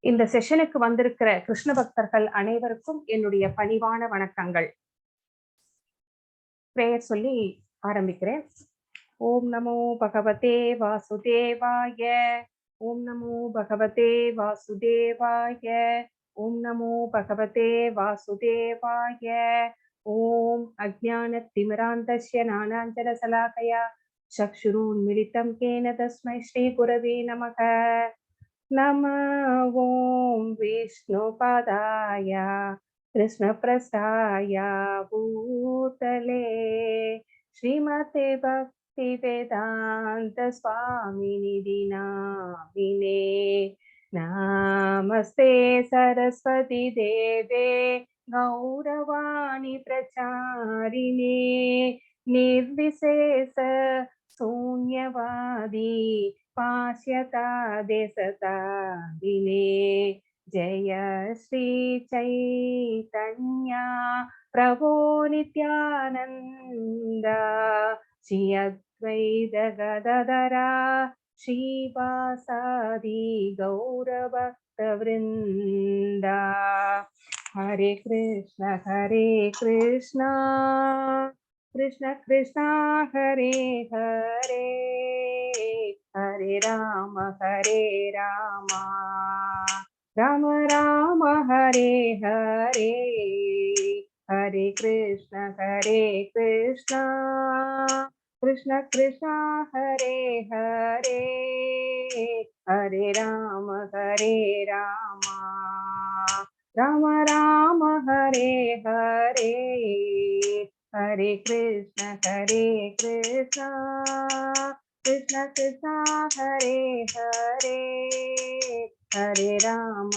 இந்த செஷனுக்கு வந்திருக்கிற கிருஷ்ண பக்தர்கள் அனைவருக்கும் என்னுடைய பணிவான வணக்கங்கள். பிரேயர் சொல்லி ஆரம்பிக்கிறேன். ஓம் நமோ பகவதே வாசுதேவாய, ஓம் நமோ பகவதே வாசுதேவாய, ஓம் நமோ பகவதே வாசுதேவாய. ஓம் அஜ்ஞானத்திமிராந்தஸ்ய ஞானாஞ்சனசலாகயா சக்ஷுருன்மிலிதம் கேன தஸ்மை ஸ்ரீ குரவே நமக. नमः ओं विष्णुपदाय कृष्णप्रसाय भूतले श्रीमते भक्तिवेदान्त स्वामिनिधि नामिने। नमस्ते सरस्वती देवे गौरवाणी प्रचारिणे निर्विशेष शून्यवादी पाश्यता देशता दिने। जय श्री चैतन्य प्रभो नित्यानंद श्री अद्वैत गदाधरा श्रीवासादि गौरभक्त वृंदा। हरे कृष्ण कृष्ण कृष्ण हरे हरे, हरे राम राम राम हरे हरे, हरे कृष्ण कृष्ण कृष्ण हरे हरे, हरे राम राम राम हरे हरे, हरे कृष्ण कृष्ण कृष्ण हरे हरे, हरे राम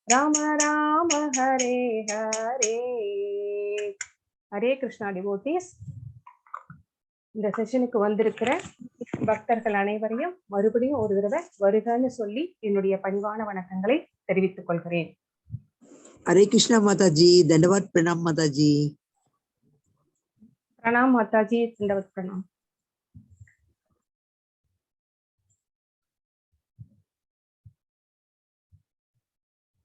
राम राम हरे हरे. ஹரே கிருஷ்ணா டிவோட்டீஸ். இந்த செஷனுக்கு வந்திருக்கிற பக்தர்கள் அனைவரையும் மறுபடியும் ஒரு தடவை வருகன்னு சொல்லி என்னுடைய பணிவான வணக்கங்களை தெரிவித்துக் கொள்கிறேன். हरे कृष्णा माता जी, दंडवत प्रणाम माता जी. प्रणाम माता जी, दंडवत प्रणाम.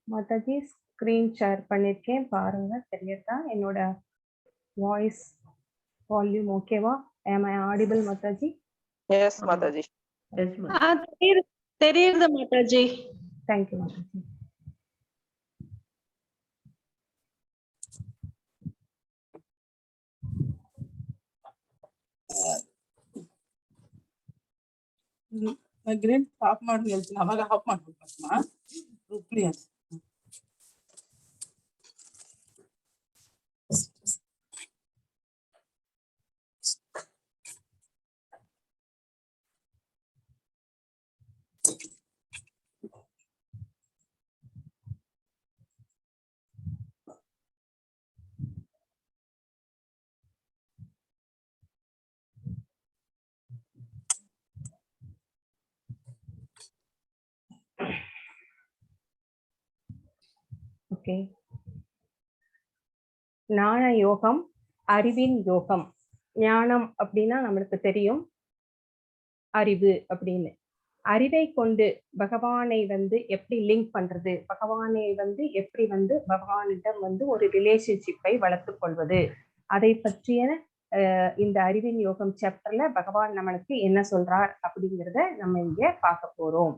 माता जी स्क्रीन ஷேர் பண்ணிருக்கேன், பாருங்க. தெரியுதா என்னோட வாய்ஸ் வால்யூம்? ஓகேவா? am I audible माता जी? yes माता जी. yes தெரியுது माता जी. thank you माता जी. ಗ್ರೇನ್ ಆಫ್ ಮಾಡಿ ಹೇಳ್ತೀನಿ, ಅವಾಗ ಆಫ್ ಮಾಡ್ಬೇಕಮ್ಮ. ಪ್ಲೀಸ್. ஓகே. ஞான யோகம், அறிவின் யோகம். ஞானம் அப்படின்னா நம்மளுக்கு தெரியும், அறிவு அப்படின்னு. அறிவை கொண்டு பகவானை எப்படி லிங்க் பண்றது, பகவானை எப்படி பகவானிடம் ஒரு ரிலேஷன்ஷிப்பை வளர்த்துக் கொள்வது, அதை பற்றிய இந்த அறிவின் யோகம் சாப்டர்ல பகவான் நம்மளுக்கு என்ன சொல்றார் அப்படிங்கிறத நம்ம இங்க பார்க்க போறோம்.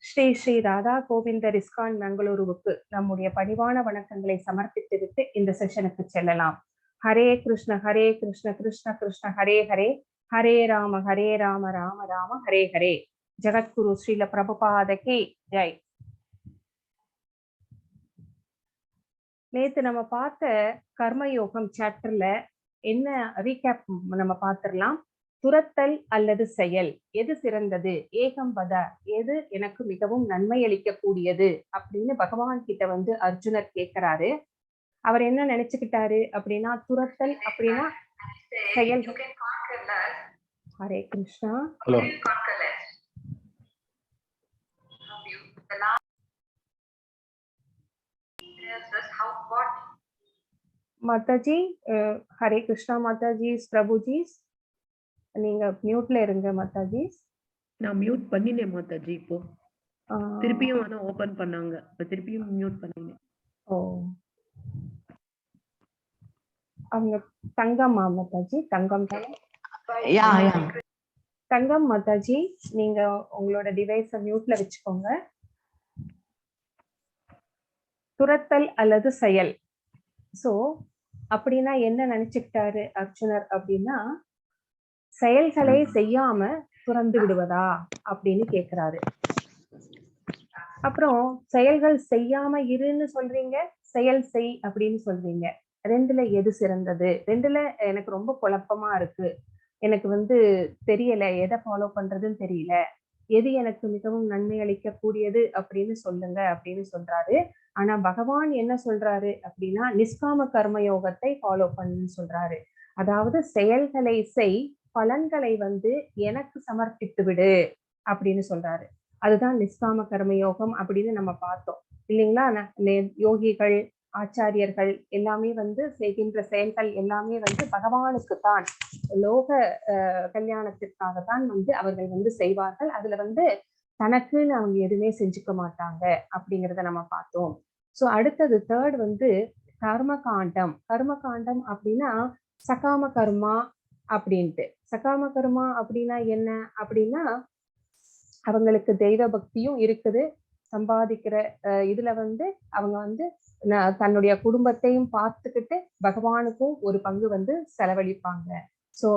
ஸ்ரீ ஸ்ரீ ராதா கோவிந்தர் இஸ்கான் பெங்களூருவுக்கு நம்முடைய பணிவான வணக்கங்களை சமர்ப்பித்துவிட்டு இந்த செஷனுக்கு செல்லலாம். ஹரே கிருஷ்ண கிருஷ்ண கிருஷ்ண ஹரே ஹரே, ஹரே ராம ராம ராம ஹரே ஹரே. ஜகத்குரு ஸ்ரீல பிரபுபாதகி ஜெய். நேத்து நம்ம பார்த்த கர்மயோகம் சாப்டர்ல என்ன ரீகேப் நம்ம பார்த்திடலாம். துரத்தல் அல்லது செயல் எது சிறந்தது, ஏகம் வத எது எனக்கு மிகவும் நன்மை அளிக்கக்கூடியது அப்படின்னு பகவான் கிட்ட அர்ஜுனர் கேட்கிறாரு. அவர் என்ன நினைச்சுக்கிட்டாரு அப்படின்னா, துரத்தல் அப்படின்னா செயல். ஹரே கிருஷ்ணா. மாதாஜி, ஹரே கிருஷ்ணா மாதாஜி, பிரபுஜி நீங்க மியூட்ல இருங்க மாதாஜி. நான் மியூட் பண்ணினேன் மாதாஜி. இப்போ ஆஹ் திருப்பியும் ஆனா ஓபன் பண்ணாங்க. இப்ப திருப்பியும் மியூட் பண்ணினேன். ஓ அவங்க தங்கம் மாதாஜி, தங்கம் தானே? Yeah, yeah. தங்கம் மாதாஜி, நீங்க உங்களோட டிவைஸ மியூட்ல வச்சுக்கோங்க. துரத்தல் அல்லது செயல். சோ அப்படின்னா என்ன நினைச்சுக்கிட்டாரு அர்ஜுனர் அப்படின்னா, செயல்களை செய்யாம துறந்து விடுவதா அப்படின்னு கேக்குறாரு. அப்புறம் செயல்கள் செய்யாம இருன்னு சொல்றீங்க, செயல் செய் அப்படின்னு சொல்றீங்க. ரெண்டுல எது சிறந்தது? ரெண்டுல எனக்கு ரொம்ப குழப்பமா இருக்கு. எனக்கு வந்து தெரியல, எதை ஃபாலோ பண்றதுன்னு தெரியல. எது எனக்கு மிகவும் நன்மை அளிக்க கூடியது அப்படின்னு சொல்லுங்க அப்படின்னு சொல்றாரு. ஆனா பகவான் என்ன சொல்றாரு அப்படின்னா, நிஷ்காம கர்மயோகத்தை ஃபாலோ பண்ணுன்னு சொல்றாரு. அதாவது செயல்களை செய், பலன்களை வந்து எனக்கு சமர்ப்பித்து விடு அப்படின்னு சொல்றாரு. அதுதான் நிஷ்காம கர்மயோகம் அப்படின்னு நம்ம பார்த்தோம் இல்லைங்களா? யோகிகள், ஆச்சாரியர்கள் எல்லாமே வந்து செய்கின்ற செயல்கள் எல்லாமே வந்து பகவானுக்கு தான், லோக கல்யாணத்திற்காகத்தான் வந்து அவர்கள் வந்து செய்வார்கள். அதுல வந்து தனக்குன்னு அவங்க எதுவுமே செஞ்சுக்க மாட்டாங்க அப்படிங்கிறத நம்ம பார்த்தோம். சோ அடுத்தது தேர்ட் வந்து கர்மகாண்டம். கர்மகாண்டம் அப்படின்னா சகாம கர்மா அப்படின்ட்டு. சகாம கர்மா அப்படின்னா என்ன அப்படின்னா, அவங்களுக்கு தெய்வ பக்தியும் இருக்குது, சம்பாதிக்கிற இதுல வந்து அவங்க வந்து தன்னுடைய குடும்பத்தையும் பார்த்துக்கிட்டு பகவானுக்கும் ஒரு பங்கு வந்து செலவழிப்பாங்க. சோ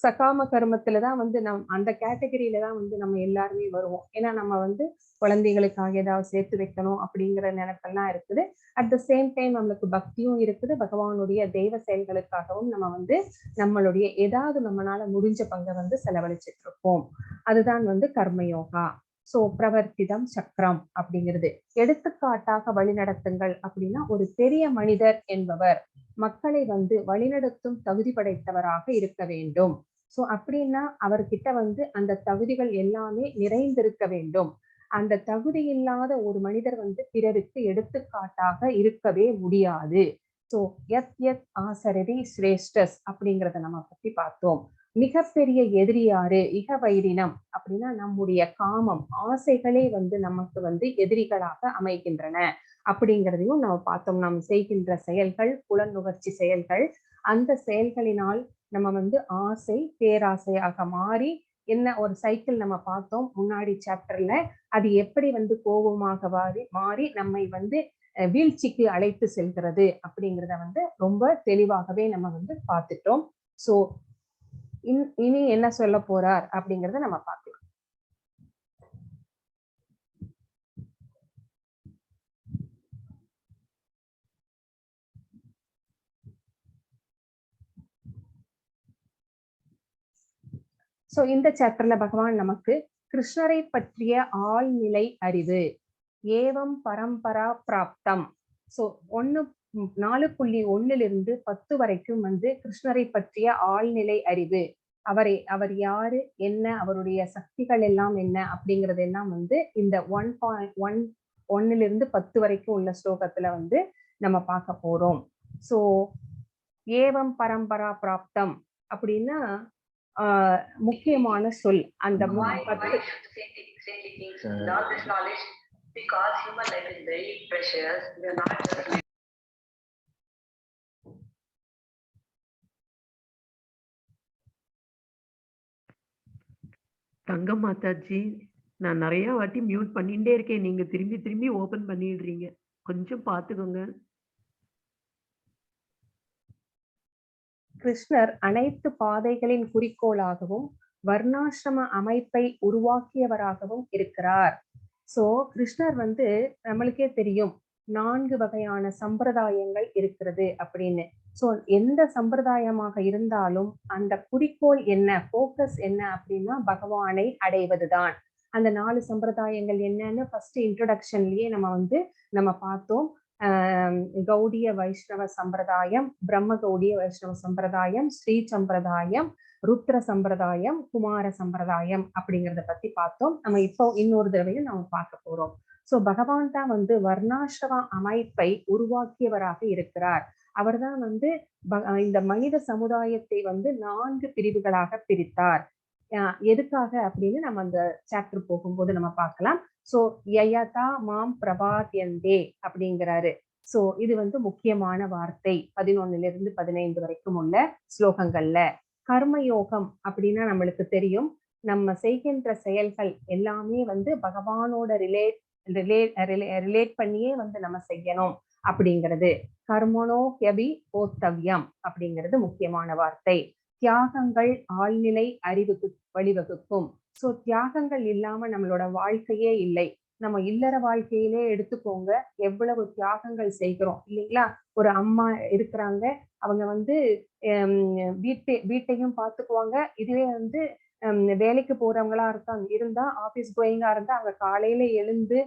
சகாம கர்மத்துலதான் வந்து அந்த கேட்டகரியில தான் வந்து நம்ம எல்லாருமே வருவோம். ஏன்னா நம்ம வந்து குழந்தைகளுக்காக ஏதாவது சேர்த்து வைக்கணும் அப்படிங்கிற நினைப்பெல்லாம் இருக்குது. அட் த சேம் டைம் நம்மளுக்கு பக்தியும் இருக்குது, பகவானுடைய தெய்வ செயல்களுக்காகவும் நம்ம வந்து நம்மளுடைய ஏதாவது நம்மளால முடிஞ்ச பங்கை வந்து செலவழிச்சிட்டு இருப்போம். அதுதான் வந்து கர்மயோகா. சோ பிரவர்த்திதம் சக்கரம் அப்படிங்கிறது. எடுத்துக்காட்டாக வழிநடத்துங்கள் அப்படின்னா, ஒரு பெரிய மனிதர் என்பவர் மக்களை வந்து வழிநடத்தும் தகுதி படைத்தவராக இருக்க வேண்டும். சோ அப்படின்னா அவர்கிட்ட வந்து அந்த தகுதிகள் எல்லாமே நிறைந்திருக்க வேண்டும். அந்த தகுதி இல்லாத ஒரு மனிதர் வந்து பிறருக்கு எடுத்துக்காட்டாக இருக்கவே முடியாது. சோ யத் யத் ஆசரதி சிரேஷ்டஸ் அப்படிங்கிறத நம்ம பத்தி பார்த்தோம். மிகப்பெரிய எதிரி யாரு? இக வைரினம் அப்படின்னா நம்முடைய காமம், ஆசைகளே வந்து நமக்கு வந்து எதிரிகளாக அமைகின்றன அப்படிங்கிறதையும் நம்ம பார்த்தோம். நாம் செய்கின்ற செயல்கள், புலனுணர்ச்சி செயல்கள், அந்த செயல்களினால் நம்ம வந்து ஆசை பேராசையாக மாறி என்ன ஒரு சைக்கிள் நம்ம பார்த்தோம் முன்னாடி சாப்டர்ல. அது எப்படி வந்து கோபமாக மாறி நம்மை வந்து வீழ்ச்சிக்கு அழைத்து செல்கிறது அப்படிங்கிறத வந்து ரொம்ப தெளிவாகவே நம்ம வந்து பார்த்துட்டோம். சோ இனி என்ன சொல்ல போறார் அப்படிங்கறத நம்ம பார்க்கலாம். சோ இந்த சாப்டர்ல பகவான் நமக்கு கிருஷ்ணரை பற்றிய ஆழ்நிலை அறிவு, ஏவம் பரம்பரா பிராப்தம். சோ 4.1 10 வரைக்கும் வந்து கிருஷ்ணரை பற்றிய ஆழ்நிலை அறிவு, அவர் யாரு, என்ன அவருடைய சக்திகள் எல்லாம் என்ன அப்படிங்கறது எல்லாம் வந்து இந்த 1.1 10 வரைக்கும் உள்ள ஸ்லோகத்துல வந்து நம்ம பார்க்க போறோம். சோ ஏவம் பரம்பரா பிராப்தம் அப்படின்னா முக்கியமான சொல். அந்த தங்கம் மாதாஜி, நான் நிறைய வாட்டி மியூட் பண்ணிட்டே இருக்கேன், நீங்க திரும்பி திரும்பி ஓபன் பண்ணிடுறீங்க, கொஞ்சம் பாத்துக்கோங்க. கிருஷ்ணர் அனைத்து பாதைகளின் குறிக்கோளாகவும் வர்ணாசிரம அமைப்பை உருவாக்கியவராகவும் இருக்கிறார். சோ கிருஷ்ணர் வந்து நம்மளுக்கே தெரியும் 4 வகையான சம்பிரதாயங்கள் இருக்கிறது அப்படின்னு. சோ எந்த சம்பிரதாயமாக இருந்தாலும் அந்த குறிக்கோள் என்ன, போக்கஸ் என்ன அப்படின்னா பகவானை அடைவதுதான். அந்த 4 சம்பிரதாயங்கள் என்னன்னு ஃபர்ஸ்ட் இன்ட்ரோடக்ஷன்லயே நம்ம பார்த்தோம். கௌடிய வைஷ்ணவ சம்பிரதாயம், பிரம்ம கௌடிய வைஷ்ணவ சம்பிரதாயம், ஸ்ரீ சம்பிரதாயம், ருத்ர சம்பிரதாயம், குமார சம்பிரதாயம் அப்படிங்கறத பத்தி பார்த்தோம். நம்ம இப்போ இன்னொரு தடவையும் நம்ம பார்க்க போறோம். சோ பகவான் தான் வந்து வர்ணாசிரம அமைப்பை உருவாக்கியவராக இருக்கிறார். அவர் தான் வந்து இந்த மனித சமுதாயத்தை வந்து 4 பிரிவுகளாக பிரித்தார். எதுக்காக அப்படின்னு நம்ம அந்த சாப்டர் போகும்போது நம்ம பார்க்கலாம். சோ யயதா மாம் பிரபாத்யந்தே அப்படிங்கிறாரு. சோ இது வந்து முக்கியமான வார்த்தை 11 to 15 வரைக்கும் உள்ள ஸ்லோகங்கள்ல. கர்மயோகம் அப்படின்னா நம்மளுக்கு தெரியும், நம்ம செய்கின்ற செயல்கள் எல்லாமே வந்து பகவானோட ரிலேட் பண்ணியே வந்து நம்ம செய்யணும் அப்படிங்கிறது. கர்மனோ ஹ்யபி போத்தவ்யம் அப்படிங்கிறது முக்கியமான வார்த்தை. தியாகங்கள் ஆழ்நிலை அறிவுக்கு வழிவகுக்கும். சோ தியாகங்கள் இல்லாம நம்மளோட வாழ்க்கையே இல்லை. நம்ம இல்லற வாழ்க்கையிலே எடுத்துக்கோங்க, எவ்வளவு தியாகங்கள் செய்கிறோம் இல்லைங்களா? ஒரு அம்மா இருக்கிறாங்க, அவங்க வந்து வீட்டையும் பார்த்துக்குவாங்க. இதுவே வந்து வேலைக்கு போறவங்களா இருந்தா ஆபீஸ் கோயிங்கா இருந்தா அவங்க காலையில எழுந்து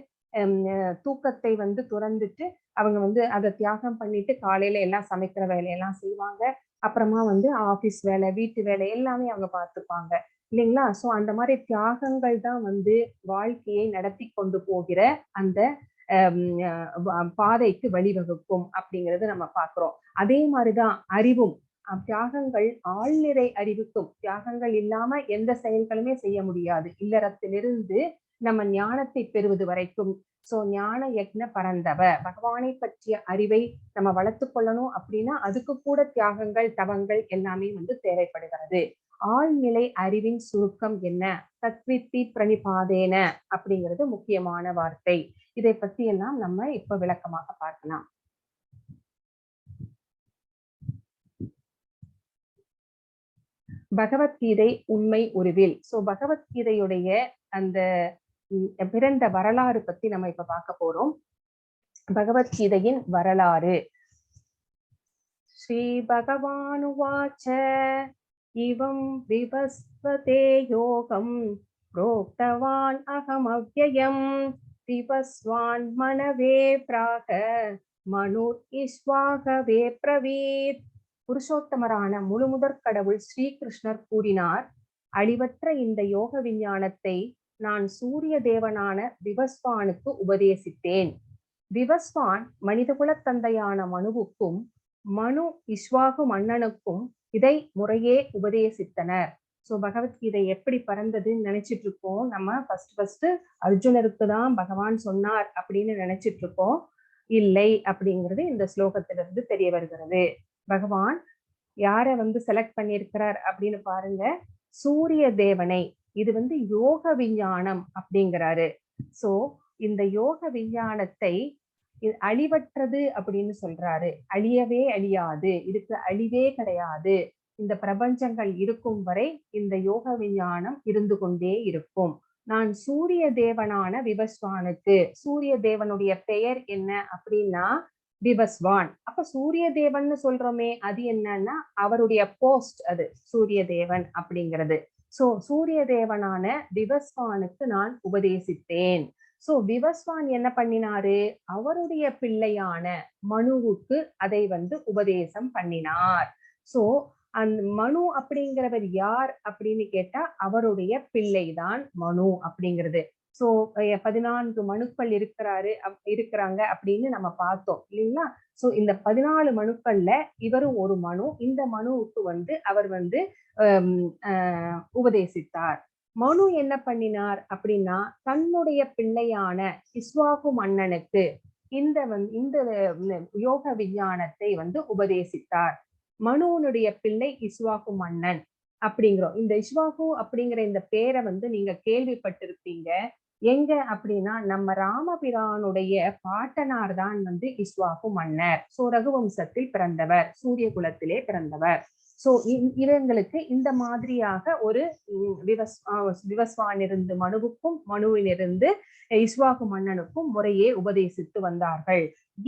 தூக்கத்தை வந்து துறந்துட்டு அவங்க வந்து அதை தியாகம் பண்ணிட்டு காலையில எல்லாம் சமைக்கிற வேலையெல்லாம் செய்வாங்க. அப்புறமா வந்து ஆபீஸ் வேலை, வீட்டு வேலை எல்லாமே அவங்க பார்த்துப்பாங்க இல்லைங்களா? சோ அந்த மாதிரி தியாகங்கள் தான் வந்து வாழ்க்கையை நடத்தி கொண்டு போகிற அந்த பாதைக்கு வழிவகுக்கும் அப்படிங்கிறது நம்ம பார்க்கிறோம். அதே மாதிரிதான் அறிவும். தியாகங்கள் ஆழ்நிறை அறிவுக்கும். தியாகங்கள் இல்லாம எந்த செயல்களுமே செய்ய முடியாது. இல்லறத்திலிருந்து நம்ம ஞானத்தை பெறுவது வரைக்கும். சோ ஞான யக்ன பரந்தவ, பகவானை பற்றிய அறிவை நம்ம வளர்த்து கொள்ளணும் அப்படின்னா அதுக்கு கூட தியாகங்கள், தவங்கள் எல்லாமே வந்து தேவைப்படுகிறது. ஆழ்நிலை அறிவின் சுருக்கம் என்ன? தத்வித்தி பிரணிபாதேன அப்படிங்கிறது முக்கியமான வார்த்தை. இதை பத்தி எல்லாம் நம்ம இப்ப விளக்கமாக பார்க்கலாம். பகவத்கீதை உண்மை உருவில். சோ பகவத்கீதையுடைய அந்த பிறந்த வரலாறு பத்தி நம்ம இப்ப பார்க்க போறோம். பகவத்கீதையின் வரலாறு. ஸ்ரீ பகவானுவாச்ச இவம் விவஸ்வதே யோகம் ப்ரோக்தவான் அகமவ்யயம் விவஸ்வான் மனவே பிராக மனுர் இஸ்வாகவே பிரவீத். புருஷோத்தமரான முழுமுதற் கடவுள் ஸ்ரீகிருஷ்ணர் கூறினார், அழிவற்ற இந்த யோக விஞ்ஞானத்தை நான் சூரிய தேவனான விவஸ்வானுக்கு உபதேசித்தேன். விவஸ்வான் மனிதகுல தந்தையான மனுவுக்கும் மனு இஸ்வாகு மன்னனுக்கும் இதை முறையே உபதேசித்தனர். சோ பகவத்கீதை எப்படி பறந்ததுன்னு நினைச்சிட்டு இருக்கோம் நம்ம. ஃபர்ஸ்ட் அர்ஜுனருக்கு தான் பகவான் சொன்னார் அப்படின்னு நினைச்சிட்டு இருக்கோம். இல்லை அப்படிங்கிறது இந்த ஸ்லோகத்திலிருந்து தெரிய வருகிறது. பகவான் யார வந்து செலக்ட் பண்ணியிருக்கிறார் அப்படின்னு பாருங்க, சூரிய தேவனை. இது வந்து யோக விஞ்ஞானம் அப்படிங்கிறாரு. சோ இந்த யோக விஞ்ஞானத்தை அழிவற்றது அப்படின்னு சொல்றாரு. அழியவே அழியாது, இதுக்கு அழிவே கிடையாது. இந்த பிரபஞ்சங்கள் இருக்கும் வரை இந்த யோக விஞ்ஞானம் இருந்து கொண்டே இருக்கும். நான் சூரிய தேவனான விவஸ்வானுக்கு, சூரிய தேவனுடைய பெயர் என்ன அப்படின்னா விவஸ்வான். அப்ப சூரிய தேவன் சொல்றோமே, அது என்னன்னா அவருடைய போஸ்ட், அது சூரிய தேவன் அப்படிங்கிறது. சோ சூரிய தேவனான விவஸ்வானுக்கு நான் உபதேசித்தேன். சோ விவஸ்வான் என்ன பண்ணினாரு? அவருடைய பிள்ளையான மனுவுக்கு அதை வந்து உபதேசம் பண்ணினார். சோ அந்த மனு அப்படிங்கிறவர் யார் அப்படின்னு கேட்டா அவருடைய பிள்ளைதான் மனு அப்படிங்கிறது. சோ 14 மனுக்கள் இருக்கிறாங்க அப்படின்னு நம்ம பார்த்தோம் இல்லைங்களா? சோ இந்த 14 மனுக்கள்ல இவரும் ஒரு மனு. இந்த மனுவுக்கு வந்து அவர் வந்து உபதேசித்தார். மனு என்ன பண்ணினார் அப்படின்னா தன்னுடைய பிள்ளையான இஸ்வாகு மன்னனுக்கு இந்த யோக விஞ்ஞானத்தை வந்து உபதேசித்தார். மனுவனுடைய பிள்ளை இஸ்வாகு மன்னன் அப்படிங்கிறோம். இந்த இஸ்வாகு அப்படிங்கிற இந்த பேரை வந்து நீங்க கேள்விப்பட்டிருப்பீங்க. எங்க அப்படின்னா நம்ம ராமபிரானுடைய பாட்டனார் தான் வந்து இஸ்வாகு மன்னர். சோ ரகுவம்சத்தில் பிறந்தவர், சூரிய குலத்திலே பிறந்தவர். சோ இவங்களுக்கு இந்த மாதிரியாக ஒரு விவஸ்வானிருந்து மனுவுக்கும் மனுவிலிருந்து இஸ்வாகு மன்னனுக்கும் முறையே உபதேசித்து வந்தார்கள்.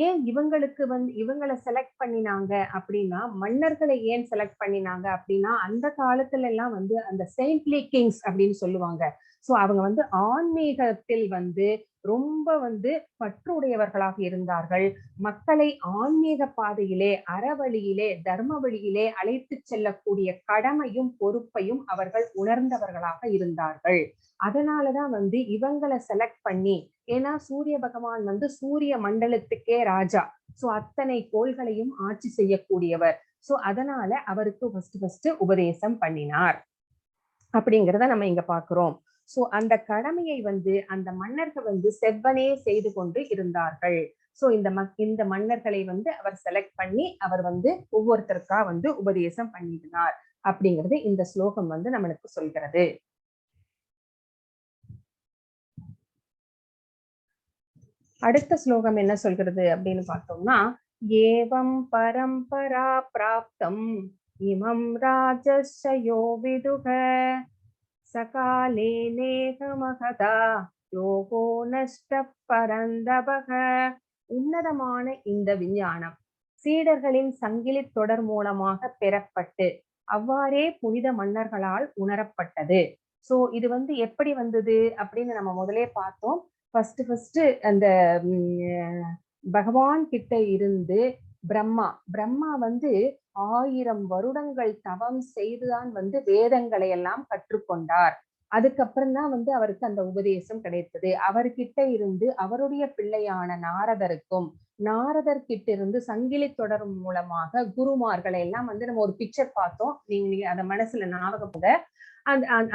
ஏன் இவங்களுக்கு வந்து இவங்களை செலக்ட் பண்ணினாங்க அப்படின்னா, மன்னர்களை ஏன் செலக்ட் பண்ணினாங்க அப்படின்னா அந்த காலத்துல எல்லாம் வந்து அந்த செயின்ட்லி கிங்ஸ் அப்படின்னு சொல்லுவாங்க. சோ அவங்க வந்து ஆன்மீகத்தில் வந்து ரொம்ப வந்து பற்றுடையவர்களாக இருந்தார்கள். மக்களை ஆன்மீக பாதையிலே, அறவழியிலே, தர்ம வழியிலே அழைத்து செல்லக்கூடிய கடமையும் பொறுப்பையும் அவர்கள் உணர்ந்தவர்களாக இருந்தார்கள். அதனாலதான் வந்து இவங்களை செலக்ட் பண்ணி, ஏன்னா சூரிய பகவான் வந்து சூரிய மண்டலத்துக்கே ராஜா. சோ அத்தனை கோள்களையும் ஆட்சி செய்யக்கூடியவர். சோ அதனால அவருக்கு ஃபர்ஸ்ட் உபதேசம் பண்ணினார். அப்படிங்கிறத நம்ம இங்க பாக்குறோம். சோ அந்த கடமையை வந்து அந்த மன்னர்கள் வந்து செவ்வனே செய்து கொண்டு இருந்தார்கள். சோ இந்த மன்னர்களை வந்து அவர் செலக்ட் பண்ணி அவர் வந்து ஒவ்வொருத்தருக்கா வந்து உபதேசம் பண்ணினார் அப்படிங்கிறது இந்த ஸ்லோகம் வந்து நம்மளுக்கு சொல்கிறது. அடுத்த ஸ்லோகம் என்ன சொல்கிறது அப்படின்னு பார்த்தோம்னா, ஏவம் பரம்பரா பிராப்தம் இமம் ராஜஸ்யோ விதுக சகாலே நேகமகதா யோகோ நஷ்ட பரந்தபக. உன்னதமான இந்த விஞ்ஞானம் சீடர்களின் சங்கிலி தொடர் மூலமாக பெறப்பட்டு அவ்வாறே புனித மன்னர்களால் உணரப்பட்டது. சோ இது வந்து எப்படி வந்தது அப்படின்னு நம்ம முதலே பார்த்தோம். ஃபர்ஸ்ட் அந்த பகவான் கிட்ட இருந்து பிரம்மா வந்து 1000 வருடங்கள் தவம் செய்துதான் வந்து வேதங்களை எல்லாம் கற்றுக்கொண்டார். அதுக்கப்புறம் தான் வந்து அவருக்கு அந்த உபதேசம் கிடைத்தது. அவர்கிட்ட இருந்து அவருடைய பிள்ளையான நாரதர் கிட்ட இருந்து சங்கிலி தொடர் மூலமாக குருமார்களை எல்லாம் வந்து நம்ம ஒரு பிக்சர் பார்த்தோம். நீங்க அந்த மனசுல ஞாபகப்பட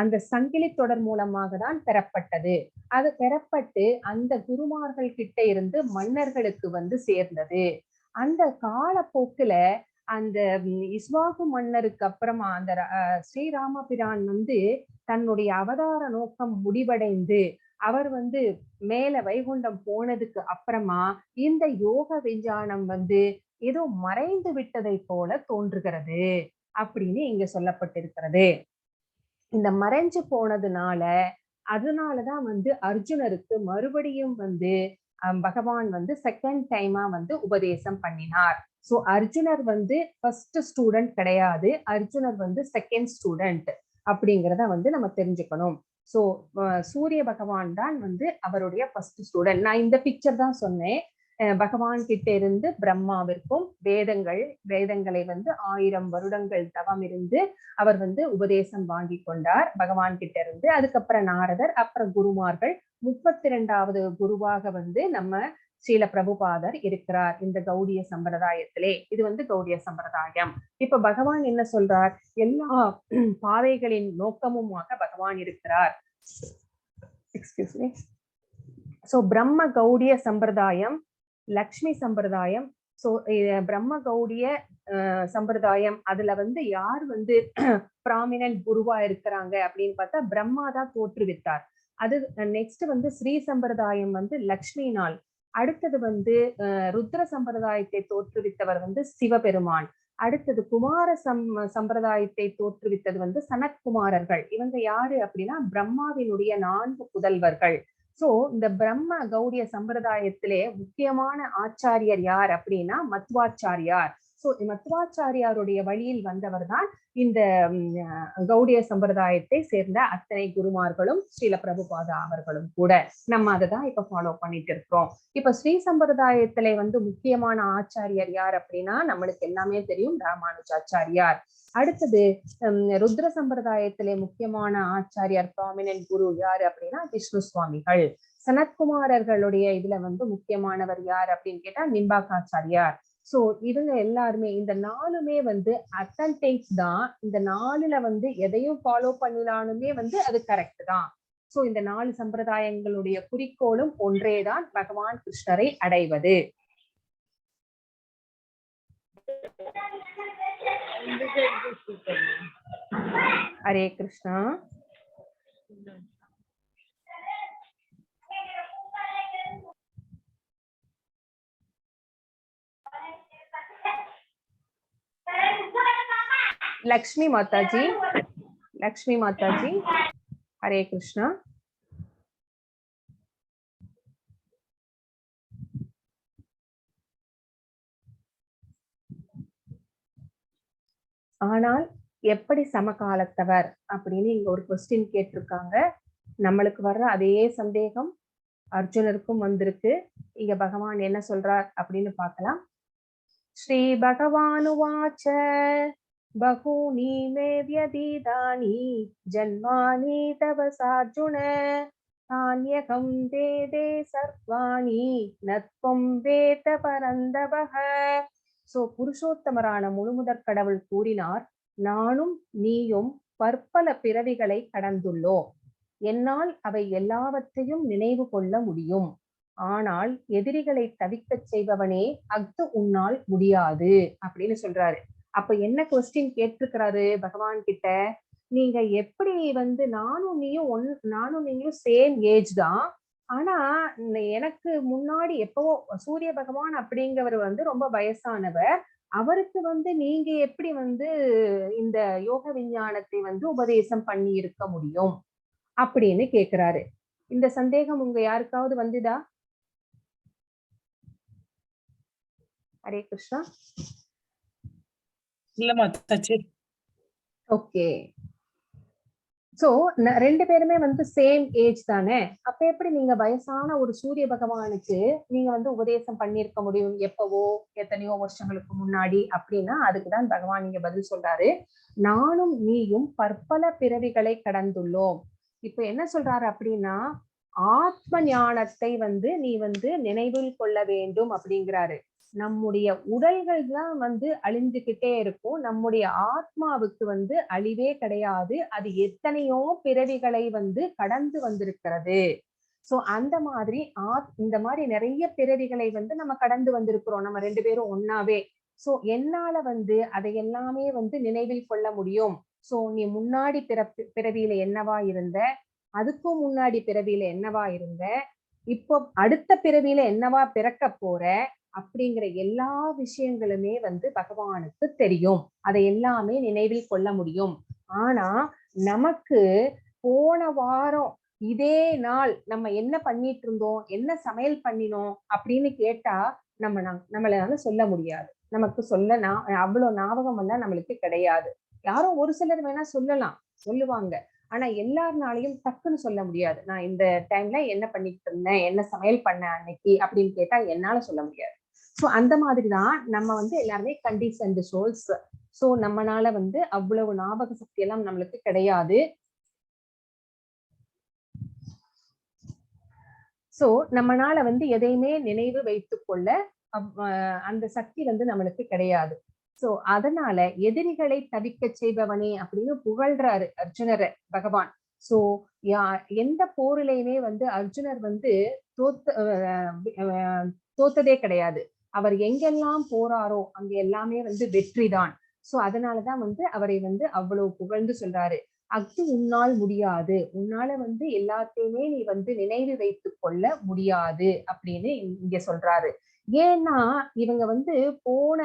அந்த சங்கிலி தொடர் மூலமாக தான் பெறப்பட்டது. அது பெறப்பட்டு அந்த குருமார்கள் கிட்ட இருந்து மன்னர்களுக்கு வந்து சேர்ந்தது. அந்த காலப்போக்குல அந்த இஸ்வாகு மன்னருக்கு அப்புறமா அந்த ஸ்ரீராமபிரான் வந்து தன்னுடைய அவதார நோக்கம் முடிவடைந்து அவர் வந்து மேல வைகுண்டம் போனதுக்கு அப்புறமா இந்த யோக விஞ்ஞானம் வந்து ஏதோ மறைந்து விட்டதை போல தோன்றுகிறது அப்படின்னு இங்க சொல்லப்பட்டிருக்கிறது. இந்த மறைஞ்சு போனதுனால அதனாலதான் வந்து அர்ஜுனருக்கு மறுபடியும் வந்து பகவான் வந்து செகண்ட் டைமா வந்து உபதேசம் பண்ணினார். சோ அர்ஜுனர் வந்து ஃபர்ஸ்ட் ஸ்டூடெண்ட் கிடையாது, அர்ஜுனர் வந்து செகண்ட் ஸ்டூடெண்ட் அப்படிங்கிறத வந்து நம்ம தெரிஞ்சுக்கணும். சோ சூரிய பகவான் தான் வந்து அவருடைய ஃபர்ஸ்ட் ஸ்டூடெண்ட். நான் இந்த பிக்சர் தான் சொன்னேன். பகவான் கிட்ட இருந்து பிரம்மாவிற்கும் வேதங்களை வந்து 1000 வருடங்கள் தவம் இருந்து அவர் வந்து உபதேசம் வாங்கி கொண்டார் பகவான் கிட்ட இருந்து. அதுக்கப்புறம் நாரதர், அப்புறம் குருமார்கள், 32வது குருவாக வந்து நம்ம ஸ்ரீல பிரபுபாதர் இருக்கிறார் இந்த கௌடிய சம்பிரதாயத்திலே. இது வந்து கௌடிய சம்பிரதாயம். இப்ப பகவான் என்ன சொல்றார்? எல்லா பாதைகளின் நோக்கமுமாக பகவான் இருக்கிறார். Excuse me. சோ பிரம்ம கௌடிய சம்பிரதாயம், லக்ஷ்மி சம்பிரதாயம். சோ பிரம்ம கௌடிய சம்பிரதாயம் அதுல வந்து யார் வந்து ப்ராமினன்ட் குருவா இருக்கிறாங்க அப்படின்னு பார்த்தா பிரம்மா தான் தோற்றுவித்தார். அது நெக்ஸ்ட் வந்து ஸ்ரீ சம்பிரதாயம் வந்து லக்ஷ்மினால். அடுத்தது வந்து ருத்ர சம்பிரதாயத்தை தோற்றுவித்தவர் வந்து சிவபெருமான். அடுத்தது குமார சம்பிரதாயத்தை தோற்றுவித்தது வந்து சனத்குமாரர்கள். இவங்க யாரு அப்படின்னா பிரம்மாவினுடைய 4 புதல்வர்கள். சோ இந்த பிரம்ம கௌடிய சம்பிரதாயத்திலே முக்கியமான ஆச்சாரியர் யார் அப்படின்னா மத்வாச்சாரியார். சோ மத்வாச்சாரியாருடைய வழியில் வந்தவர் தான் இந்த கௌடிய சம்பிரதாயத்தை சேர்ந்த அத்தனை குருமார்களும் ஸ்ரீல பிரபுபாதா அவர்களும் கூட. நம்ம அதை தான் இப்ப ஃபாலோ பண்ணிட்டு இருக்கிறோம். இப்ப ஸ்ரீ சம்பிரதாயத்திலே வந்து முக்கியமான ஆச்சாரியர் யார் அப்படின்னா நம்மளுக்கு எல்லாமே தெரியும், ராமானுஜாச்சாரியார். அடுத்தது ருத்ர சம்பிரதாயத்திலே முக்கியமான ஆச்சாரியார் ப்ராமினன்ட் குரு யாரு அப்படின்னா விஷ்ணு சுவாமிகள். சனத்குமாரர்களுடைய இதுல வந்து முக்கியமானவர் யார் அப்படின்னு கேட்டா நிம்பாக்காச்சாரியார். சோ இவங்க எல்லாருமே இந்த 4மே வந்து அத்தன்டேக்ஸ் தான். இந்த 4ல வந்து எதையும் ஃபாலோ பண்ணினாலுமே வந்து அது கரெக்ட் தான். சோ இந்த 4 சம்பிரதாயங்களுடைய குறிக்கோளும் ஒன்றேதான், பகவான் கிருஷ்ணரை அடைவது. ஹரே கிருஷ்ணா. லக்ஷ்மி மாதாஜி, லக்ஷ்மி மாதாஜி, ஹரே கிருஷ்ணா. ஆனால் எப்படி சமகாலத்தவர் அப்படின்னு இங்க ஒரு கொஸ்டின் கேட்டிருக்காங்க. நம்மளுக்கு வர்ற அதே சந்தேகம் அர்ஜுனருக்கும் வந்திருக்கு. இங்க பகவான் என்ன சொல்றார் அப்படின்னு பார்க்கலாம். ஸ்ரீ பகவானுவாச்ச பகூனி மே வ்யதீதானி ஜன்மானி தவ சார்ஜுன தான்யகம் வேதே சர்வாணி நத்வம் வேத பரந்தபக. சோ புருஷோத்தமரான முழுமுதற் கடவுள் கூறினார், நானும் நீயும் பற்பல பிறவிகளை கடந்துள்ளோம். என்னால் அவை எல்லாவற்றையும் நினைவு கொள்ள முடியும். ஆனால் எதிரிகளை தவிக்கச் செய்பவனே அஃது உன்னால் முடியாது அப்படின்னு சொல்றாரு. அப்ப என்ன கொஸ்டின் கேட்டிருக்கிறாரு பகவான் கிட்ட? நீங்க எப்படி நானும் நீயும் சேம் ஏஜ் தான். ஆனா எனக்கு முன்னாடி எப்பவோ சூரிய பகவான் அப்படிங்கிறவர் ரொம்ப வயசானவர். அவருக்கு நீங்க எப்படி இந்த யோக விஞ்ஞானத்தை உபதேசம் பண்ணி இருக்க முடியும் அப்படின்னு கேக்குறாரு. இந்த சந்தேகம் உங்க யாருக்காவது வந்துதா? ஹரே கிருஷ்ணா. இல்ல மாதாஜி. ஓகே. சோ ரெண்டு பேருமே சேம் ஏஜ் தானே. அப்ப எப்படி நீங்க வயசான ஒரு சூரிய பகவானுக்கு நீங்க உபதேசம் பண்ணிருக்க முடியும் எப்பவோ எத்தனையோ வருஷங்களுக்கு முன்னாடி அப்படின்னா? அதுக்குதான் பகவான் இங்க பதில் சொல்றாரு. நானும் நீயும் பற்பல பிறவிகளை கடந்துள்ளோம். இப்ப என்ன சொல்றாரு அப்படின்னா, ஆத்ம ஞானத்தை நீ நினைவில் கொள்ள வேண்டும் அப்படிங்கிறாரு. நம்முடைய உடல்கள் தான் அழிஞ்சுக்கிட்டே இருக்கும். நம்முடைய ஆத்மாவுக்கு அழிவே கிடையாது. அது எத்தனையோ பிறவிகளை கடந்து வந்திருக்கிறது. சோ அந்த மாதிரி இந்த மாதிரி நிறைய பிறவிகளை நம்ம கடந்து வந்திருக்கிறோம். நம்ம ரெண்டு பேரும் ஒன்னாவே. சோ என்னால அதை எல்லாமே நினைவில் கொள்ள முடியும். சோ நீ முன்னாடி பிறவியில என்னவா இருந்த, அதுக்கும் முன்னாடி பிறவியில என்னவா இருந்த, இப்போ அடுத்த பிறவியில என்னவா பிறக்க போற அப்படிங்கிற எல்லா விஷயங்களுமே பகவானுக்கு தெரியும். அதை எல்லாமே நினைவில் கொள்ள முடியும். ஆனா நமக்கு போன வாரம் இதே நாள் நம்ம என்ன பண்ணிட்டு இருந்தோம், என்ன சமையல் பண்ணினோம் அப்படின்னு கேட்டா நம்மளால சொல்ல முடியாது. நமக்கு அவ்வளவு ஞாபகம் எல்லாம் நம்மளுக்கு கிடையாது. யாரும் ஒரு சிலர் வேணா சொல்லுவாங்க. ஆனா எல்லாருனாலையும் டக்குன்னு சொல்ல முடியாது. நான் இந்த டைம்ல என்ன பண்ணிட்டு இருந்தேன், என்ன சமையல் பண்ண அன்னைக்கு அப்படின்னு கேட்டா என்னால சொல்ல முடியாது. சோ அந்த மாதிரிதான் நம்ம எல்லாருமே கண்டிஷன்டு சோல்ஸ். சோ நம்மனால அவ்வளவு ஞாபக சக்தி எல்லாம் நம்மளுக்கு கிடையாது. சோ நம்மனால எதையுமே நினைவு வைத்துக் கொள்ள அந்த சக்தி நம்மளுக்கு கிடையாது. சோ அதனால எதிரிகளை தவிக்க செய்பவனே அப்படின்னு புகழ்றாரு அர்ஜுனரை பகவான். சோ எந்த போரிலையுமே அர்ஜுனர் தோத்ததே கிடையாது. அவர் எங்கெல்லாம் போறாரோ அங்க எல்லாமே வெற்றிதான். சோ அதனாலதான் அவரை அவ்வளவு புகழ்ந்து சொல்றாரு. அஃது உன்னால் முடியாது. உன்னால எல்லாத்தையுமே நீ நினைவு வைத்துக் கொள்ள முடியாது அப்படின்னு இங்க சொல்றாரு. ஏன்னா இவங்க போன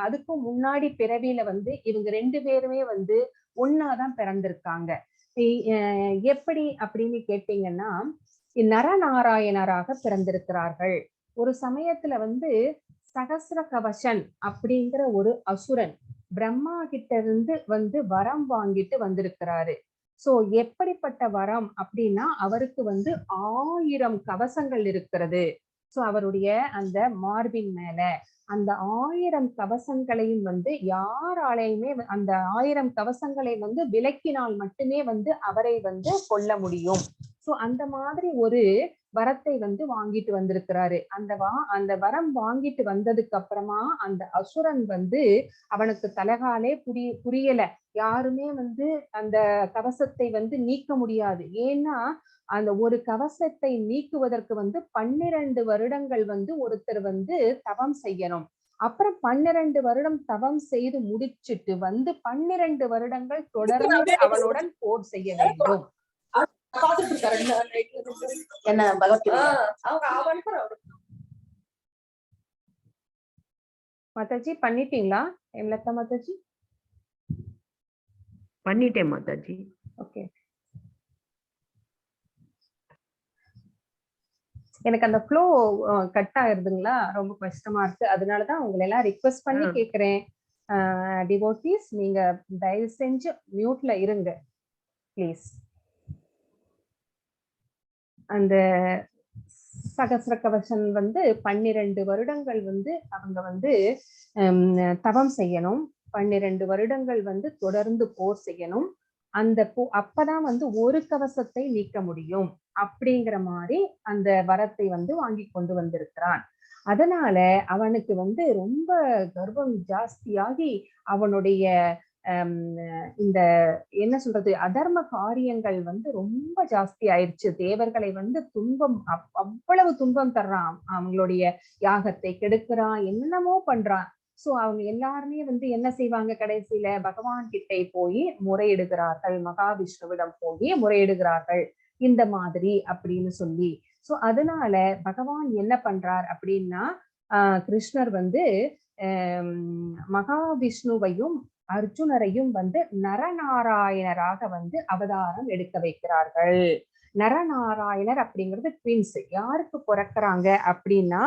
அதுக்கும் முன்னாடி பிறவியில இவங்க ரெண்டு பேருமே ஒன்னாதான் பிறந்திருக்காங்க. எப்படி அப்படின்னு கேட்டீங்கன்னா, நரநாராயணராக பிறந்திருக்கிறார்கள். ஒரு சமயத்துல சகஸ்ர கவசன் அப்படிங்கிற ஒரு அசுரன் பிரம்மா கிட்ட இருந்து வரம் வாங்கிட்டு வந்திருக்கிறாரு. சோ எப்படிப்பட்ட வரம் அப்படின்னா, அவருக்கு 1000 கவசங்கள் இருக்கிறது. சோ அவருடைய அந்த மார்பின் மேல அந்த 1000 கவசங்களையும் யாராலையுமே அந்த 1000 கவசங்களை விலக்கினால் மட்டுமே அவரை கொல்ல முடியும். சோ அந்த மாதிரி ஒரு வரத்தை வாங்கிட்டு வந்திருக்கிறாரு. அந்த வரம் வாங்கிட்டு வந்ததுக்கு அப்புறமா அந்த அசுரன் அவனுக்கு தலகாலே புரியல. யாருமே அந்த கவசத்தை நீக்க முடியாது. ஏன்னா அந்த ஒரு கவசத்தை நீக்குவதற்கு 12 வருடங்கள் ஒருத்தர் தவம் செய்யணும். அப்புறம் 12 வருடம் தவம் செய்து முடிச்சிட்டு 12 வருடங்கள் தொடர்ந்து அவனுடன் போர் செய்ய வேண்டும். என்ன மாதாஜி பண்ணிட்டீங்களா? ஹேமலதா மாதாஜி பண்ணிட்டேன் மாதாஜி. ஓகே. எனக்கு அந்த ஃப்ளோ கட் ஆயிருதுங்களா, ரொம்ப கஷ்டமா இருக்கு. அதனாலதான் உங்களை எல்லாம் ரிக்வெஸ்ட் பண்ணி கேக்குறேன். டிவோட்டீஸ் நீங்க தயவு செஞ்சு மியூட்ல இருங்க ப்ளீஸ். அந்த சகஸ்ர கவசன் 12 வருடங்கள் அவங்க தவம் செய்யணும். 12 வருடங்கள் தொடர்ந்து போர் செய்யணும். அந்த அப்பதான் ஒரு கவசத்தை நீக்க முடியும் அப்படிங்கிற மாதிரி அந்த வரத்தை வாங்கி கொண்டு வந்திருக்கிறான். அதனால அவனுக்கு ரொம்ப கர்வம் ஜாஸ்தியாகி அவனுடைய இந்த என்ன சொல்றது அதர்ம காரியங்கள் வந்து ரொம்ப ஜாஸ்தி ஆயிடுச்சு. தேவர்களை வந்து துன்பம் அவ்வளவு துன்பம் தர்றான், அவங்களுடைய யாகத்தை கெடுக்கிறான், என்னென்னமோ பண்றான். சோ அவங்க எல்லாருமே வந்து என்ன செய்வாங்க, கடைசியில பகவான் கிட்டே போய் முறையிடுகிறார்கள், மகாவிஷ்ணுவிடம் போய் முறையிடுகிறார்கள் இந்த மாதிரி அப்படின்னு சொல்லி. சோ அதனால பகவான் என்ன பண்றார் அப்படின்னா, கிருஷ்ணர் வந்து மகாவிஷ்ணுவையும் அர்ஜுனரையும் வந்து நரநாராயணராக வந்து அவதாரம் எடுக்க வைக்கிறார்கள். நரநாராயணர் அப்படிங்கிறது ட்வின்ஸ். யாருக்கு பிறக்கிறாங்க அப்படின்னா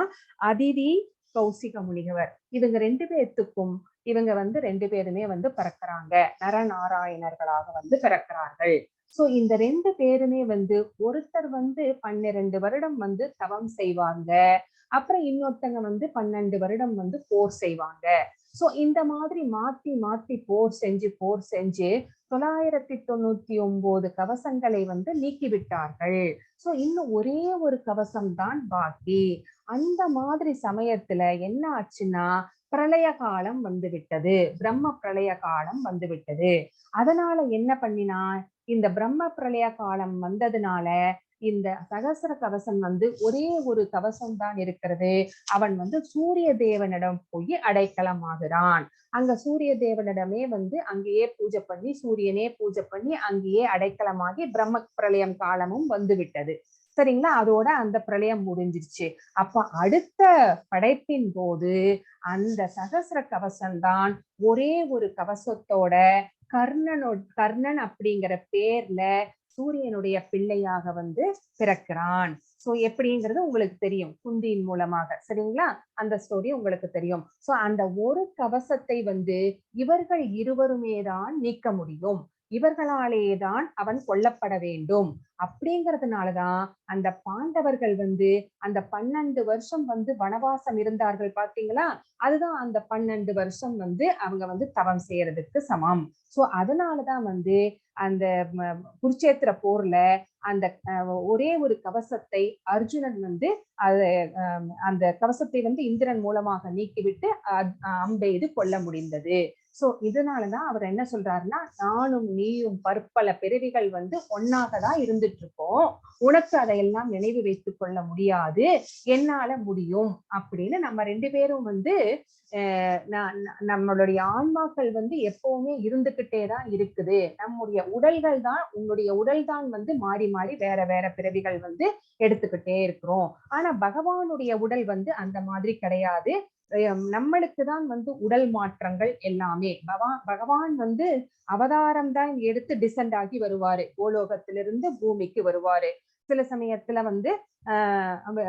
அதிதி, கௌசிக முனிவர், இவங்க 2 பேர்த்துக்கும் இவங்க வந்து 2 பேருமே வந்து பிறக்கிறாங்க, நரநாராயணர்களாக வந்து பிறக்கிறார்கள். சோ இந்த 2 பேருமே வந்து ஒருத்தர் வந்து 12 வருடம் வந்து தவம் செய்வாங்க, அப்புறம் இன்னொருத்தங்க வந்து 12 வருடம் வந்து போர் செய்வாங்க. சோ இந்த மாதிரி மாத்தி மாத்தி போர் செஞ்சு 999 கவசங்களை வந்து நீக்கி விட்டார்கள். சோ இன்னும் ஒரே ஒரு கவசம் தான் பாக்கி. அந்த மாதிரி சமயத்துல என்ன ஆச்சுன்னா பிரளய காலம் வந்து விட்டது, பிரம்ம பிரளய காலம் வந்து விட்டது. அதனால என்ன பண்ணினா, இந்த பிரம்ம பிரளய காலம் வந்ததுனால இந்த சகஸ்ர கவசம் வந்து ஒரே ஒரு கவசம் தான் இருக்கிறது. அவன் வந்து சூரிய தேவனிடம் போய் அடைக்கலம் ஆகிறான். அங்க சூரிய தேவனிடமே வந்து அங்கேயே பூஜை பண்ணி, சூரியனே பூஜை பண்ணி அங்கேயே அடைக்கலமாகி பிரம்ம பிரளயம் காலமும் வந்து விட்டது. சரிங்களா? அதோட அந்த பிரளயம் முடிஞ்சிருச்சு. அப்ப அடுத்த படைப்பின் போது அந்த சகஸ்ர கவசம் தான் ஒரே ஒரு கவசத்தோட கர்ணன் அப்படிங்கிற பேர்ல சூரியனுடைய பிள்ளையாக வந்து பிறக்கிறான். சோ எப்படிங்கிறது உங்களுக்கு தெரியும் குந்தியின் மூலமாக. சரிங்களா? அந்த ஸ்டோரி உங்களுக்கு தெரியும். சோ அந்த ஒரு கவசத்தை வந்து இவர்கள் இருவருமே தான் நீக்க முடியும், இவர்களாலேதான் அவன் கொல்லப்பட வேண்டும். அப்படிங்கிறதுனாலதான் அந்த பாண்டவர்கள் வந்து அந்த 12 வருஷம் வந்து வனவாசம் இருந்தார்கள் பாத்தீங்களா, அதுதான் அந்த 12 வருஷம் வந்து அவங்க வந்து தவம் செய்யறதுக்கு சமம். சோ அதனாலதான் வந்து அந்த குருச்சேத்திர போர்ல அந்த ஒரே ஒரு கவசத்தை அர்ஜுனன் வந்து அந்த கவசத்தை வந்து இந்திரன் மூலமாக நீக்கிவிட்டு அம்பெய்து கொள்ள முடிந்தது. சோ இதனாலதான் அவர் என்ன சொல்றாருன்னா, நானும் நீயும் பற்பல பிறவிகள் வந்து ஒன்னாக தான் இருந்துட்டு இருக்கோம், உனக்கு அதையெல்லாம் நினைவு வைத்துக் கொள்ள முடியாது, என்னால முடியும் அப்படின்னு நம்ம 2 பேரும் வந்து நம்மளுடைய ஆன்மாக்கள் வந்து எப்பவுமே இருந்துகிட்டே தான் இருக்குது. நம்முடைய உடல்கள் தான், உன்னுடைய உடல் தான் வந்து மாறி மாறி வேற வேற பிறவிகள் வந்து எடுத்துக்கிட்டே இருக்கிறோம். ஆனா பகவானுடைய உடல் வந்து அந்த மாதிரி கிடையாது. நம்மளுக்கு தான் வந்து உடல் மாற்றங்கள் எல்லாமே. பகவான் வந்து அவதாரம் தான் எடுத்து டிசெண்ட் ஆகி வருவாரு, கோலோகத்திலிருந்து பூமிக்கு வருவாரு. சில சமயத்துல வந்து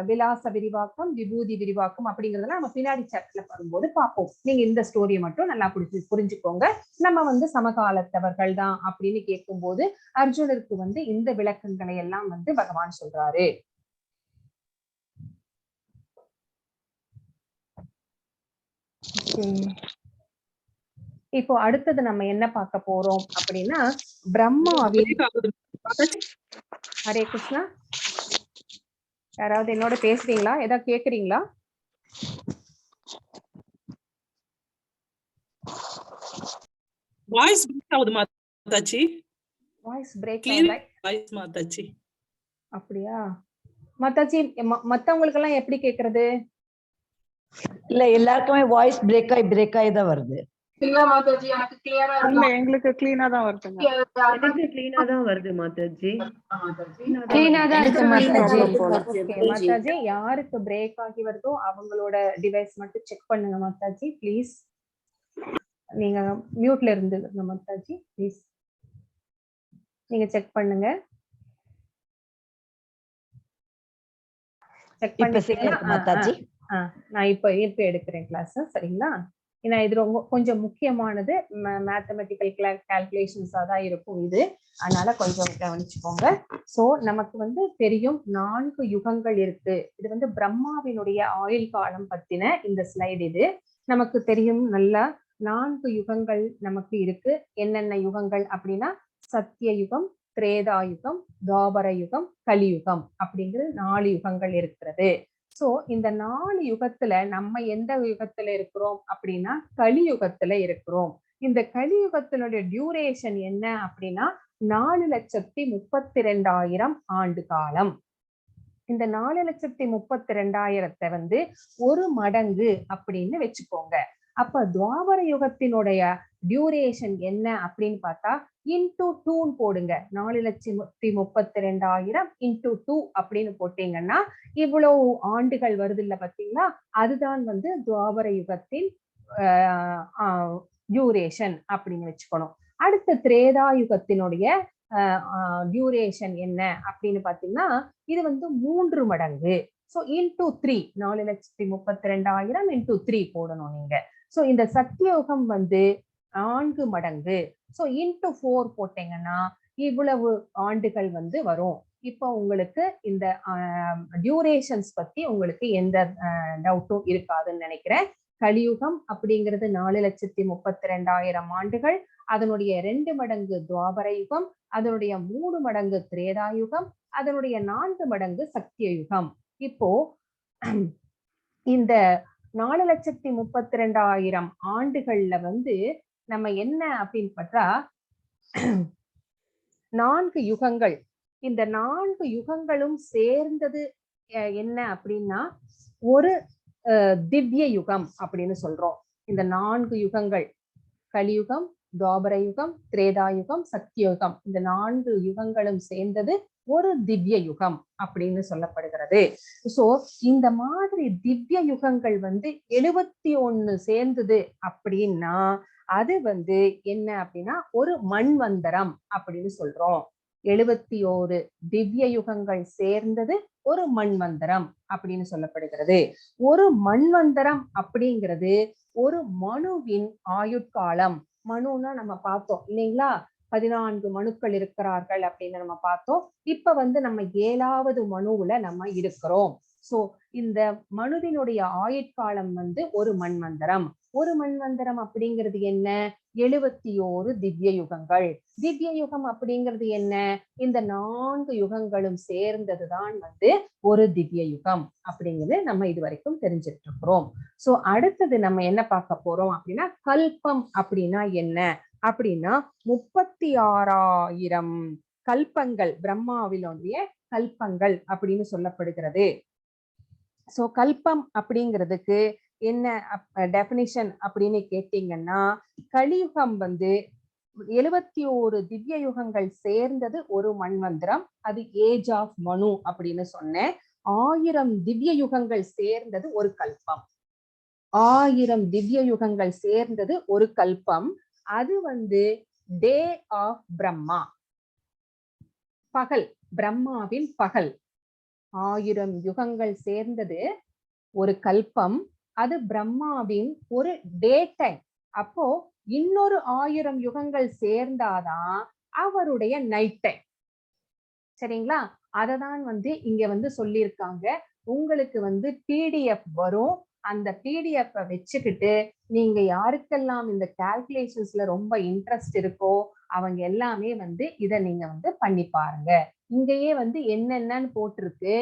விலாச விரிவாக்கம், விபூதி விரிவாக்கம் அப்படிங்கறதெல்லாம் நம்ம பின்னாடி சாப்டர்ல வரும்போது பார்ப்போம். நீங்க இந்த ஸ்டோரியை மட்டும் நல்லா புரிஞ்சுக்கோங்க. நம்ம வந்து சமகாலத்தவர்கள் தான் அப்படின்னு கேட்கும் போது அர்ஜுனருக்கு வந்து இந்த விளக்கங்களை எல்லாம் வந்து பகவான் சொல்றாரு. இப்போ அடுத்தது நம்ம என்ன பார்க்க போறோம் அப்படின்னா, பிரம்மாவின் ஹரே கிருஷ்ணா, யாராவது என்னோட பேசுறீங்களா? ஏதாவது கேக்குறீங்களா? வாய்ஸ் பிரேக் ஆகுது மாதாஜி. வாய்ஸ் பிரேக் ஆகுது வாய்ஸ் மாதாஜி. அப்படியா மாதாஜி? மத்தவங்களுக்கு எல்லாம் எப்படி கேக்குறது? இல்ல, எல்லாருக்குமே வாய்ஸ் பிரேக் ஆகி தான் வருது. இல்ல மாதாஜி, எனக்கு கிளியரா இல்ல, எங்களுக்கு கிளீனா தான் வருதுங்க. எனக்கு கிளீனா தான் வருது மாதாஜி. கிளீனா தான் இருக்கு மாதாஜி. ஓகே மாதாஜி, யாருக்கு பிரேக் ஆகி வருதோ அவங்களோட டிவைஸ் மட்டும் செக் பண்ணுங்க மாதாஜி ப்ளீஸ். நீங்க மியூட்ல இருந்துங்க மாதாஜி ப்ளீஸ், நீங்க செக் பண்ணுங்க. செக் பண்ணிட்டீங்களா மாதாஜி? நான் இப்ப எடுக்கிறேன் கிளாஸ். சரிங்களா? ஏன்னா இது ரொம்ப கொஞ்சம் முக்கியமானது, மேத்தமெட்டிக்கல் கால்குலேஷன்ஸா தான் இருக்கும் இது, அதனால கொஞ்சம் கவனிச்சுக்கோங்க. சோ நமக்கு வந்து தெரியும் 4 யுகங்கள் இருக்கு. இது வந்து பிரம்மாவினுடைய ஆயுள் காலம் பத்தின இந்த ஸ்லைடு. இது நமக்கு தெரியும் நல்லா. 4 யுகங்கள் நமக்கு இருக்கு. என்னென்ன யுகங்கள் அப்படின்னா, சத்திய யுகம், திரேதா யுகம், துவாபர யுகம், கலியுகம் அப்படிங்கிற 4 யுகங்கள் இருக்கிறது. சோ இந்த 4 யுகத்துல நம்ம எந்த யுகத்துல இருக்கிறோம் அப்படின்னா கலியுகத்துல இருக்கிறோம். இந்த கலியுகத்தினுடைய டியூரேஷன் என்ன அப்படின்னா 4,32,000 ஆண்டு காலம். இந்த 4,32,000 வந்து ஒரு மடங்கு அப்படின்னு வச்சுக்கோங்க. அப்ப துவாபர யுகத்தினுடைய டியூரேஷன் என்ன அப்படின்னு பார்த்தா இன்டூ 2 போடுங்க. 4,32,000 இன்டூ 2 அப்படின்னு போட்டீங்கன்னா இவ்வளவு ஆண்டுகள் வருது இல்ல பாத்தீங்களா? அதுதான் வந்து துவாபர யுகத்தின் டியூரேஷன் அப்படின்னு வச்சுக்கணும். அடுத்த திரேதா யுகத்தினுடைய டியூரேஷன் என்ன அப்படின்னு பாத்தீங்கன்னா இது வந்து 3 மடங்கு. சோ இன்டூ 3, 4,32,000 இன்டூ 3 போடணும் நீங்க. சோ இந்த சத்தியயுகம் வந்து 4 மடங்கு. சோ இன்டூ 4 போட்டீங்கன்னா இவ்வளவு ஆண்டுகள் வந்து வரும். இப்போ உங்களுக்கு இந்த டியூரேஷன்ஸ் பத்தி உங்களுக்கு எந்த டவுட்டும் இருக்காதுன்னு நினைக்கிறேன். கலியுகம் அப்படிங்கிறது 4,32,000 ஆண்டுகள். அதனுடைய 2 மடங்கு துவாபர யுகம், அதனுடைய 3 மடங்கு திரேதாயுகம், அதனுடைய 4 மடங்கு சத்தியயுகம். இப்போ இந்த 4,32,000 ஆண்டுகள்ல வந்து நம்ம என்ன அப்படின்னு பார்த்தா 4 யுகங்கள். இந்த 4 யுகங்களும் சேர்ந்தது என்ன அப்படின்னா ஒரு திவ்ய யுகம் அப்படின்னு சொல்றோம். இந்த 4 யுகங்கள் கலியுகம், துவாபர யுகம், திரேதாயுகம், சத்தியயுகம், இந்த 4 யுகங்களும் சேர்ந்தது ஒரு திவ்ய யுகம் அப்படின்னு சொல்லப்படுகிறது. சோ இந்த மாதிரி திவ்ய யுகங்கள் வந்து 71 சேர்ந்தது அப்படின்னா அது வந்து என்ன அப்படின்னா ஒரு மண்வந்தரம் அப்படின்னு சொல்றோம். 71 திவ்ய யுகங்கள் சேர்ந்தது ஒரு மண்வந்தரம் அப்படின்னு சொல்லப்படுகிறது. ஒரு மண்வந்தரம் அப்படிங்கிறது ஒரு மனுவின் ஆயுட்காலம். மனுன்னா நம்ம பார்த்தோம் இல்லைங்களா? 14 மனுக்கள் இருக்கிறார்கள் அப்படின்னு நம்ம பார்த்தோம். இப்ப வந்து நம்ம 7வது மனுவுல நம்ம இருக்கிறோம். சோ இந்த மனுவினுடைய ஆயுட்காலம் வந்து ஒரு மண்வந்தரம். ஒரு மண்வந்தரம் அப்படிங்கிறது என்ன? 71 திவ்ய யுகங்கள். திவ்ய யுகம் அப்படிங்கிறது என்ன? இந்த 4 யுகங்களும் சேர்ந்ததுதான் வந்து ஒரு திவ்ய யுகம் அப்படிங்கிறது நம்ம இது வரைக்கும் தெரிஞ்சிட்டு இருக்கிறோம். சோ அடுத்தது நம்ம என்ன பார்க்க போறோம் அப்படின்னா கல்பம் அப்படின்னா என்ன அப்படின்னா 36,000 கல்பங்கள் பிரம்மாவினுடைய கல்பங்கள் அப்படின்னு சொல்லப்படுகிறது. சோ கல்பம் அப்படிங்கிறதுக்கு என்ன டெபினிஷன் அப்படின்னு கேட்டீங்கன்னா கலியுகம் வந்து 71 திவ்ய யுகங்கள் சேர்ந்தது ஒரு மண்வந்திரம். அது ஏஜ் ஆஃப் மனு அப்படின்னு சொன்னேன். 1000 திவ்ய யுகங்கள் சேர்ந்தது ஒரு கல்பம். 1000 திவ்ய யுகங்கள் சேர்ந்தது ஒரு கல்பம். அது வந்து டே ஆஃப் பிரம்மா, பகல், பிரம்மாவின் பகல். 1000 யுகங்கள் சேர்ந்தது ஒரு கல்பம். அது பிரம்மாவின் ஒரு டே டைம். அப்போ இன்னொரு 1000 யுகங்கள் சேர்ந்தாதான் அவருடைய நைட் டைம். சரிங்களா? அததான் வந்து இங்க வந்து சொல்லியிருக்காங்க. உங்களுக்கு வந்து பிடிஎஃப் வரும். அந்த பிடிஎஃப் வச்சுக்கிட்டு நீங்க யாருக்கெல்லாம் இந்த கால்குலேஷன்ஸ்ல ரொம்ப இன்ட்ரெஸ்ட் இருக்கோ அவங்க எல்லாமே வந்து இத நீங்க வந்து பண்ணி பாருங்க. இங்கேயே வந்து என்னென்னன்னு போட்டிருக்கு.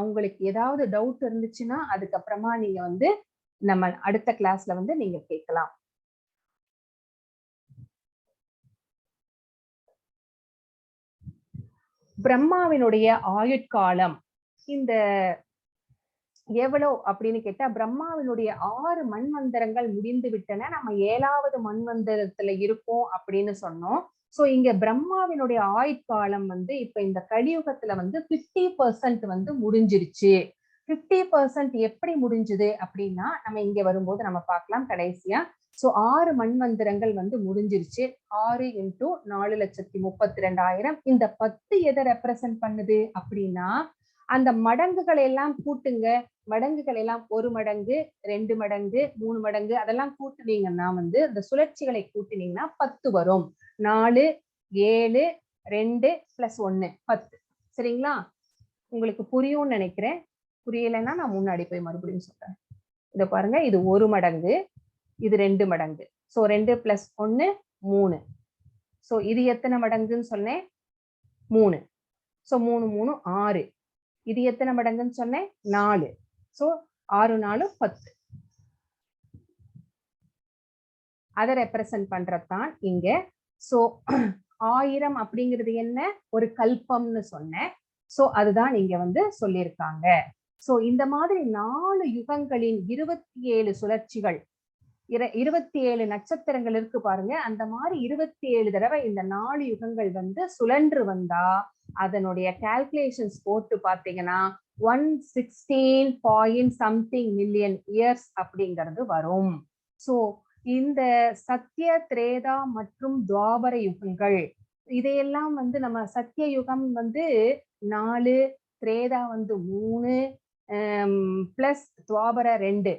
உங்களுக்கு ஏதாவது டவுட் இருந்துச்சுன்னா அதுக்கப்புறமா நீங்க வந்து நம்ம அடுத்த கிளாஸ்ல வந்து நீங்க கேட்கலாம். பிரம்மாவினுடைய ஆயுட்காலம் இந்த எவ்வளவு அப்படின்னு கேட்டா பிரம்மாவினுடைய 6 மண்வந்தரங்கள் முடிந்து விட்டன. நம்ம 7வது மண்வந்தரத்துல இருக்கோம் அப்படின்னு சொன்னோம். சோ இங்க பிரம்மாவினுடைய ஆயுட்காலம் வந்து இப்ப இந்த கலியுகத்துல வந்து 50% வந்து முடிஞ்சிருச்சு. 50% எப்படி முடிஞ்சது அப்படின்னா நம்ம இங்க வரும்போது நம்ம பார்க்கலாம் கடைசியா. சோ 6 மண்வந்தரங்கள் வந்து முடிஞ்சிருச்சு. 6 × 4,32,000. இந்த 10 எதை ரெப்ரசன்ட் பண்ணுது அப்படின்னா அந்த மடங்குகளை எல்லாம் கூட்டுங்க. மடங்குகள் எல்லாம் 1 மடங்கு, 2 மடங்கு, 3 மடங்கு அதெல்லாம் கூட்டுனீங்கன்னா வந்து அந்த சுழற்சிகளை கூட்டினீங்கன்னா 10 வரும். 4, 7, 2 + 1 10. சரிங்களா? உங்களுக்கு புரியும்னு நினைக்கிறேன். புரியலைன்னா நான் முன்னாடி போய் மறுபடியும் சொல்றேன். இத பாருங்க, இது 1 மடங்கு, இது 2 மடங்கு. சோ 2 + 1 3. சோ இது எத்தனை மடங்குன்னு சொன்னேன்? 3. சோ 3 3 6. இது எத்தனை மடங்குன்னு சொன்னேன்? 4. சோ 6 4 10. அதை ரெப்ரசன்ட் பண்றதுதான் இங்க. சோ 1000 அப்படிங்கிறது என்ன, ஒரு கல்பம்னு சொன்னேன். சோ அதுதான் இங்க வந்து சொல்லியிருக்காங்க. சோ இந்த மாதிரி 4 யுகங்களின் 27 சுழற்சிகள், 27 நட்சத்திரங்கள் இருக்கு பாருங்க. அந்த மாதிரி 27 தடவை இந்த 4 யுகங்கள் வந்து சுழன்று வந்தா அதனுடைய கால்குலேஷன்ஸ் போட்டு பாத்தீங்கன்னா 116 பாயிண்ட் சம்திங் மில்லியன் இயர்ஸ் அப்படிங்கிறது வரும். சோ இந்த சத்திய, திரேதா மற்றும் துவாபர யுகங்கள், இதையெல்லாம் வந்து நம்ம சத்திய யுகம் வந்து 4, திரேதா வந்து 3 பிளஸ் துவாபர 2.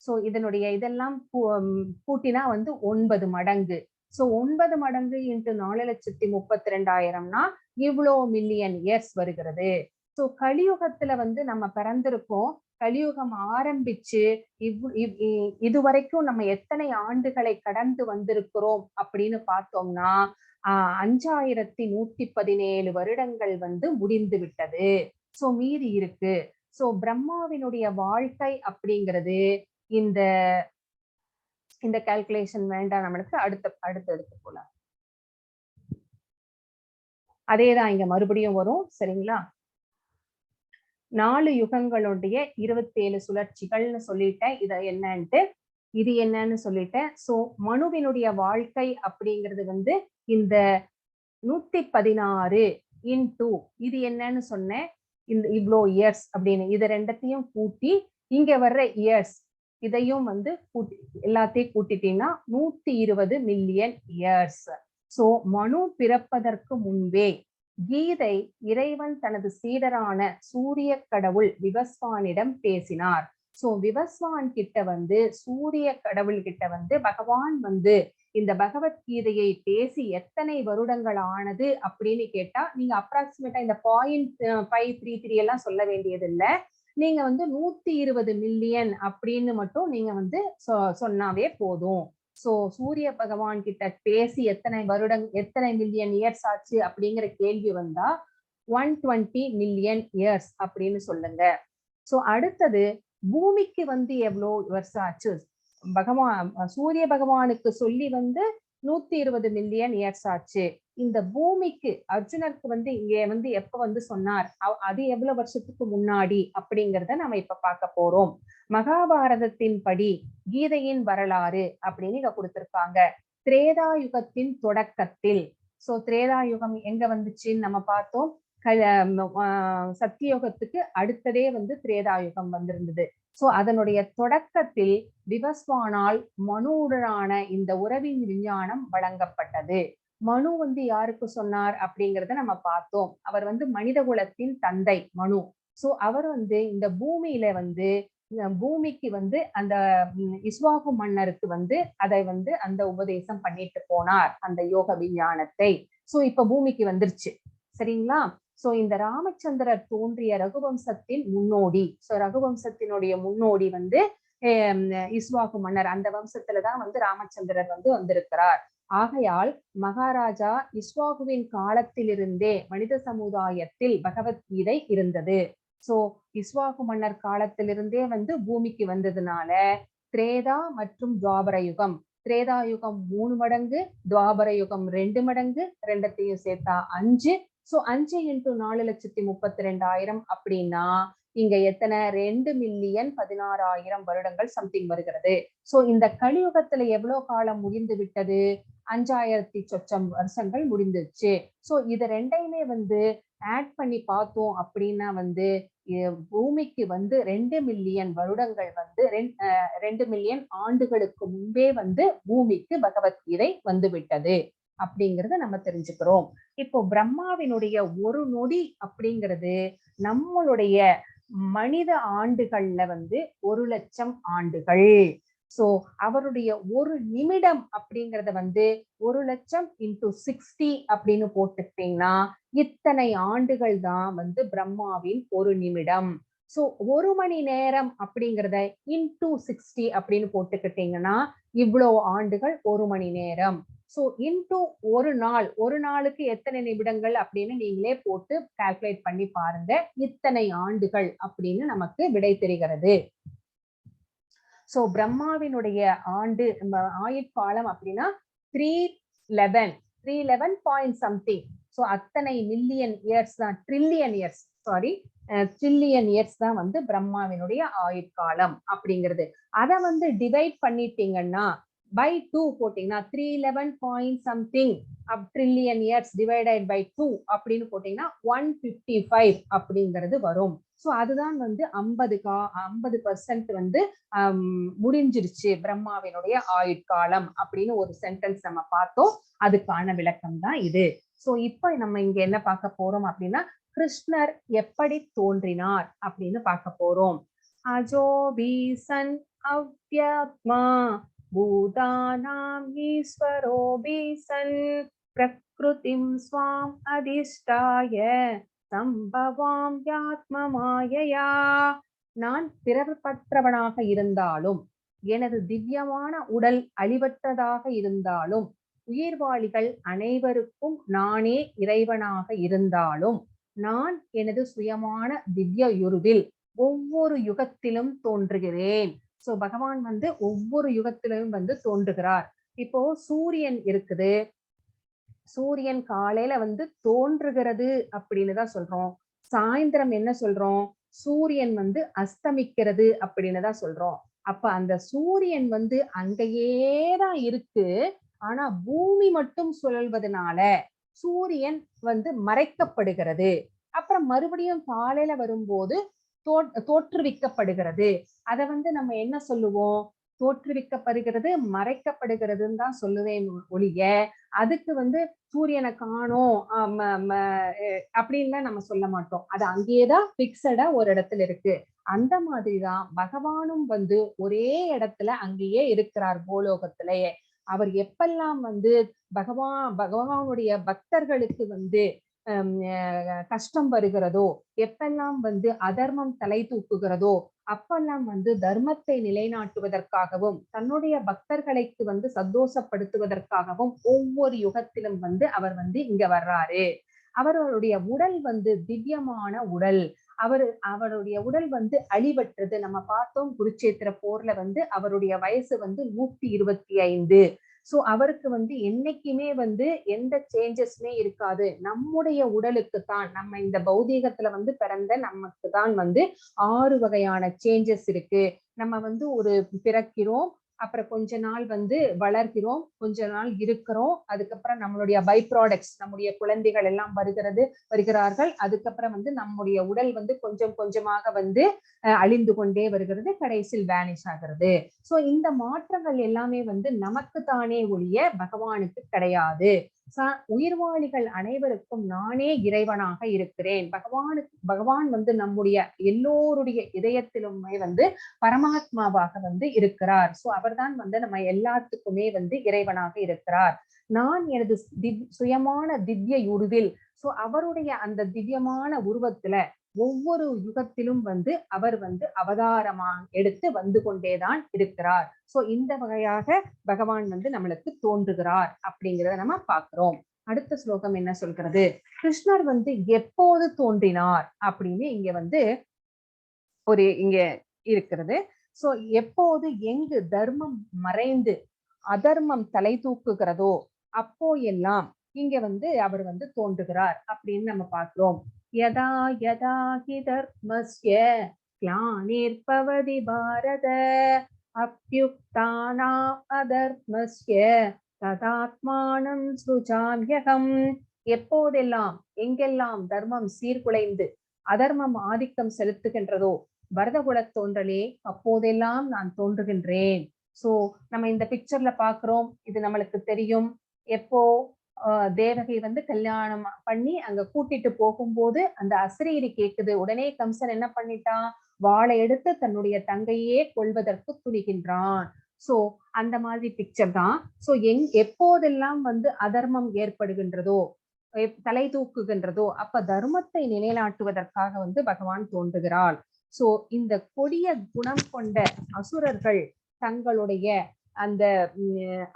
சோ இதனுடைய இதெல்லாம் கூட்டினா வந்து 9 மடங்கு. சோ 9 மடங்கு இன்ட்டு 4,32,000னா இவ்வளோ மில்லியன் இயர்ஸ் வருகிறது. சோ கலியுகத்துல வந்து நம்ம பிறந்திருக்கோம். கலியுகம் ஆரம்பிச்சு இதுவரைக்கும் நம்ம எத்தனை ஆண்டுகளை கடந்து வந்திருக்கிறோம் அப்படின்னு பார்த்தோம்னா 5117 வருடங்கள் வந்து முடிந்து விட்டது. சோ மீதி இருக்கு. சோ பிரம்மாவினுடைய வாழ்க்கை அப்படிங்கிறது இந்த கால்குலேஷன் வேண்டாம் நம்மளுக்கு. அடுத்து எடுத்து போலாம். அதேதான் இங்க மறுபடியும் வரும். சரிங்களா? 4 யுகங்களுடைய 27 சுழற்சிகள்னு சொல்லிட்டேன். இது என்னன்னு சொல்லிட்டேன். சோ மனுவினுடைய வாழ்க்கை அப்படிங்கிறது வந்து இந்த 116 இன்டூ இது என்னன்னு சொன்னேன், இந்த இவ்வளோ இயர்ஸ் அப்படின்னு. இது ரெண்டத்தையும் கூட்டி இங்க வர்ற இயர்ஸ் இதையும் வந்து கூட்டி எல்லாத்தையும் கூட்டிட்டீங்கன்னா 120 மில்லியன் இயர்ஸ். சோ மனு பிறப்பதற்கு முன்பே கீதை இறைவன் தனது சீடரான சூரிய கடவுள் விவஸ்வானிடம் பேசினார். சோ விவஸ்வான் கிட்ட வந்து சூரிய கடவுள் கிட்ட வந்து பகவான் வந்து இந்த பகவத்கீதையை பேசி எத்தனை வருடங்கள் ஆனது அப்படின்னு கேட்டா நீங்க அப்ராக்சிமேட்டா இந்த 0.533 எல்லாம் சொல்ல வேண்டியது இல்லை. நீங்க வந்து 120 மில்லியன் அப்படின்னு மட்டும் நீங்க வந்து சொன்னாவே போதும். சோ சூரிய பகவான் கிட்ட பேசி எத்தனை மில்லியன் இயர்ஸ் ஆச்சு அப்படிங்கிற கேள்வி வந்தா 120 மில்லியன் இயர்ஸ் அப்படின்னு சொல்லுங்க. சோ அடுத்தது பூமிக்கு வந்து எவ்வளவு வருஷம் ஆச்சு, சூரிய பகவானுக்கு சொல்லி வந்து 120 மில்லியன் இயர்ஸ் ஆச்சு. இந்த பூமிக்கு அர்ஜுனருக்கு வந்து இங்க வந்து எப்ப வந்து சொன்னார், அது எவ்வளவு வருஷத்துக்கு முன்னாடி அப்படிங்கிறத நம்ம இப்ப பார்க்க போறோம். மகாபாரதத்தின் படி கீதையின் வரலாறு அப்படின்னு இங்க கொடுத்திருக்காங்க. திரேதா யுகத்தின் தொடக்கத்தில். சோ திரேதா யுகம் எங்க வந்துச்சுன்னு நம்ம பார்த்தோம். சத்தியோகத்துக்கு அடுத்ததே வந்து திரேதா யுகம் வந்திருந்தது. சோ அதனுடைய தொடக்கத்தில் விவஸ்வானால் மனுவுடனான இந்த உறவின் விஞ்ஞானம் வழங்கப்பட்டது. மனு வந்து யாருக்கு சொன்னார் அப்படிங்கிறத நம்ம பார்த்தோம். அவர் வந்து மனித குலத்தின் தந்தை மனு. சோ அவர் வந்து இந்த பூமியில வந்து பூமிக்கு வந்து அந்த இஸ்வாகு மன்னருக்கு வந்து அதை வந்து அந்த உபதேசம் பண்ணிட்டு போனார், அந்த யோக விஞ்ஞானத்தை. சோ இப்ப பூமிக்கு வந்துருச்சு. சரிங்களா? சோ இந்த ராமச்சந்திரர் தோன்றிய ரகுவம்சத்தின் முன்னோடி. சோ ரகுவம்சத்தினுடைய முன்னோடி வந்து இஸ்வாகு மன்னர். அந்த வம்சத்துலதான் வந்து ராமச்சந்திரர் வந்து வந்திருக்கிறார். ஆகையால் மகாராஜா இஸ்வாகுவின் காலத்திலிருந்தே மனித சமுதாயத்தில் பகவத்கீதை இருந்தது. சோ இஸ்வாகு மன்னர் காலத்திலிருந்தே வந்து பூமிக்கு வந்ததுனால திரேதா மற்றும் துவாபர யுகம். திரேதா யுகம் 3 மடங்கு, துவாபர யுகம் 2 மடங்கு, ரெண்டத்தையும் சேர்த்தா 5. சோ 5 இன்டூ 4,32,000 அப்படின்னா இங்க எத்தனை 2,16,000 வருடங்கள் சம்திங் வருகிறது. சோ இந்த கலியுகத்துல எவ்வளவு காலம் முடிந்து விட்டது, 5000 சொச்சம் வருஷங்கள் முடிந்துச்சு. சோ இது ரெண்டையுமே வந்து ஆட் பண்ணி பார்த்தோம் அப்படின்னா வந்து பூமிக்கு வந்து 2 மில்லியன் வருடங்கள் வந்து 2 மில்லியன் ஆண்டுகளுக்கு முன்பே வந்து பூமிக்கு பகவத்கீதை வந்து விட்டது அப்படிங்கறத நம்ம தெரிஞ்சுக்கிறோம். இப்போ பிரம்மாவினுடைய ஒரு நொடி அப்படிங்கிறது நம்மளுடைய மனித ஆண்டுகள்ல வந்து 1,00,000 ஆண்டுகள். சோ அவருடைய ஒரு நிமிடம் அப்படிங்கறத வந்து 1,00,000 இன்டூ 60 அப்படின்னு போட்டுக்கிட்டீங்கன்னா இத்தனை ஆண்டுகள் தான் வந்து பிரம்மாவின் ஒரு நிமிடம். சோ 1 மணி நேரம் அப்படிங்கிறத இன்டூ 60 அப்படின்னு போட்டுக்கிட்டீங்கன்னா இவ்வளவு ஆண்டுகள் 1 மணி நேரம். சோ இன்டூ ஒரு நாளுக்கு எத்தனை நிமிடங்கள் அப்படின்னு நீங்களே போட்டு கால்குலேட் பண்ணி பாருங்க. இத்தனை ஆண்டுகள் அப்படின்னு நமக்கு விடை தெரிகிறது. சோ பிரம்மாவினுடைய ஆண்டு ஆயுட்காலம் அப்படின்னா 311 பாயிண்ட் சம்திங். சோ அத்தனை மில்லியன் இயர்ஸ் தான், trillion years, sorry trillion years தான் வந்து பிரம்மாவினுடைய ஆயுட்காலம் அப்படிங்கிறது. அதை வந்து டிவைட் பண்ணிட்டீங்கன்னா by 2 போட்டீங்கன்னா 311 point something trillion years divided by 2 அப்படின்னு போட்டீங்கன்னா 155 அப்படிங்கிறது வரும். சோ அதுதான் வந்து 50% வந்து முடிஞ்சிருச்சு பிரம்மாவினுடைய ஆயுட்காலம் அப்படின்னு ஒரு சென்டென்ஸ் நம்ம பார்த்தோம். அதுக்கான விளக்கம் தான் இது. சோ இப்ப நம்ம இங்க என்ன பார்க்க போறோம் அப்படின்னா கிருஷ்ணர் எப்படி தோன்றினார் அப்படின்னு பார்க்க போறோம். அஜோ பீசன் அவ்யத்மா பூதானாம் ஈஸ்வரோ பீசன் பிரக்ருதிம் ஸ்வாம் அதிஷ்டாய சம்பவாம் யாத்ம மாயையா. நான் பிறப்பற்றவனாக இருந்தாலும், எனது திவ்யமான உடல் அழிவற்றதாக இருந்தாலும், உயிர்வாளிகள் அனைவருக்கும் நானே இறைவனாக இருந்தாலும், நான் எனது சுயமான திவ்யயுருவில் ஒவ்வொரு யுகத்திலும் தோன்றுகிறேன். சோ பகவான் வந்து ஒவ்வொரு யுகத்திலும் வந்து தோன்றுகிறார். இப்போ சூரியன் இருக்குது, சூரியன் காலையில வந்து தோன்றுகிறது அப்படின்னு தான் சொல்றோம். சாயந்தரம் என்ன சொல்றோம்? சூரியன் வந்து அஸ்தமிக்கிறது அப்படின்னு தான் சொல்றோம். அப்ப அந்த சூரியன் வந்து அங்கேயேதான் இருக்கு. ஆனா பூமி மட்டும் சுழல்வதனால சூரியன் வந்து மறைக்கப்படுகிறது. அப்புறம் மறுபடியும் காலையில வரும்போது தோற்றுவிக்கப்படுகிறது. அதை வந்து நம்ம என்ன சொல்லுவோம்? தோற்றுவிக்கப்படுகிறது, மறைக்கப்படுகிறதுன்னு தான் சொல்லுவேன் ஒழிய அதுக்கு வந்து சூரியனை காணோம் அப்படின்லாம் நம்ம சொல்ல மாட்டோம். அது அங்கேயேதான் பிக்சடா ஒரு இடத்துல இருக்கு. அந்த மாதிரிதான் பகவானும் வந்து ஒரே இடத்துல அங்கேயே இருக்கிறார் பூலோகத்திலேயே. அவர் எப்பெல்லாம் வந்து பகவானுடைய பக்தர்களுக்கு வந்து கஷ்டம் வருகிறதோ, எப்பெல்லாம் வந்து அதர்மம் தலை தூக்குகிறதோ, அப்பெல்லாம் வந்து தர்மத்தை நிலைநாட்டுவதற்காகவும் தன்னுடைய பக்தர்களுக்கு வந்து சந்தோஷப்படுத்துவதற்காகவும் ஒவ்வொரு யுகத்திலும் வந்து அவர் வந்து இங்க வர்றாரு. அவருடைய உடல் வந்து திவ்யமான உடல். அவருடைய உடல் வந்து அழிவற்றது. நம்ம பார்த்தோம் குருட்சேத்திர போர்ல வந்து அவருடைய வயசு வந்து 125. சோ அவருக்கு வந்து என்னைக்குமே வந்து எந்த சேஞ்சஸ்மே இருக்காது. நம்முடைய உடலுக்கு தான், நம்ம இந்த பௌதீகத்துல வந்து பிறந்த நமக்கு தான் வந்து 6 வகையான சேஞ்சஸ் இருக்கு. நம்ம வந்து ஒரு பிறக்கிறோம், அப்புறம் கொஞ்ச நாள் வந்து வளர்கிறோம், கொஞ்ச நாள் இருக்கிறோம், அதுக்கப்புறம் நம்மளுடைய பை ப்ராடக்ட்ஸ், நம்முடைய குழந்தைகள் எல்லாம் வருகிறார்கள். அதுக்கப்புறம் வந்து நம்முடைய உடல் வந்து கொஞ்சம் கொஞ்சமாக வந்து அழிந்து கொண்டே வருகிறது, கடைசியில் வேனிஷ் ஆகிறது. சோ இந்த மாற்றங்கள் எல்லாமே வந்து நமக்கு தானே ஒழிய பகவானுக்கு கிடையாது. உயிர்வாளிகள் அனைவருக்கும் நானே இறைவனாக இருக்கிறேன். பகவான் வந்து நம்முடைய எல்லோருடைய இதயத்திலுமே வந்து பரமாத்மாவாக வந்து இருக்கிறார். சோ அவர்தான் வந்து நம்ம எல்லாத்துக்குமே வந்து இறைவனாக இருக்கிறார். நான் எனது சுயமான திவ்ய உருவில், சோ அவருடைய அந்த திவ்யமான உருவத்துல ஒவ்வொரு யுகத்திலும் வந்து அவர் வந்து அவதாரமா எடுத்து வந்து கொண்டேதான் இருக்கிறார். சோ இந்த வகையாக பகவான் வந்து நம்மளுக்கு தோன்றுகிறார் அப்படிங்கிறத நம்ம பார்க்கிறோம். அடுத்த ஸ்லோகம் என்ன சொல்கிறது? கிருஷ்ணர் வந்து எப்போது தோன்றினார் அப்படின்னு இங்க வந்து இங்க இருக்கிறது. சோ எப்போது எங்கு தர்மம் மறைந்து அதர்மம் தலை தூக்குகிறதோ அப்போ எல்லாம் இங்க வந்து அவர் வந்து தோன்றுகிறார் அப்படின்னு நம்ம பார்க்கிறோம். யதா யதா ஹி தர்மஸ்ய க்ளானிர்பவதி பாரத அப்யுக்தானாம் அதர்மஸ்ய ததாத்மானம் ஸ்ருஜாம்யகம். எப்போதெல்லாம் எங்கெல்லாம் தர்மம் சீர்குலைந்து அதர்மம் ஆதிக்கம் செலுத்துகின்றதோ பரதகுல தோன்றலே அப்போதெல்லாம் நான் தோன்றுகின்றேன். சோ நம்ம இந்த பிக்சர்ல பாக்குறோம், இது நம்மளுக்கு தெரியும். எப்போ தேவகை வந்து கல்யாணம் பண்ணி அங்க கூட்டிட்டு போகும்போது அந்த அசரீரி கேக்குது. உடனே கம்சன் என்ன பண்ணிட்டான்? வாளை எடுத்து தன்னுடைய தங்கையே கொள்வதற்கு துணிகின்றான். சோ அந்த மாதிரி பிக்சர் தான். சோ எப்போதெல்லாம் வந்து அதர்மம் ஏற்படுகின்றதோ, தலை தூக்குகின்றதோ அப்ப தர்மத்தை நிலைநாட்டுவதற்காக வந்து பகவான் தோன்றுகிறாள். சோ இந்த கொடிய குணம் கொண்ட அசுரர்கள் தங்களுடைய அந்த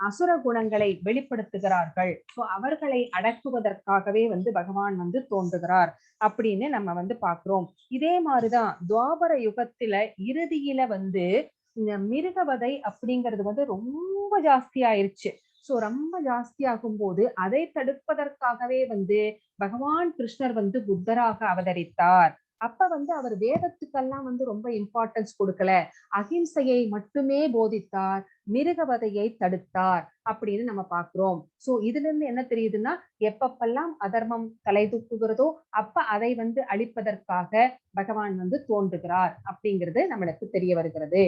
அசுர குணங்களை வெளிப்படுத்துகிறார்கள். சோ அவர்களை அடக்குவதற்காகவே வந்து பகவான் வந்து தோன்றுகிறார் அப்படின்னு நம்ம வந்து பாக்குறோம். இதே மாதிரிதான் துவாபர யுகத்துல இறுதியில வந்து இந்த மிருகவதை அப்படிங்கிறது வந்து ரொம்ப ஜாஸ்தி ஆயிருச்சு. சோ ரொம்ப ஜாஸ்தி ஆகும் போது அதை தடுப்பதற்காகவே வந்து பகவான் கிருஷ்ணர் வந்து புத்தராக அவதரித்தார். அப்ப வந்து அவர் வேதத்துக்கெல்லாம் வந்து ரொம்ப இம்பார்ட்டன்ஸ் கொடுக்கல, அகிம்சையை மட்டுமே போதித்தார், மிருகவதையை தடுத்தார் அப்படின்னு நம்ம பாக்குறோம். சோ இதுல இருந்து என்ன தெரியுதுன்னா, எப்பப்பெல்லாம் அதர்மம் தலை தூக்குகிறதோ அப்ப அதை வந்து அழிப்பதற்காக பகவான் வந்து தோன்றுகிறார் அப்படிங்கிறது நம்மளுக்கு தெரிய வருகிறது.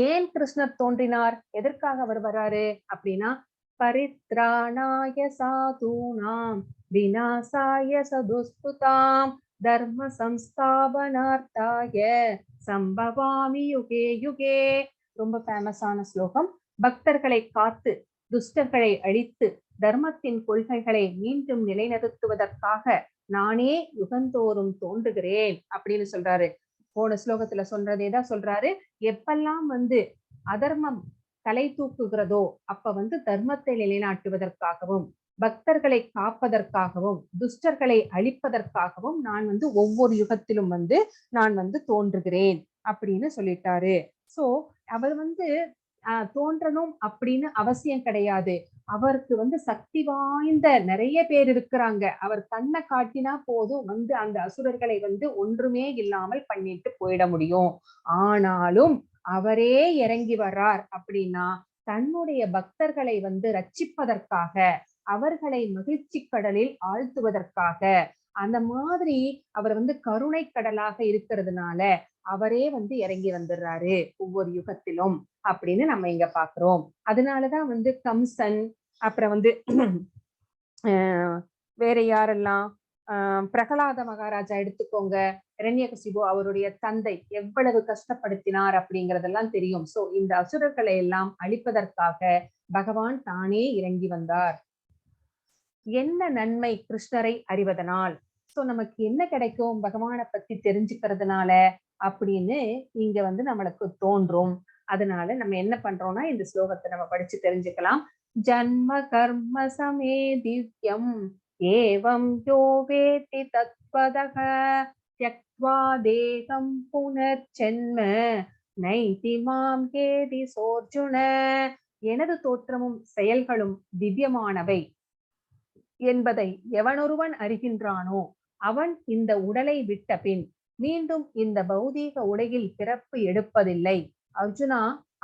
ஏன் கிருஷ்ணர் தோன்றினார், எதற்காக அவர் வராரு அப்படின்னா, பரித்ராணாய சாதுனாம் விநாசாய சதுஸ்துதாம் தர்ம சம்ஸ்தாபனார்த்தாய சம்பவாமி யுகே யுகே. ரொம்ப ஃபேமஸான ஸ்லோகம். பக்தர்களை காத்து துஷ்டர்களை அழித்து தர்மத்தின் கொள்கைகளை மீண்டும் நிலைநிறுத்துவதற்காக நானே யுகந்தோறும் தோன்றுகிறேன் அப்படின்னு சொல்றாரு. போன ஸ்லோகத்துல சொல்றதேதான் சொல்றாரு. எப்பெல்லாம் வந்து அதர்மம் தலை தூக்குகிறதோ அப்ப வந்து தர்மத்தை நிலைநாட்டுவதற்காகவும் பக்தர்களை காப்பதற்காகவும் துஷ்டர்களை அழிப்பதற்காகவும் நான் வந்து ஒவ்வொரு யுகத்திலும் வந்து நான் வந்து தோன்றுகிறேன் அப்படின்னு சொல்லிட்டாரு. சோ அவர் வந்து தோன்றணும் அப்படின்னு அவசியம் கிடையாது. அவருக்கு வந்து சக்தி வாய்ந்த நிறைய பேர் இருக்கிறாங்க. அவர் கண்ணை காட்டினா போதும் வந்து அந்த அசுரர்களை வந்து ஒன்றுமே இல்லாமல் பண்ணிட்டு போயிட முடியும். ஆனாலும் அவரே இறங்கி வர்றார் அப்படின்னா தன்னுடைய பக்தர்களை வந்து ரட்சிப்பதற்காக, அவர்களை மகிழ்ச்சி கடலில் ஆழ்த்துவதற்காக, அந்த மாதிரி அவர் வந்து கருணை கடலாக இருக்கிறதுனால அவரே வந்து இறங்கி வந்துடுறாரு ஒவ்வொரு யுகத்திலும் அப்படின்னு நம்ம இங்க பாக்குறோம். அதனாலதான் வந்து கம்சன், அப்புறம் வந்து வேற யாரெல்லாம், பிரகலாத மகாராஜா எடுத்துக்கோங்க, இரண்யகசிபு அவருடைய தந்தை எவ்வளவு கஷ்டப்படுத்தினார் அப்படிங்கறதெல்லாம் தெரியும். சோ இந்த அசுரர்களை எல்லாம் அழிப்பதற்காக பகவான் தானே இறங்கி வந்தார். என்ன நன்மை கிருஷ்ணரை அறிவதனால்? சோ நமக்கு என்ன கிடைக்கும் பகவானை பத்தி தெரிஞ்சுக்கிறதுனால அப்படின்னு இங்க வந்து நம்மளுக்கு தோன்றும். அதனால நம்ம என்ன பண்றோம்னா இந்த ஸ்லோகத்தை நம்ம படிச்சு தெரிஞ்சுக்கலாம். ஜன்ம கர்ம சமே திவ்யம் ஏவம் யோ வேதி தத்வதஹ த்யக்த்வா தேகம் புனர்ஜன்ம நைதி மாம் கேதி சோர்ஜுன. எனது தோற்றமும் செயல்களும் திவ்யமானவை என்பதை எவனொருவன் அறிகின்றானோ அவன் இந்த உடலை விட்ட பின் மீண்டும் இந்த பௌதீக உலகில் பிறப்பு எடுப்பதில்லை. அர்ஜுனா,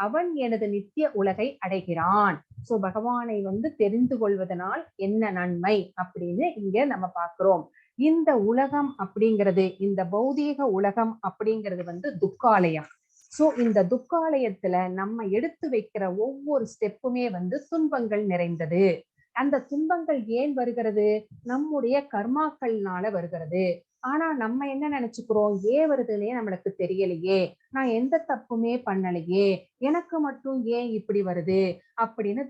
அவன் எனது நித்திய உலகை அடைகிறான். சோ பகவானை வந்து தெரிந்து கொள்வதனால் என்ன நன்மை அப்படின்னு இங்க நம்ம பாக்குறோம். இந்த உலகம் அப்படிங்கிறது, இந்த பௌதீக உலகம் அப்படிங்கிறது வந்து துக்காலயம். சோ இந்த துக்காலயத்துல நம்ம எடுத்து வைக்கிற ஒவ்வொரு ஸ்டெப்புமே வந்து துன்பங்கள் நிறைந்தது. அந்த துன்பங்கள் ஏன் வருகிறது? நம்முடைய கர்மாக்கள்னால வருகிறது. ஆனா நம்ம என்ன நினைச்சுக்கிறோம், ஏன் வருதுன்னே நம்மளுக்கு தெரியலையே, நான் எந்த தப்புமே பண்ணலையே, எனக்கு மட்டும் ஏன் இப்படி வருது அப்படின்னு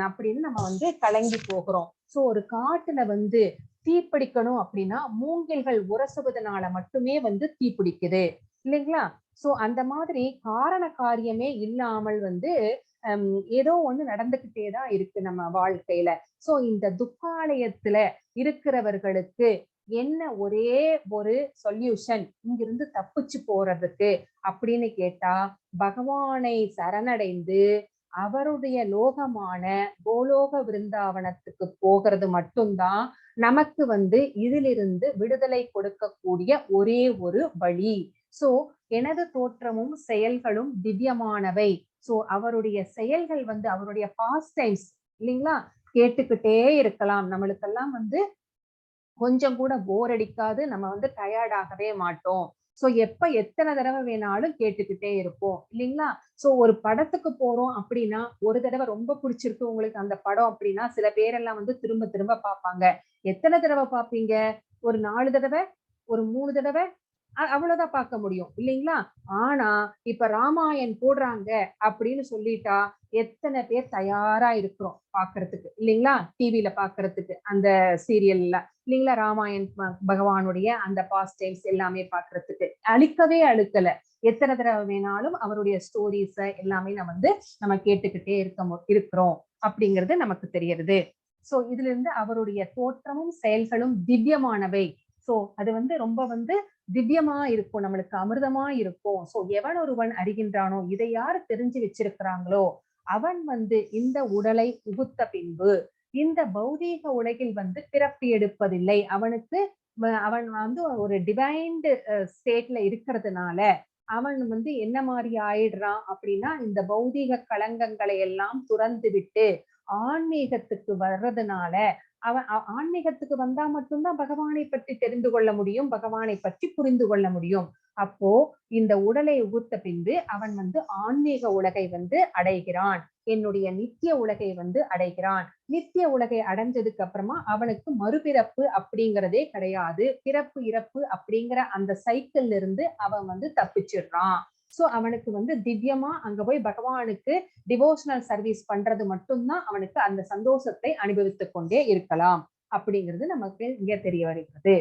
அப்படின்னு நம்ம வந்து கலங்கி போகிறோம். சோ ஒரு காட்டுல வந்து தீப்பிடிக்கணும் அப்படின்னா மூங்கில்கள் உரசுவதனால மட்டுமே வந்து தீப்பிடிக்குது இல்லைங்களா? சோ அந்த மாதிரி காரண காரியமே இல்லாமல் வந்து ஏதோ ஒண்ணு நடந்துகிட்டேதான் இருக்கு நம்ம வாழ்க்கையில. சோ இந்த துக்காலயத்துல இருக்கிறவர்களுக்கு என்ன ஒரே ஒரு சொல்யூஷன் இங்கிருந்து தப்பிச்சு போறதுக்கு அப்படின்னு கேட்டா, பகவானை சரணடைந்து அவருடைய லோகமான கோலோக விருந்தாவனத்துக்கு போகிறது மட்டும்தான் நமக்கு வந்து இதிலிருந்து விடுதலை கொடுக்கக்கூடிய ஒரே ஒரு வழி. சோ எனது தோற்றமும் செயல்களும் திவ்யமானவை. சோ அவருடைய செயல்கள் வந்து அவருடைய பாஸ்ட் டைம்ஸ் இல்லைங்களா, கேட்டுக்கிட்டே இருக்கலாம். நம்மளுக்கெல்லாம் வந்து கொஞ்சம் கூட போர் அடிக்காது, நம்ம வந்து டயர்ட் ஆகவே மாட்டோம். சோ எப்ப எத்தனை தடவை வேணாலும் கேட்டுக்கிட்டே இருப்போம் இல்லைங்களா? சோ ஒரு படத்துக்கு போறோம் அப்படின்னா, ஒரு தடவை ரொம்ப பிடிச்சிருக்கு உங்களுக்கு அந்த படம் அப்படின்னா, சில பேரெல்லாம் வந்து திரும்ப திரும்ப பார்ப்பாங்க. எத்தனை தடவை பார்ப்பீங்க? ஒரு 4 தடவை, ஒரு 3 தடவை, அவ்வளவுதான் பார்க்க முடியும் இல்லைங்களா? ஆனா இப்ப ராமாயண் போடுறாங்க அப்படின்னு சொல்லிட்டா எத்தனை பேர் தயாரா இருக்கிறோம் பாக்குறதுக்கு இல்லைங்களா? டிவில பாக்குறதுக்கு அந்த சீரியல்ல இல்லைங்களா? ராமாயண் பகவானுடைய அந்த பாஸ்ட் டைம்ஸ் எல்லாமே பாக்குறதுக்கு அழிக்கவே அழுக்கல. எத்தனை தடவை வேணாலும் அவருடைய ஸ்டோரிஸ எல்லாமே நம்ம கேட்டுக்கிட்டே இருக்கிறோம் அப்படிங்கிறது நமக்கு தெரியுது. சோ இதுல இருந்து அவருடைய தோற்றமும் செயல்களும் திவ்யமானவை. சோ அது வந்து ரொம்ப வந்து திவ்யமா இருக்கும், நம்மளுக்கு அமிர்தமா இருக்கும். சோ எவன் ஒருவன் அறிகின்றானோ, இதை யாரு தெரிஞ்சு வச்சிருக்கிறாங்களோ அவன் வந்து இந்த உடலை உகுத்த பின்பு இந்த பௌதீக உலகில் வந்து பிறப்பு எடுப்பதில்லை. அவனுக்கு அவன் வந்து ஒரு டிவைன்டு ஸ்டேட்ல இருக்கிறதுனால அவன் வந்து என்ன மாதிரி ஆயிடுறான் அப்படின்னா, இந்த பௌதீக களங்கங்களை எல்லாம் துறந்து விட்டு ஆன்மீகத்துக்கு வர்றதுனால அவன் ஆன்மீகத்துக்கு வந்தா மட்டும்தான் பகவானை பற்றி தெரிந்து கொள்ள முடியும், பகவானை பற்றி புரிந்து கொள்ள முடியும். அப்போ இந்த உடலை உகுத்த பின்பு அவன் வந்து ஆன்மீக உலகை வந்து அடைகிறான், என்னுடைய நித்திய உலகை வந்து அடைகிறான். நித்திய உலகை அடைஞ்சதுக்கு அப்புறமா அவனுக்கு மறுபிறப்பு அப்படிங்கிறதே கிடையாது. பிறப்பு இறப்பு அப்படிங்கிற அந்த சைக்கிள்ல இருந்து அவன் வந்து தப்பிச்சிடுறான். சோ அவனுக்கு வந்து திவ்யமா அங்க போய் பகவானுக்கு டிவோஷனல் சர்வீஸ் பண்றது மட்டும்தான் அவனுக்கு அந்த சந்தோஷத்தை அனுபவித்துக் கொண்டே இருக்கலாம் அப்படிங்கிறது நமக்கு இங்க தெரிய வருகிறது.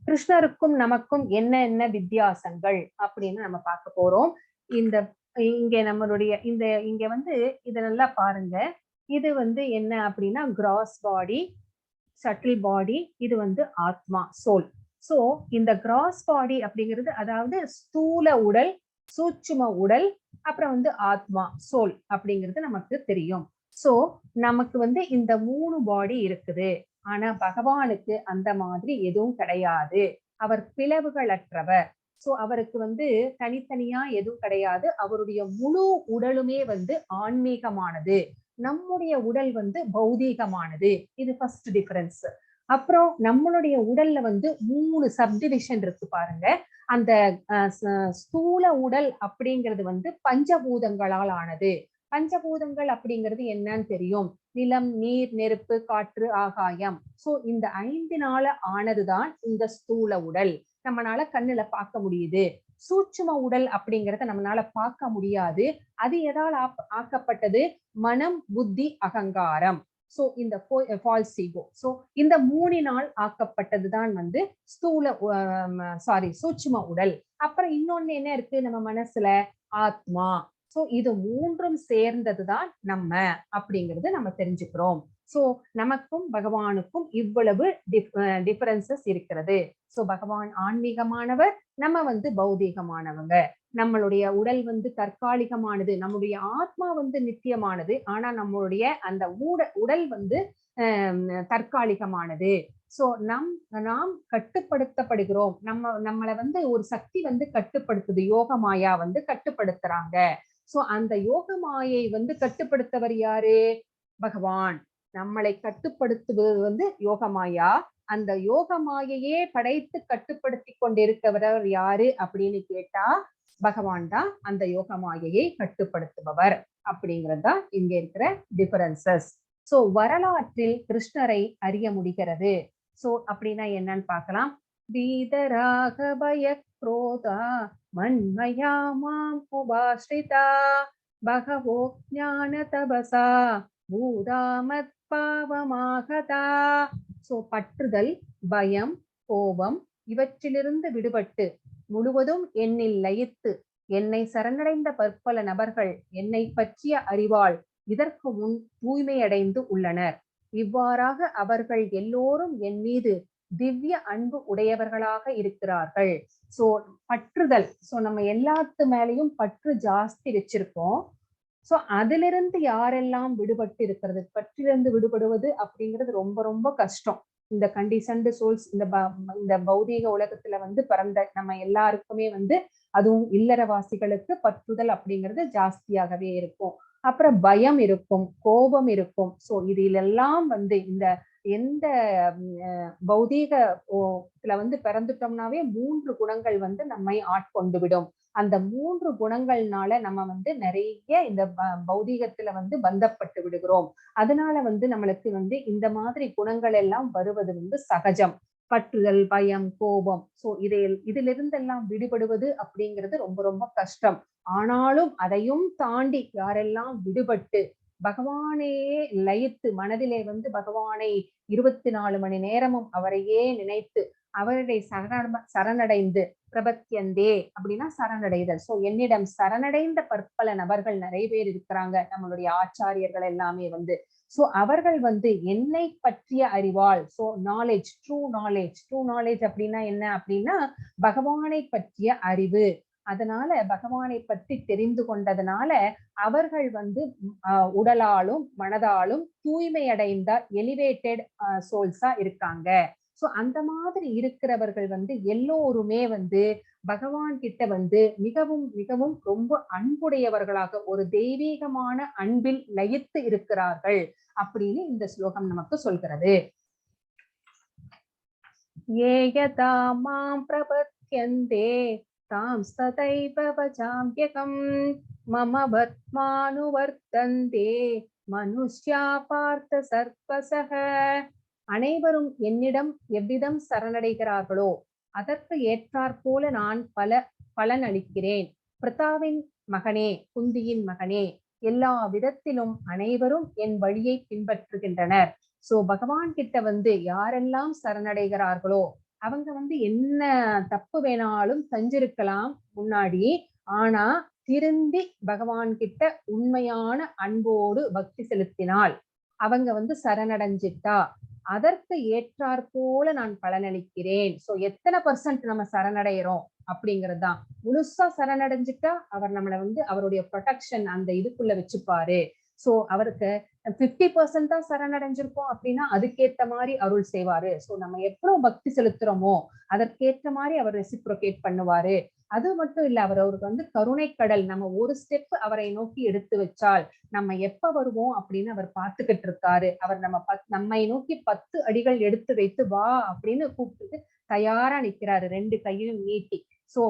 கிருஷ்ணருக்கும் நமக்கும் என்ன என்ன வித்தியாசங்கள் அப்படின்னு நம்ம பார்க்க போறோம். இங்க நம்மளுடைய இங்க வந்து இத நல்லா பாருங்க. இது வந்து என்ன அப்படின்னா கிராஸ் பாடி, சட்டில் பாடி, இது வந்து ஆத்மா, சோல். சோ இந்த கிராஸ் பாடி அப்படிங்கிறது அதாவது ஸ்தூல உடல், சூட்சும உடல், அப்புறம் வந்து ஆத்மா, சோல் அப்படிங்கிறது நமக்கு தெரியும். சோ நமக்கு வந்து இந்த 3 பாடி இருக்குது. ஆனா பகவானுக்கு அந்த மாதிரி எதுவும் கிடையாது. அவர் பிளவுகள் அற்றவர். சோ அவருக்கு வந்து தனித்தனியா எதுவும் கிடையாது. அவருடைய முழு உடலுமே வந்து ஆன்மீகமானது, நம்முடைய உடல் வந்து பௌதீகமானது. இது ஃபர்ஸ்ட் டிஃபரன்ஸ். அப்புறம் நம்மளுடைய உடல்ல வந்து 3 சப்டிவிஷன் இருக்கு பாருங்க. அந்த ஸ்தூல உடல் அப்படிங்கிறது வந்து பஞ்சபூதங்களால் ஆனது. பஞ்சபூதங்கள் அப்படிங்கிறது என்னன்னு தெரியும், நிலம், நீர், நெருப்பு, காற்று, ஆகாயம். சோ இந்த 5னால ஆனதுதான் இந்த ஸ்தூல உடல். நம்மளால கண்ணுல பார்க்க முடியுது. சூட்சும உடல் அப்படிங்கறத நம்மளால பார்க்க முடியாது. அது எதால ஆக்கப்பட்டது? மனம், புத்தி, அகங்காரம். சோ இந்த ஃபால்ஸ் ஈகோ. சோ இந்த 3னால் ஆக்கப்பட்டதுதான் வந்து சூட்சும உடல். அப்புறம் இன்னொன்னு என்ன இருக்கு நம்ம மனசுல? ஆத்மா. சோ இது 3ம் சேர்ந்ததுதான் நம்ம அப்படிங்கறது நம்ம தெரிஞ்சுக்கிறோம். சோ நமக்கும் பகவானுக்கும் இவ்வளவு டிஃபரன்சஸ் இருக்கிறது. சோ பகவான் ஆன்மீகமானவர், நம்ம வந்து பௌதீகமானவங்க. நம்மளுடைய உடல் வந்து தற்காலிகமானது, நம்முடைய ஆத்மா வந்து நித்தியமானது. ஆனா நம்மளுடைய அந்த உடல் வந்து தற்காலிகமானது. சோ நாம் கட்டுப்படுத்தப்படுகிறோம். நம்மளை வந்து ஒரு சக்தி வந்து கட்டுப்படுத்துது, யோக மாயா வந்து கட்டுப்படுத்துறாங்க. சோ அந்த யோக மாயை வந்து கட்டுப்படுத்தவர் யாரு? பகவான். நம்மளை கட்டுப்படுத்துவது வந்து யோக மாயா. அந்த யோக மாயையே படைத்து கட்டுப்படுத்தி கொண்டிருக்கிறவர் யாரு அப்படின்னு கேட்டா பகவான் தான் அந்த யோக மாயையை கட்டுப்படுத்துபவர் அப்படிங்கிறது தான் இங்க இருக்கிற டிஃபரன்சஸ். சோ வரலாற்றில் கிருஷ்ணரை அறிய முடிகிறது. சோ அப்படின்னா என்னன்னு பார்க்கலாம். வீதராக பய க்ரோதா மன்மயா மாம் உபாஸ்ரிதா பகவோ ஞான தபசா பூதாமத் பாவமாகதா. சோ பற்றுதல், பயம், கோபம் இவற்றிலிருந்து விடுபட்டு முழுவதும் என்னில் லயித்து என்னை சரணடைந்த பற்பல நபர்கள் என்னை பற்றிய அறிவால் இதற்கு முன் தூய்மையடைந்து உள்ளனர். இவ்வாறாக அவர்கள் எல்லோரும் என் மீது திவ்ய அன்பு உடையவர்களாக இருக்கிறார்கள். சோ பற்றுதல், சோ நம்ம எல்லாத்து மேலையும் பற்று ஜாஸ்தி வச்சிருக்கோம். சோ அதிலிருந்து யாரெல்லாம் விடுபட்டு இருக்கிறது, பற்றிலிருந்து விடுபடுவது அப்படிங்கிறது ரொம்ப ரொம்ப கஷ்டம். இந்த கண்டிஷன்டு சோல்ஸ், இந்த பௌதீக உலகத்துல வந்து பிறந்த நம்ம எல்லாருக்குமே வந்து, அதுவும் இல்லறவாசிகளுக்கு பற்றுதல் அப்படிங்கிறது ஜாஸ்தியாகவே இருக்கும். அப்புறம் பயம் இருக்கும், கோபம் இருக்கும். சோ இதிலெல்லாம் வந்து இந்த எந்த பௌதீகத்துல வந்து பிறந்துட்டோம்னாவே 3 குணங்கள் வந்து நம்மை ஆட்கொண்டு விடும். அந்த 3 குணங்கள்னால நம்ம வந்து நிறைய இந்த பௌதீகத்துல வந்து பந்தப்பட்டு விடுகிறோம். அதனால வந்து நம்மளுக்கு வந்து இந்த மாதிரி குணங்கள் எல்லாம் வருவது வந்து சகஜம். பற்றுதல், பயம், கோபம். சோ இதிலிருந்தெல்லாம் விடுபடுவது அப்படிங்கிறது ரொம்ப ரொம்ப கஷ்டம். ஆனாலும் அதையும் தாண்டி யாரெல்லாம் விடுபட்டு பகவானையே லயித்து மனதிலே வந்து பகவானை 24 மணி நேரமும் அவரையே நினைத்து அவருடைய சரணடைந்து பிரபத்தியந்தே அப்படின்னா சரணடைதல். சோ என்னிடம் சரணடைந்த பற்பல நபர்கள் நிறைய பேர் இருக்கிறாங்க, நம்மளுடைய ஆச்சாரியர்கள் எல்லாமே வந்து. சோ அவர்கள் வந்து என்னை பற்றிய அறிவால், சோ நாலேஜ், ட்ரூ நாலேஜ் அப்படின்னா என்ன அப்படின்னா பகவானை பற்றிய அறிவு. அதனால பகவானை பற்றி தெரிந்து கொண்டதுனால அவர்கள் வந்து உடலாலும் மனதாலும் தூய்மை அடைந்த எலிவேட்டட் சோல்ஸா இருக்காங்க. சோ அந்த மாதிரி இருக்கிறவர்கள் வந்து எல்லோருமே வந்து பகவான் கிட்ட வந்து மிகவும் மிகவும் ரொம்ப அன்புடையவர்களாக ஒரு தெய்வீகமான அன்பில் லயித்து இருக்கிறார்கள் அப்படின்னு இந்த ஸ்லோகம் நமக்கு சொல்கிறது. ஏயதா மாம் பிரபத்யந்தே தாம் ததைவ வசாம்யகம் மம வத்மானுவர்த்தந்தே மனுஷ்யா பார்த்த சர்வசக. அனைவரும் என்னிடம் எவ்விதம் சரணடைகிறார்களோ அதற்கு ஏற்றாற்போல நான் பலன் அளிக்கிறேன். பிரதாவின் மகனே, குந்தியின் மகனே, எல்லா விதத்திலும் அனைவரும் என் வழியை பின்பற்றுகின்றனர். சோ பகவான் கிட்ட வந்து யாரெல்லாம் சரணடைகிறார்களோ அவங்க வந்து என்ன தப்பு வேணாலும் செஞ்சிருக்கலாம் முன்னாடி, ஆனா திருந்தி பகவான் கிட்ட உண்மையான அன்போடு பக்தி செலுத்தினால் அவங்க வந்து சரணடைஞ்சிட்டா அதற்கு ஏற்றாற் போல நான் பலனளிக்கிறேன். சோ எத்தனை % நம்ம சரணடைகிறோம் அப்படிங்கிறது தான். முழுசா சரணடைஞ்சிட்டா அவர் நம்மளை வந்து அவருடைய ப்ரொடெக்ஷன் அந்த இதுக்குள்ள வச்சுப்பாரு. சோ அவருக்கு 50% தான் சரணடைஞ்சிருக்கோம் அப்படின்னா அதுக்கேற்ற மாதிரி அருள் செய்வாரு. சோ நம்ம எவ்வளவு பக்தி செலுத்துறோமோ அதற்கேற்ற மாதிரி அவர் ரெசிப்ரோகேட் பண்ணுவாரு. அது மட்டும் இல்ல, அவருக்கு வந்து கருணை கடல். நம்ம ஒரு ஸ்டெப் அவரை நோக்கி எடுத்து வச்சால் நம்ம எப்ப வருவோம் அப்படின்னு அவர் பார்த்துக்கிட்டு இருக்காரு. அவர் நம்மை நோக்கி 10 அடிகள் எடுத்து வைத்து வா அப்படின்னு கூப்பிட்டு தயாரா நிக்கிறாரு 2 கையிலும் நீட்டி. சோ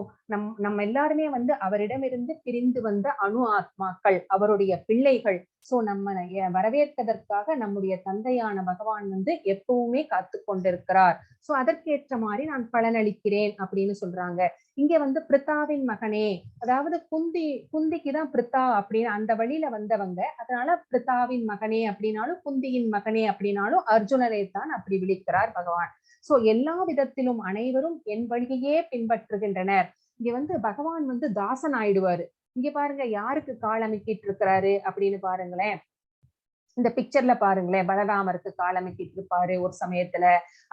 நம்ம எல்லாருமே வந்து அவரிடமிருந்து பிரிந்து வந்த அணு ஆத்மாக்கள், அவருடைய பிள்ளைகள். சோ நம்ம வரவேற்பதற்காக நம்முடைய தந்தையான பகவான் வந்து எப்பவுமே காத்து கொண்டிருக்கிறார். சோ அதற்கேற்ற மாதிரி நான் பலனளிக்கிறேன் அப்படின்னு சொல்றாங்க. இங்க வந்து பிரித்தாவின் மகனே, அதாவது குந்திக்குதான் பிரித்தா அப்படின்னு அந்த வழியில வந்தவங்க. அதனால பிரித்தாவின் மகனே அப்படின்னாலும் குந்தியின் மகனே அப்படின்னாலும் அர்ஜுனரை தான் அப்படி விழிக்கிறார் பகவான். சோ எல்லா விதத்திலும் அனைவரும் என் வழியையே பின்பற்றுகின்றனர். இங்க வந்து பகவான் வந்து தாசன் ஆயிடுவாரு. இங்க பாருங்க யாருக்கு கால் அமைக்கிட்டு இருக்கிறாரு அப்படின்னு பாருங்களேன். இந்த பிக்சர்ல பாருங்களேன், பலராமருக்கு கால் அமைக்கிட்டு இருப்பாரு ஒரு சமயத்துல.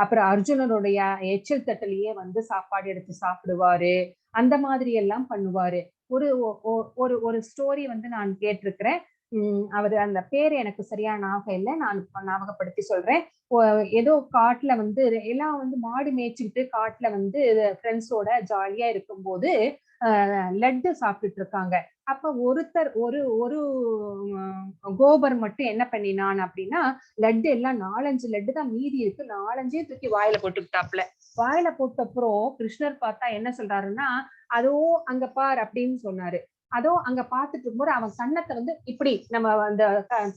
அப்புறம் அர்ஜுனனுடைய எச்சில் தட்டிலேயே வந்து சாப்பாடு எடுத்து சாப்பிடுவாரு. அந்த மாதிரி எல்லாம் பண்ணுவாரு. ஒரு ஸ்டோரி வந்து நான் கேட்டிருக்கிறேன். அவரு அந்த பேரு எனக்கு சரியான ஞாபகம் இல்லை, நான் ஞாபகப்படுத்தி சொல்றேன். ஏதோ காட்டுல வந்து எல்லாம் வந்து மாடு மேய்ச்சிக்கிட்டு காட்டுல வந்து ஃப்ரெண்ட்ஸோட ஜாலியா இருக்கும்போது லட்டு சாப்பிட்டுட்டு இருக்காங்க. அப்ப ஒருத்தர் ஒரு கோபர் மட்டும் என்ன பண்ணினான் அப்படின்னா லட்டு எல்லாம் 4-5 லட்டு தான் மீதி இருக்கு, 4-5 தூக்கி வாயில போட்டுக்கிட்டாப்ல. வாயில போட்டப்புறம் கிருஷ்ணர் பார்த்தா என்ன சொல்றாருன்னா அதோ அங்க பார் அப்படின்னு சொன்னாரு. அதோ அங்க பாத்துட்டு இருக்கும்போது அவன் கன்னத்தை வந்து இப்படி நம்ம அந்த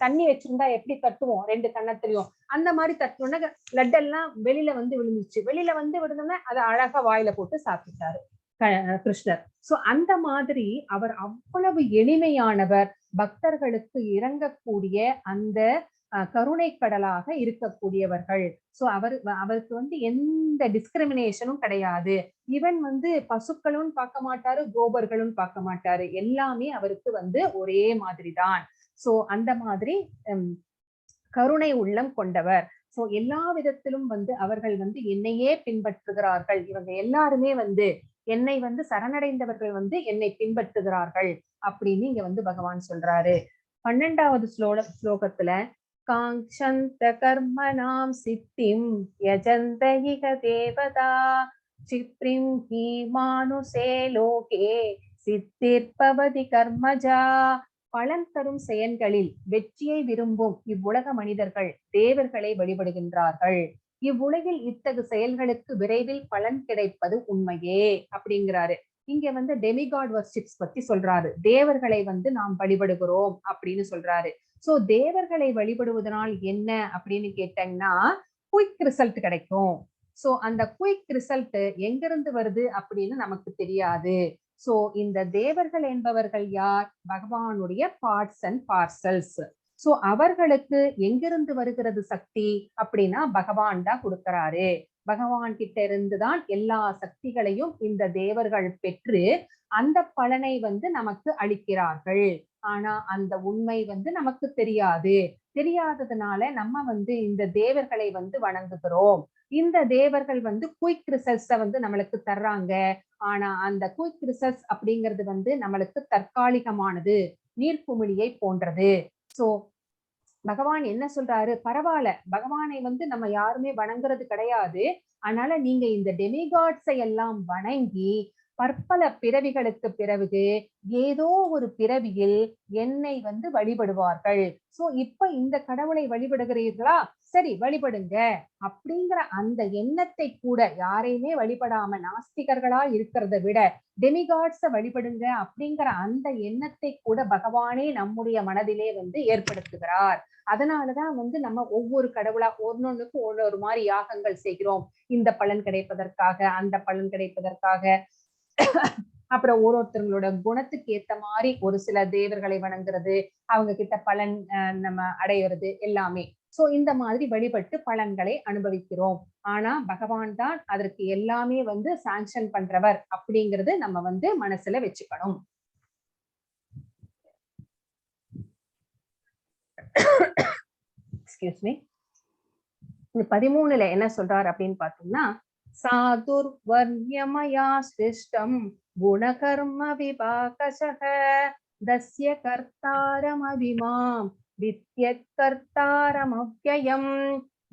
தண்ணி வச்சிருந்தா எப்படி தட்டுவோம் 2 கன்னத்திலையும் அந்த மாதிரி தட்டணும்னா லட்டெல்லாம் வெளியில வந்து விழுந்துச்சு. வெளியில வந்து விழுந்தோம்னா அதை அழகா வாயில போட்டு சாப்பிட்டாரு கிருஷ்ணர். சோ அந்த மாதிரி அவர் அவ்வளவு எளிமையானவர், பக்தர்களுக்கு இறங்கக்கூடிய அந்த கருணை கடலாக இருக்கக்கூடியவர்கள். சோ அவருக்கு வந்து எந்த டிஸ்கிரிமினேஷனும் கிடையாது. இவன் வந்து பசுக்களும் பார்க்க மாட்டாரு, கோபர்களும் பார்க்க மாட்டாரு, எல்லாமே அவருக்கு வந்து ஒரே மாதிரிதான். சோ அந்த மாதிரி கருணை உள்ளம் கொண்டவர். சோ எல்லா விதத்திலும் வந்து அவர்கள் வந்து என்னையே பின்பற்றுகிறார்கள். இவங்க எல்லாருமே வந்து என்னை வந்து சரணடைந்தவர்கள் வந்து என்னை பின்பற்றுகிறார்கள் அப்படின்னு இங்க வந்து பகவான் சொல்றாரு. 12வது ஸ்லோகத்துல காங்க்ஷந்த கர்மணாம் சித்திம் யஜந்த இக தேவதா சிப்ரிம் ஹி மானுஷே லோகே சித்திர்பவதி கர்மஜா. பலன் தரும் செயல்களில் வெற்றியை விரும்பும் இவ்வுலக மனிதர்கள் தேவர்களை வழிபடுகின்றார்கள். இவ்வுலகில் இத்தகு செயல்களுக்கு விரைவில் பலன் கிடைப்பது உண்மையே அப்படிங்கிறாரு. இங்க வந்து டெமிகாட் வர்ஷிப்ஸ் பத்தி சொல்றாரு. தேவர்களை வந்து நாம் வழிபடுகிறோம் அப்படின்னு சொல்றாரு. சோ தேவர்களை வழிபடுவதனால் என்ன அப்படின்னு கேட்டீங்கன்னா குயிக் ரிசல்ட் கிடைக்கும். சோ அந்த குயிக் ரிசல்ட் எங்கிருந்து வருது அப்படின்னு நமக்கு தெரியாது. சோ இந்த தேவர்கள் என்பவர்கள் யார்? பகவானுடைய பார்ட்ஸ் அண்ட் பார்சல்ஸ். சோ அவர்களுக்கு எங்கிருந்து வருகிறது சக்தி அப்படின்னா பகவான் தான் கொடுக்கிறாரு. பகவான் கிட்ட இருந்துதான் எல்லா சக்திகளையும் இந்த தேவர்கள் பெற்று அந்த பலனை வந்து நமக்கு அளிக்கிறார்கள். ஆனா அந்த உண்மை வந்து நமக்கு தெரியாததுனால நம்ம வந்து இந்த தேவர்களை வந்து வணங்குகிறோம். இந்த தேவர்கள் வந்து குயிக் ரிசல்ட்ஸ வந்து நம்மளுக்கு தர்றாங்க. ஆனா அந்த குயிக் ரிசல்ட்ஸ் அப்படிங்கிறது வந்து நம்மளுக்கு தற்காலிகமானது, நீர்க்குமிழியை போன்றது. சோ பகவான் என்ன சொல்றாரு, பரவாயில்ல, பகவானை வந்து நம்ம யாருமே வணங்குறது கிடையாது. அதனால நீங்க இந்த டெமிகாட்ஸை எல்லாம் வணங்கி பற்பல பிறவிகளுக்கு பிறகு ஏதோ ஒரு பிறவியில் என்னை வந்து வழிபடுவார்கள். சோ இப்ப இந்த கடவுளை வழிபடுகிறீர்களா, சரி வழிபடுங்க அப்படிங்கிற அந்த எண்ணத்தை கூட, யாரையுமே வழிபடாம நாஸ்திகர்களா இருக்கிறத விட டெமிகாட்ஸ வழிபடுங்க அப்படிங்கிற அந்த எண்ணத்தை கூட பகவானே நம்முடைய மனதிலே வந்து ஏற்படுத்துகிறார். அதனாலதான் வந்து நம்ம ஒவ்வொரு கடவுளா ஒன்னொன்னுக்கும் ஒரு மாதிரி யாகங்கள் செய்கிறோம். இந்த பலன் கிடைப்பதற்காக, அந்த பலன் கிடைப்பதற்காக. அப்புறம் ஒருத்தவங்களோட குணத்துக்கு ஏத்த மாதிரி ஒரு சில தேவர்களை வணங்குறது, அவங்க கிட்ட பலன் நம்ம அடையிறது எல்லாமே. சோ இந்த மாதிரி வழிபட்டு பலன்களை அனுபவிக்கிறோம். ஆனா பகவான் தான் அதற்கு எல்லாமே வந்து சாங்ஷன் பண்றவர் அப்படிங்கிறது நம்ம வந்து மனசுல வச்சுக்கணும். Excuse me. 13ல என்ன சொல்றார் அப்படின்னு பாத்தீங்கன்னா, சாதுர்வர்யமயா சிருஷ்டம் குணகர்ம விபாகசஹ தஸ்ய கர்த்தாரமவிமாம் வித்யத் கர்த்தாரமவ்யயம்.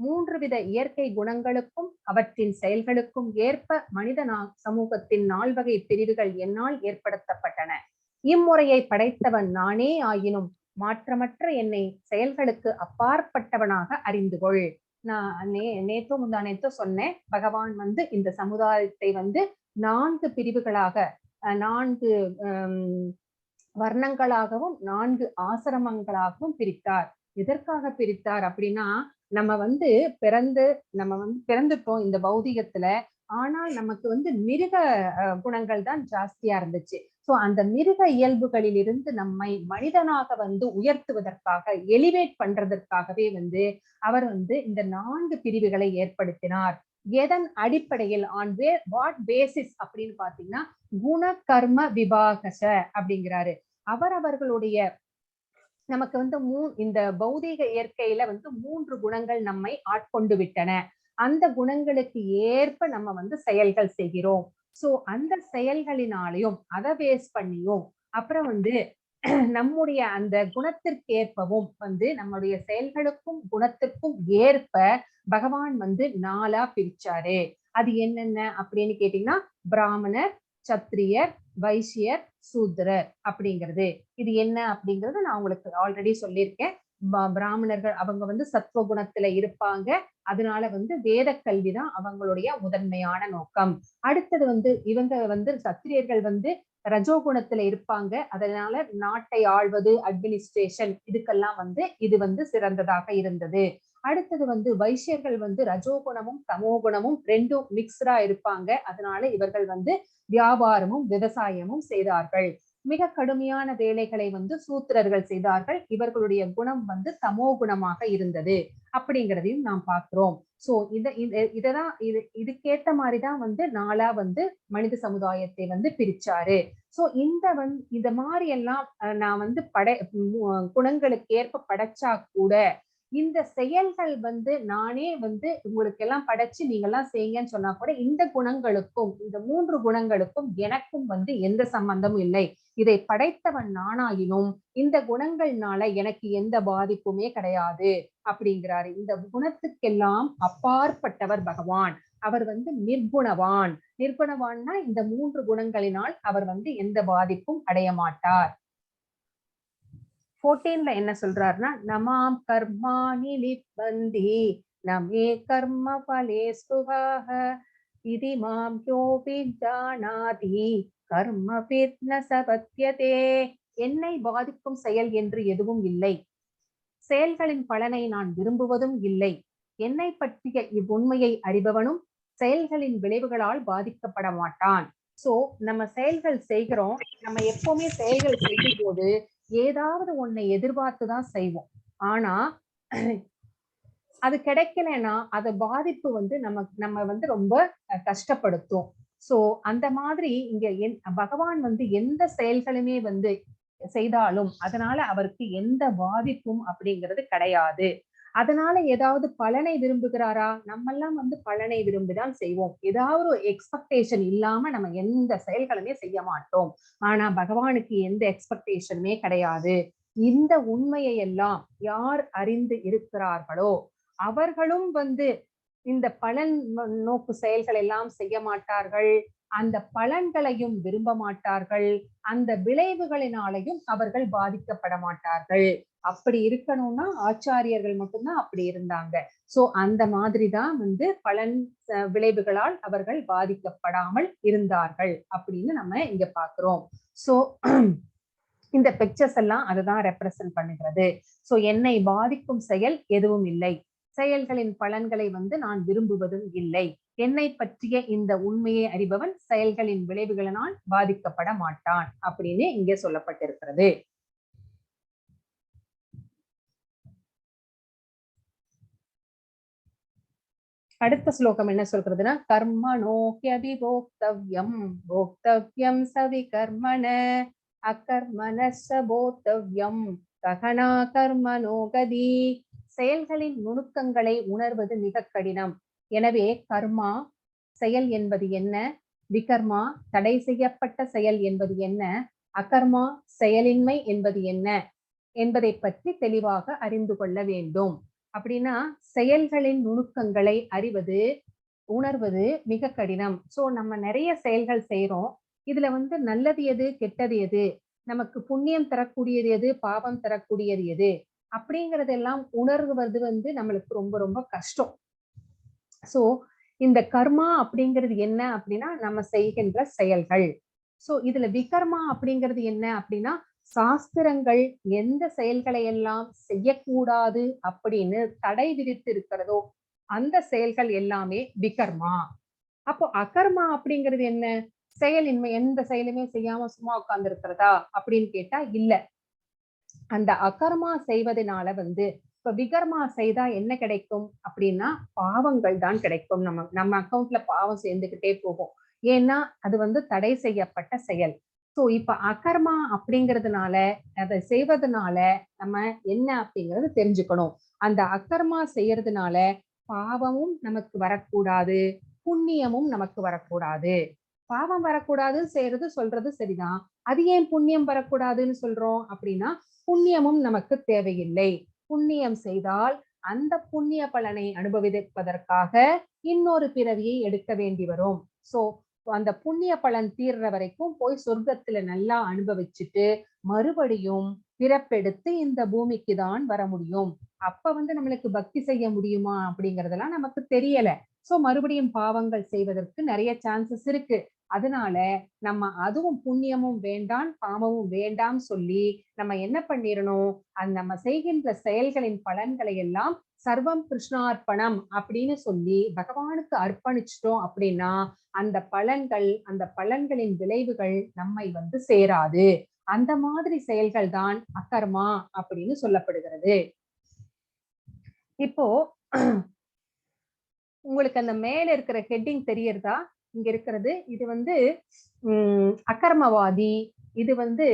3 வித இயற்கை குணங்களுக்கும் அவற்றின் செயல்களுக்கும் ஏற்ப மனித சமூகத்தின் 4 வகை பிரிவுகள் என்னால் ஏற்படுத்தப்பட்டன. இம்முறையை படைத்தவன் நானே ஆயினும் மாற்றமற்ற என்னை செயல்களுக்கு அப்பாற்பட்டவனாக அறிந்து கொள். நான் நேத்தோ முந்தானேத்தோ சொன்னேன், பகவான் வந்து இந்த சமுதாயத்தை வந்து 4 பிரிவுகளாக, 4 வர்ணங்களாகவும் 4 ஆசிரமங்களாகவும் பிரித்தார். எதற்காக பிரித்தார் அப்படின்னா, நம்ம வந்து பிறந்துட்டோம் இந்த பௌதிகத்துல. ஆனால் நமக்கு வந்து மிருக குணங்கள் தான் ஜாஸ்தியா இருந்துச்சு. சோ அந்த மிருக இயல்புகளில் இருந்து நம்மை மனிதனாக வந்து உயர்த்துவதற்காக, எலிவேட் பண்றதற்காகவே வந்து அவர் வந்து இந்த 4 பிரிவுகளை ஏற்படுத்தினார். எதன் அடிப்படையில், வாட் பேசிஸ் அப்படின்னு பாத்தீங்கன்னா, குண கர்ம விபாகச அப்படிங்கிறாரு. அவர்களுடைய நமக்கு வந்து இந்த பௌதீக இயற்கையில வந்து 3 குணங்கள் நம்மை ஆட்கொண்டு விட்டன. அந்த குணங்களுக்கு ஏற்ப நம்ம வந்து செயல்கள் செய்கிறோம். சோ அந்த செயல்களினாலையும் அதை பேஸ் பண்ணியும் அப்புறம் வந்து நம்முடைய அந்த குணத்திற்கு ஏற்பவும் வந்து நம்முடைய செயல்களுக்கும் குணத்திற்கும் ஏற்ப பகவான் வந்து 4ஆ பிரிச்சாரு. அது என்னென்ன அப்படின்னு கேட்டீங்கன்னா, பிராமணர், சத்திரியர், வைசியர், சூத்ரர் அப்படிங்கிறது. இது என்ன அப்படிங்கறது நான் உங்களுக்கு ஆல்ரெடி சொல்லியிருக்கேன். பிராமணர்கள் அவங்க வந்து சத்துவ குணத்துல இருப்பாங்க. அதனால வந்து வேத கல்விதான் அவங்களுடைய முதன்மையான நோக்கம். அடுத்தது வந்து இவங்க வந்து சத்திரியர்கள் வந்து ரஜோகுணத்துல இருப்பாங்க. அதனால நாட்டை ஆள்வது, அட்மினிஸ்ட்ரேஷன், இதுக்கெல்லாம் வந்து இது வந்து சிறந்ததாக இருந்தது. அடுத்தது வந்து வைசியர்கள் வந்து ரஜோகுணமும் தமோகுணமும் 2ம் மிக்ஸ்டா இருப்பாங்க. அதனால இவர்கள் வந்து வியாபாரமும் விவசாயமும் செய்தார்கள். மிக கடுமையான வேலைகளை வந்து சூத்திரர்கள் செய்தார்கள். இவர்களுடைய குணம் வந்து தமோ குணமாக இருந்தது அப்படிங்கிறதையும் நாம் பார்க்கிறோம். சோ இததான் இதுக்கேத்த மாதிரிதான் வந்து 4ஆ வந்து மனித சமுதாயத்தை வந்து பிரிச்சாரு. சோ இந்த மாதிரி எல்லாம் நான் வந்து குணங்களுக்கு ஏற்ப படைச்சா கூட இந்த செயல்கள் வந்து நானே வந்து உங்களுக்கு எல்லாம் படைச்சு நீங்க எல்லாம் செய்யுங்கன்னு சொன்னா கூட இந்த குணங்களுக்கும், இந்த 3 குணங்களுக்கும் எனக்கும் வந்து எந்த சம்பந்தமும் இல்லை. இதை படைத்தவன் நானாயினும் இந்த குணங்கள்னால எனக்கு எந்த பாதிப்புமே கிடையாது அப்படிங்கிறாரு. இந்த குணத்துக்கெல்லாம் அப்பாற்பட்டவர் பகவான். அவர் வந்து நிர்குணவான். நிர்குணவான்னா இந்த 3 குணங்களினால் அவர் வந்து எந்த பாதிப்பும் அடைய மாட்டார். 14ல என்ன சொல்றாருன்னா, நமாம் கர்மாணி லிப்பந்தி நமே கர்ம பலே ஸ்ருவாஹ இதி மாம் யோபி ஜானாதி கர்ம பித்ன சபத்யதே. என்னை பாதிக்கும் செயல் என்று எதுவும் இல்லை. செயல்களின் பலனை நான் விரும்புவதும் இல்லை. என்னை பற்றிய இவ்வுண்மையை அறிபவனும் செயல்களின் விளைவுகளால் பாதிக்கப்பட மாட்டான். சோ நம்ம செயல்கள் செய்கிறோம். நம்ம எப்பவுமே செயல்கள் செய்யும் போது ஏதாவது ஒன்னை எதிர்பார்த்துதான் செய்வோம். ஆனா அது கிடைக்கலன்னா அது பாதிப்பு வந்து நம்ம வந்து ரொம்ப கஷ்டப்படுத்தும். சோ அந்த மாதிரி இங்க பகவான் வந்து எந்த செயல்களுமே வந்து செய்தாலும் அதனால அவருக்கு எந்த பாதிப்பும் அப்படிங்கிறது கிடையாது. அதனால ஏதாவது பலனை விரும்புகிறாரா? நம்ம எல்லாம் வந்து பலனை விரும்பிதான் செய்வோம். ஏதாவது ஒரு எக்ஸ்பெக்டேஷன் இல்லாம நம்ம எந்த செயல்களுமே செய்ய மாட்டோம். ஆனா பகவானுக்கு எந்த எக்ஸ்பெக்டேஷனுமே கிடையாது. இந்த உண்மையை எல்லாம் யார் அறிந்து இருக்கிறார்களோ அவர்களும் வந்து இந்த பலன் நோக்கு செயல்கள் எல்லாம் செய்ய மாட்டார்கள். அந்த பலன்களையும் விரும்ப மாட்டார்கள். அந்த விளைவுகளினாலையும் அவர்கள் பாதிக்கப்பட மாட்டார்கள். அப்படி இருக்கணும்னா ஆச்சாரியர்கள் மட்டும்தான் அப்படி இருந்தாங்க. சோ அந்த மாதிரிதான் வந்து பலன் விளைவுகளால் அவர்கள் பாதிக்கப்படாமல் இருந்தார்கள் அப்படின்னு நம்ம இங்க பாக்குறோம். சோ இந்த பிக்சர்ஸ் எல்லாம் அதுதான் ரெப்ரசன்ட் பண்ணுகிறது. சோ என்னை பாதிக்கும் செயல் எதுவும் இல்லை. செயல்களின் பலன்களை வந்து நான் விரும்புவதும் இல்லை. என்னை பற்றிய இந்த உண்மையை அறிபவன் செயல்களின் விளைவுகளினால் பாதிக்கப்பட மாட்டான் அப்படின்னு இங்கே சொல்லப்பட்டிருக்கிறது. அடுத்த ஸ்லோகம் என்ன சொல்றதுன்னா, கர்மணோ ஹ்யபிபோக்தவ்யம் போக்தவ்யம் சவிகர்மண அகர்மணஸ்ஸ போக்தவ்யம் கஹனா கர்மணோ கதி. செயல்களின் நுணுக்கங்களை உணர்வது மிக கடினம். எனவே கர்மா செயல் என்பது என்ன, விகர்மா தடை செய்யப்பட்ட செயல் என்பது என்ன, அகர்மா செயலின்மை என்பது என்ன என்பதை பற்றி தெளிவாக அறிந்து கொள்ள வேண்டும். அப்படின்னா செயல்களின் நுணுக்கங்களை அறிவது உணர்வது மிக கடினம். சோ நம்ம நிறைய செயல்கள் செய்யறோம். இதுல வந்து நல்லது எது கெட்டது எது, நமக்கு புண்ணியம் தரக்கூடியது எது பாவம் தரக்கூடியது எது அப்படிங்கறதெல்லாம் உணர்வது வந்து நம்மளுக்கு ரொம்ப ரொம்ப கஷ்டம். சோ இந்த கர்மா அப்படிங்கிறது என்ன அப்படின்னா நம்ம செய்கின்ற செயல்கள். சோ இதுல விகர்மா அப்படிங்கிறது என்ன அப்படின்னா சாஸ்திரங்கள் எந்த செயல்களை எல்லாம் செய்யக்கூடாது அப்படின்னு தடை விதித்து இருக்கிறதோ அந்த செயல்கள் எல்லாமே விகர்மா. அப்போ அகர்மா அப்படிங்கிறது என்ன, செயலின்மை, எந்த செயலுமே செய்யாம சும்மா உட்கார்ந்து இருக்கிறதா அப்படின்னு கேட்டா இல்ல. அந்த அகர்மா செய்வதனால வந்து இப்ப விகர்மா செய்தா என்ன கிடைக்கும் அப்படின்னா பாவங்கள் தான் கிடைக்கும். நம்ம அக்கௌண்ட்ல பாவம் சேர்ந்துகிட்டே போகும். ஏன்னா அது வந்து தடை செய்யப்பட்ட செயல். சோ இப்ப அகர்மா அப்படிங்கிறதுனால அதை செய்வதனால நம்ம என்ன அப்படிங்கறது தெரிஞ்சுக்கணும். அந்த அகர்மா செய்யறதுனால பாவமும் நமக்கு வரக்கூடாது, புண்ணியமும் நமக்கு வரக்கூடாது. பாவம் வரக்கூடாதுன்னு செய்யறது சொல்றது சரிதான். அது ஏன் புண்ணியம் வரக்கூடாதுன்னு சொல்றோம் அப்படின்னா புண்ணியமும் நமக்கு தேவையில்லை. புண்ணியம் செய்தால் அந்த புண்ணிய பலனை அனுபவிப்பதற்காக இன்னொரு பிறவியை எடுக்க வேண்டி வரும். சோ அந்த புண்ணிய பலன் தீர்ற வரைக்கும் போய் சொர்க்கத்துல நல்லா அனுபவிச்சுட்டு மறுபடியும் பிறப்பெடுத்து இந்த பூமிக்கு தான் வர முடியும். அப்ப வந்து நம்மளுக்கு பக்தி செய்ய முடியுமா அப்படிங்கறதெல்லாம் நமக்கு தெரியல. சோ மறுபடியும் பாவங்கள் செய்வதற்கு நிறைய சான்சஸ் இருக்கு. அதனால நம்ம அதுவும் புண்ணியமும் வேண்டாம் பாவமும் வேண்டாம் சொல்லி நம்ம என்ன பண்ணிடணும், நம்ம செய்கின்ற செயல்களின் பலன்களை எல்லாம் சர்வம் கிருஷ்ணார்ப்பணம் அப்படின்னு சொல்லி பகவானுக்கு அர்ப்பணிச்சிட்டோம் அப்படின்னா அந்த பலன்கள் அந்த பலன்களின் விளைவுகள் நம்மை வந்து சேராது. அந்த மாதிரி செயல்கள் தான் அகர்மா அப்படின்னு சொல்லப்படுகிறது. இப்போ உங்களுக்கு அந்த மேல இருக்கிற ஹெட்டிங் தெரியறதா? இங்க இருக்கிறது இது வந்து அகர்மவாதி, இது வந்து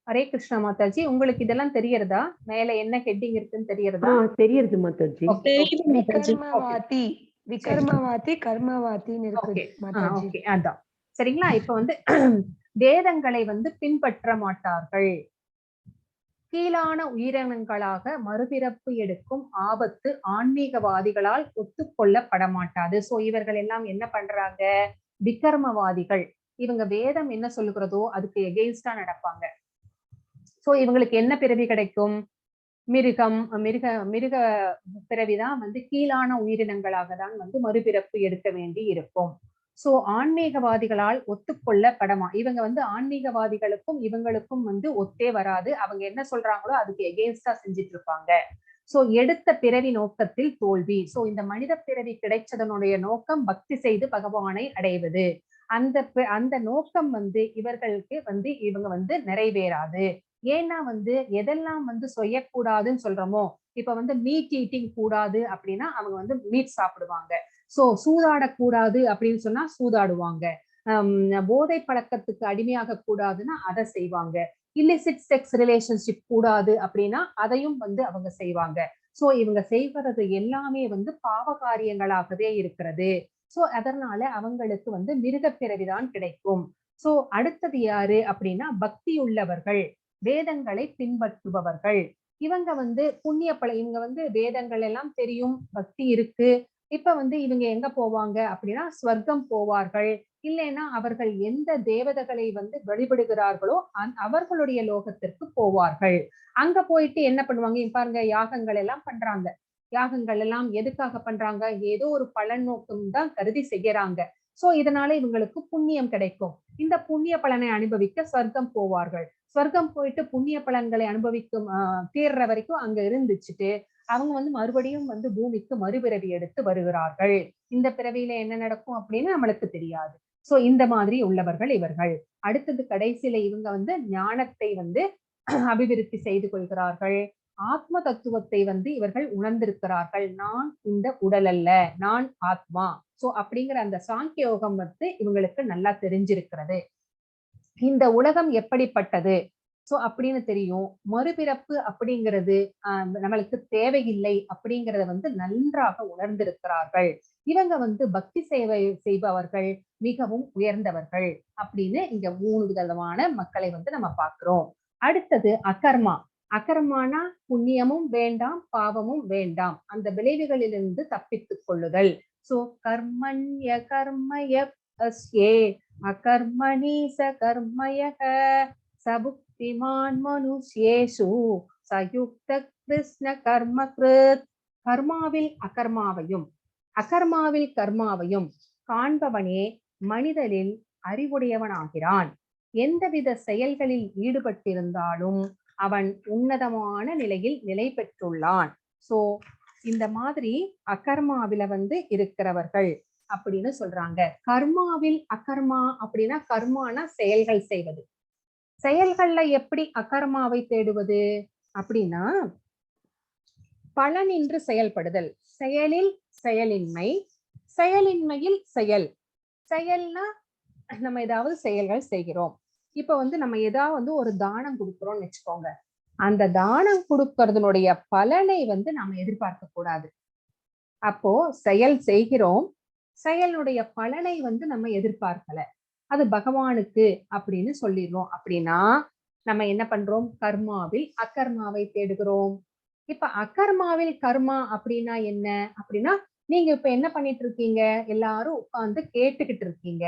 ஹரே கிருஷ்ணா மாதாஜி, உங்களுக்கு இதெல்லாம் தெரியறதா? மேல என்ன ஹெட்டிங் இருக்குன்னு தெரியறதா? தெரியுது மாதாஜி. விகர்மவாதி விகர்மவாதி கர்மவாதின்னு இருக்கு மாதாஜி. ஓகே, அதான் சரிங்களா. இப்ப வந்து வேதங்களை வந்து பின்பற்ற மாட்டார்கள். கீழான உயிரினங்களாக மறுபிறப்பு எடுக்கும் ஆபத்து ஆன்மீகவாதிகளால் ஒத்துக்கொள்ளப்பட மாட்டாது. சோ இவர்கள் எல்லாம் என்ன பண்றாங்க, விகர்மவாதிகள். இவங்க வேதம் என்ன சொல்லுகிறதோ அதுக்கு எகெயின்ஸ்டா நடப்பாங்க. சோ இவங்களுக்கு என்ன பிறவி கிடைக்கும், மிருக பிறவிதான் வந்து கீழான உயிரினங்களாக தான் வந்து மறுபிறப்பு எடுக்க வேண்டி இருக்கும். சோ ஆன்மீகவாதிகளால் ஒத்துக்கொள்ளப்படமா, இவங்க வந்து ஆன்மீகவாதிகளுக்கும் இவங்களுக்கும் வந்து ஒத்தே வராது. அவங்க என்ன சொல்றாங்களோ அதுக்கு எகெயின்ஸ்டா செஞ்சிட்டு இருப்பாங்க. சோ எடுத்த பிறவி நோக்கத்தில் தோல்வி. சோ இந்த மனித பிறவி கிடைச்சதனுடைய நோக்கம் பக்தி செய்து பகவானை அடைவது. அந்த நோக்கம் வந்து இவர்களுக்கு வந்து இவங்க வந்து நிறைவேறாது. ஏன்னா வந்து எதெல்லாம் வந்து செய்யக்கூடாதுன்னு சொல்றோமோ, இப்ப வந்து மீட் ஈட்டிங் கூடாது அப்படின்னா அவங்க வந்து மீட் சாப்பிடுவாங்க. சோ சூதாடக்கூடாது அப்படின்னு சொன்னா சூதாடுவாங்க. போதை பழக்கத்துக்கு அடிமையாக கூடாதுன்னா அதை செய்வாங்க. இல்லிசிட் செக்ஸ் ரிலேஷன்ஷிப் கூடாது அப்படின்னா அதையும் வந்து அவங்க செய்வாங்க. சோ இவங்க செய்வது எல்லாமே வந்து பாவ காரியங்களாகவே இருக்கிறது. சோ அதனால அவங்களுக்கு வந்து மிருகப்பிறவிதான் கிடைக்கும். சோ அடுத்தது யாரு அப்படின்னா பக்தி உள்ளவர்கள், வேதங்களை பின்பற்றுபவர்கள். இவங்க வந்து இவங்க வந்து வேதங்கள் எல்லாம் தெரியும், பக்தி இருக்கு. இப்ப வந்து இவங்க எங்க போவாங்க அப்படின்னா ஸ்வர்க்கம் போவார்கள். இல்லைன்னா அவர்கள் எந்த தேவதைகளை வந்து வழிபடுகிறார்களோ அவர்களுடைய லோகத்திற்கு போவார்கள். அங்க போயிட்டு என்ன பண்ணுவாங்க பாருங்க, யாகங்கள் எல்லாம் பண்றாங்க. யாகங்கள் எல்லாம் எதுக்காக பண்றாங்க? ஏதோ ஒரு பலன் நோக்கம் தான் கருதி செய்யறாங்க. சோ இதனால இவங்களுக்கு புண்ணியம் கிடைக்கும். இந்த புண்ணிய பலனை அனுபவிக்க சொர்க்கம் போவார்கள். சொர்க்கம் போயிட்டு புண்ணிய பலன்களை அனுபவிக்கும் தீர்ற வரைக்கும் அங்க இருந்துச்சுட்டு அவங்க வந்து மறுபடியும் வந்து பூமிக்கு மறுபிறவி எடுத்து வருகிறார்கள். இந்த பிறவியில என்ன நடக்கும் அப்படின்னு நம்மளுக்கு தெரியாது. சோ இந்த மாதிரி உள்ளவர்கள் இவர்கள். அடுத்தது கடைசியில இவங்க வந்து ஞானத்தை வந்து அபிவிருத்தி செய்து கொள்கிறார்கள். ஆத்ம தத்துவத்தை வந்து இவர்கள் உணர்ந்திருக்கிறார்கள். நான் இந்த உடல் அல்ல, நான் ஆத்மா. சோ அப்படிங்கிற அந்த சாங்கிய யோகம் வந்து இவங்களுக்கு நல்லா தெரிஞ்சிருக்கிறது. இந்த உலகம் எப்படிப்பட்டது சோ அப்படின்னு தெரியும். மறுபிறப்பு அப்படிங்கிறது நம்மளுக்கு தேவையில்லை அப்படிங்கறத வந்து நன்றாக உணர்ந்திருக்கிறார்கள். இவங்க வந்து பக்தி சேவை செய்பவர்கள், மிகவும் உயர்ந்தவர்கள் அப்படின்னு இங்க 3 விதமான மக்களை வந்து நம்ம பார்க்கிறோம். அடுத்தது அகர்மா. அகர்மானா புண்ணியமும் வேண்டாம், பாவமும் வேண்டாம், அந்த விளைவுகளிலிருந்து தப்பித்துக் கொள்ளுதல். சோ கர்மண்ய கர்மய அகர்மணி ச கர்மயக சபுக்திமான் மனுஷ்யேஷு சயுக்த கிருஷ்ண கர்ம கிருத். கர்மாவில் அகர்மாவையும் அகர்மாவில் கர்மாவையும் காண்பவனே மனிதனில் அறிவுடையவனாகிறான். எந்தவித செயல்களில் ஈடுபட்டிருந்தாலும் அவன் உன்னதமான நிலையில் நிலை பெற்றுள்ளான். சோ இந்த மாதிரி அகர்மாவில வந்து இருக்கிறவர்கள் அப்படின்னு சொல்றாங்க. கர்மாவில் அகர்மா அப்படின்னா கர்மானா செயல்கள் செய்வது. செயல்கள்ல எப்படி அகர்மாவை தேடுவது அப்படின்னா பலனின்றி செயல்படுதல். செயலில் செயலின்மை, செயலின்மையில் செயல். செயல்னா நம்ம ஏதாவது செயல்கள் செய்கிறோம். இப்ப வந்து நம்ம ஏதாவது வந்து ஒரு தானம் கொடுக்கிறோம்னு வச்சுக்கோங்க. அந்த தானம் கொடுக்கறதுனுடைய பலனை வந்து நாம எதிர்பார்க்க கூடாது. அப்போ செயல் செய்கிறோம், செயலுடைய பலனை வந்து நம்ம எதிர்பார்க்கல, அது பகவானுக்கு அப்படின்னு சொல்லிடுறோம். அப்படின்னா நம்ம என்ன பண்றோம்? கர்மாவில் அகர்மாவை தேடுகிறோம். இப்ப அகர்மாவில் கர்மா அப்படின்னா என்ன அப்படின்னா, நீங்க இப்ப என்ன பண்ணிட்டு இருக்கீங்க? எல்லாரும் உட்கார்ந்து கேட்டுக்கிட்டு இருக்கீங்க,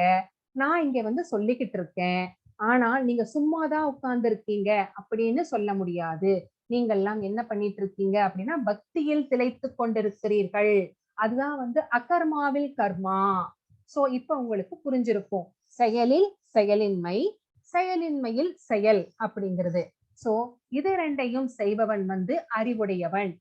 நான் இங்க வந்து சொல்லிக்கிட்டு இருக்கேன். ஆனால் நீங்க சும்மாதான் உட்கார்ந்து இருக்கீங்க அப்படின்னு சொல்ல முடியாது. நீங்கெல்லாம் என்ன பண்ணிட்டு இருக்கீங்க அப்படின்னா பக்தியில் திளைத்து கொண்டிருக்கிறீர்கள். அதுதான் வந்து அகர்மாவில் கர்மா. சோ இப்ப உங்களுக்கு புரிஞ்சிருக்கும். செயலில் செயலின்மை, செயலின்மையில் செயல் அப்படிங்கிறது. சோ இது ரெண்டையும் செய்பவன் வந்து அறிவுடையவன்.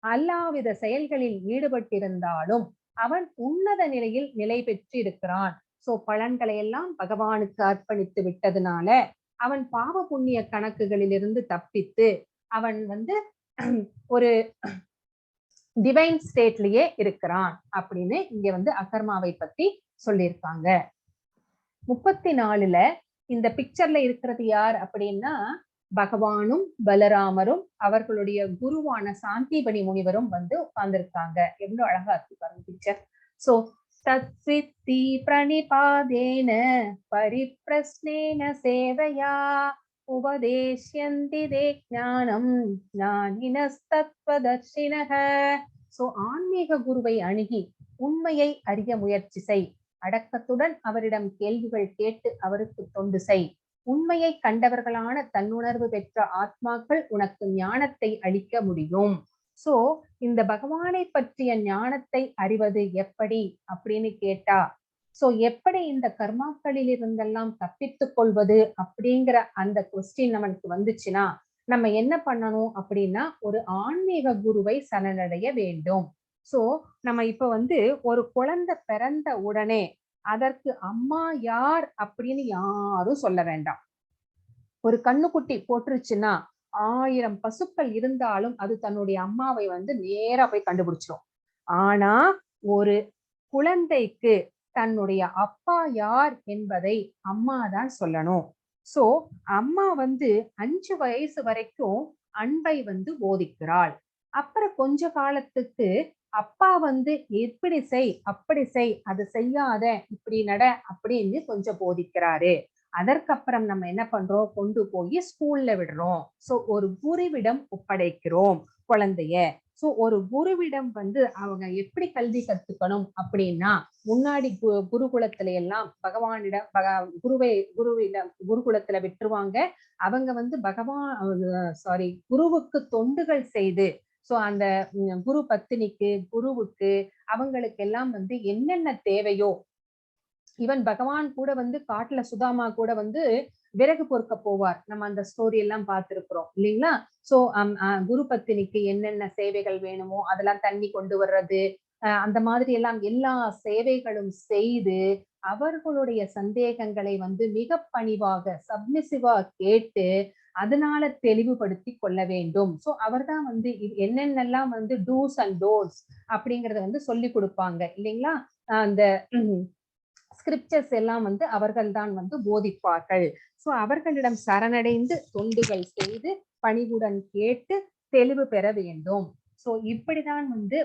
எல்லாவித செயல்களில் ஈடுபட்டிருந்தாலும் அவன் உன்னத நிலையில் நிலை பெற்று இருக்கிறான். சோ பலன்களை எல்லாம் பகவானுக்கு அர்ப்பணித்து விட்டதுனால அவன் பாவ புண்ணிய கணக்குகளிலிருந்து தப்பித்து அவன் வந்து ஒரு டிவைன் ஸ்டேட்லயே இருக்கிறான் அப்படின்னு இங்க வந்து அகர்மாவை பத்தி சொல்லியிருக்காங்க. 34ல இந்த பிக்சர்ல இருக்கிறது யார் அப்படின்னா பகவானும் பலராமரும் அவர்களுடைய குருவான சாந்திபனி முனிவரும் வந்து உட்கார்ந்துருக்காங்க. எவ்வளவு அழகா இருக்கு பாருங்க பிக்சர். சோ தத்வித்தி பிரணிபாதேன பரிப்ரஸ்னேன சேவையா உபதேஷ்யந்தி தே ஞானம் ஞானினஸ்தத்வதர்ஷினஹ. சோ ஆன்மீக குருவை அணுகி உண்மையை அறிய முயற்சி செய். அடக்கத்துடன் அவரிடம் கேள்விகள் கேட்டு அவருக்கு தொண்டு செய். உண்மையை கண்டவர்களான தன்னுணர்வு பெற்ற ஆத்மாக்கள் உனக்கு ஞானத்தை அளிக்க முடியும். சோ இந்த பகவானை பற்றிய ஞானத்தை அறிவது எப்படி அப்படின்னு கேட்டா, சோ எப்படி இந்த கர்மாக்களில் இருந்தெல்லாம் தப்பித்துக் கொள்வது அப்படிங்கிற அந்த கொஸ்டின் நமக்கு வந்துச்சுன்னா நம்ம என்ன பண்ணணும் அப்படின்னா ஒரு ஆன்மீக குருவை சரணடைய வேண்டும். சோ நம்ம இப்ப வந்து ஒரு குழந்தை பிறந்த உடனே அதற்கு அம்மா யார் அப்படின்னு யாரும் சொல்ல வேண்டாம். ஒரு கண்ணுக்குட்டி போட்டுருச்சுன்னா 1000 பசுக்கள் இருந்தாலும் அது தன்னுடைய அம்மாவை வந்து நேரா போய் கண்டுபிடிச்சிடும். ஆனா ஒரு குழந்தைக்கு தன்னுடைய அப்பா யார் என்பதை அம்மா தான் சொல்லணும். சோ அம்மா வந்து 5 வயசு வரைக்கும் அன்பை வந்து போதிக்கிறாள். அப்புறம் கொஞ்ச காலத்துக்கு அப்பா வந்து இப்படி செய், அப்படி செய், அது செய்யாத, இப்படி நட அப்படின்னு கொஞ்சம் போதிக்கிறாரு. அதற்கப்புறம் நம்ம என்ன பண்றோம், கொண்டு போய் ஸ்கூல்ல விடுறோம். சோ ஒரு குருவிடம் ஒப்படைக்கிறோம் குழந்தைய. சோ ஒரு குருவிடம் வந்து அவங்க எப்படி கல்வி கத்துக்கணும் அப்படின்னா, முன்னாடி குருகுலத்துல எல்லாம் பகவானிடம் குருகுலத்துல விட்டுருவாங்க. அவங்க வந்து குருவுக்கு தொண்டுகள் செய்து, சோ அந்த குரு பத்தினிக்கு, குருவுக்கு அவங்களுக்கு எல்லாம் வந்து என்னென்ன தேவையோ, ஈவன் பகவான் கூட வந்து காட்டுல சுதாமா கூட வந்து விறகு பொறுக்க போவார். நம்ம அந்த ஸ்டோரி எல்லாம் பார்த்திருக்கிறோம் இல்லைங்களா? சோ குரு பத்தினிக்கு என்னென்ன சேவைகள் வேணுமோ அதெல்லாம் தண்ணி கொண்டு வர்றது, அந்த மாதிரி எல்லாம் எல்லா சேவைகளும் செய்து அவர்களுடைய சந்தேகங்களை வந்து மிக பணிவாக சப்மிசிவா கேட்டு அதனால தெளிவுபடுத்தி கொள்ள வேண்டும். சோ அவர்தான் வந்து என்னென்னலாம் வந்து டூஸ் அண்ட் டோன்ட்ஸ் அப்படிங்கறத வந்து சொல்லி கொடுப்பாங்க இல்லைங்களா? அந்த ஸ்கிரிப்சர்ஸ் எல்லாம் வந்து அவர்கள் தான் வந்து போதிப்பார்கள். சோ அவர்களிடம் சரணடைந்து தொண்டுகள் செய்து பணிவுடன் கேட்டு தெளிவு பெற வேண்டும். சோ இப்படிதான் வந்து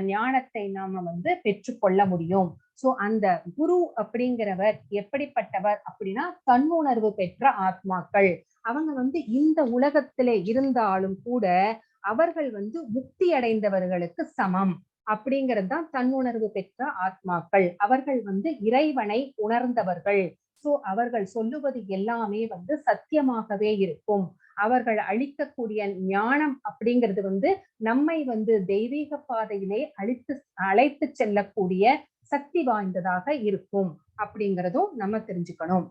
ஞானத்தை நாம வந்து பெற்றுக்கொள்ள முடியும். சோ அந்த குரு அப்படிங்கிறவர் எப்படிப்பட்டவர் அப்படின்னா தன்னுணர்வு பெற்ற ஆத்மாக்கள். அவங்க வந்து இந்த உலகத்திலே இருந்தாலும் கூட அவர்கள் வந்து முக்தி அடைந்தவர்களுக்கு சமம் அப்படிங்கிறது தான் தன்னுணர்வு பெற்ற ஆத்மாக்கள். அவர்கள் வந்து இறைவனை உணர்ந்தவர்கள். சோ அவர்கள் சொல்லுவது எல்லாமே வந்து சத்தியமாகவே இருக்கும். அவர்கள் அளிக்கக்கூடிய ஞானம் அப்படிங்கிறது வந்து நம்மை வந்து தெய்வீக பாதையிலே அழைத்து செல்லக்கூடிய சக்தி வாய்ந்ததாக இருக்கும் அப்படிங்கிறதும் நம்ம தெரிஞ்சுக்கணும்.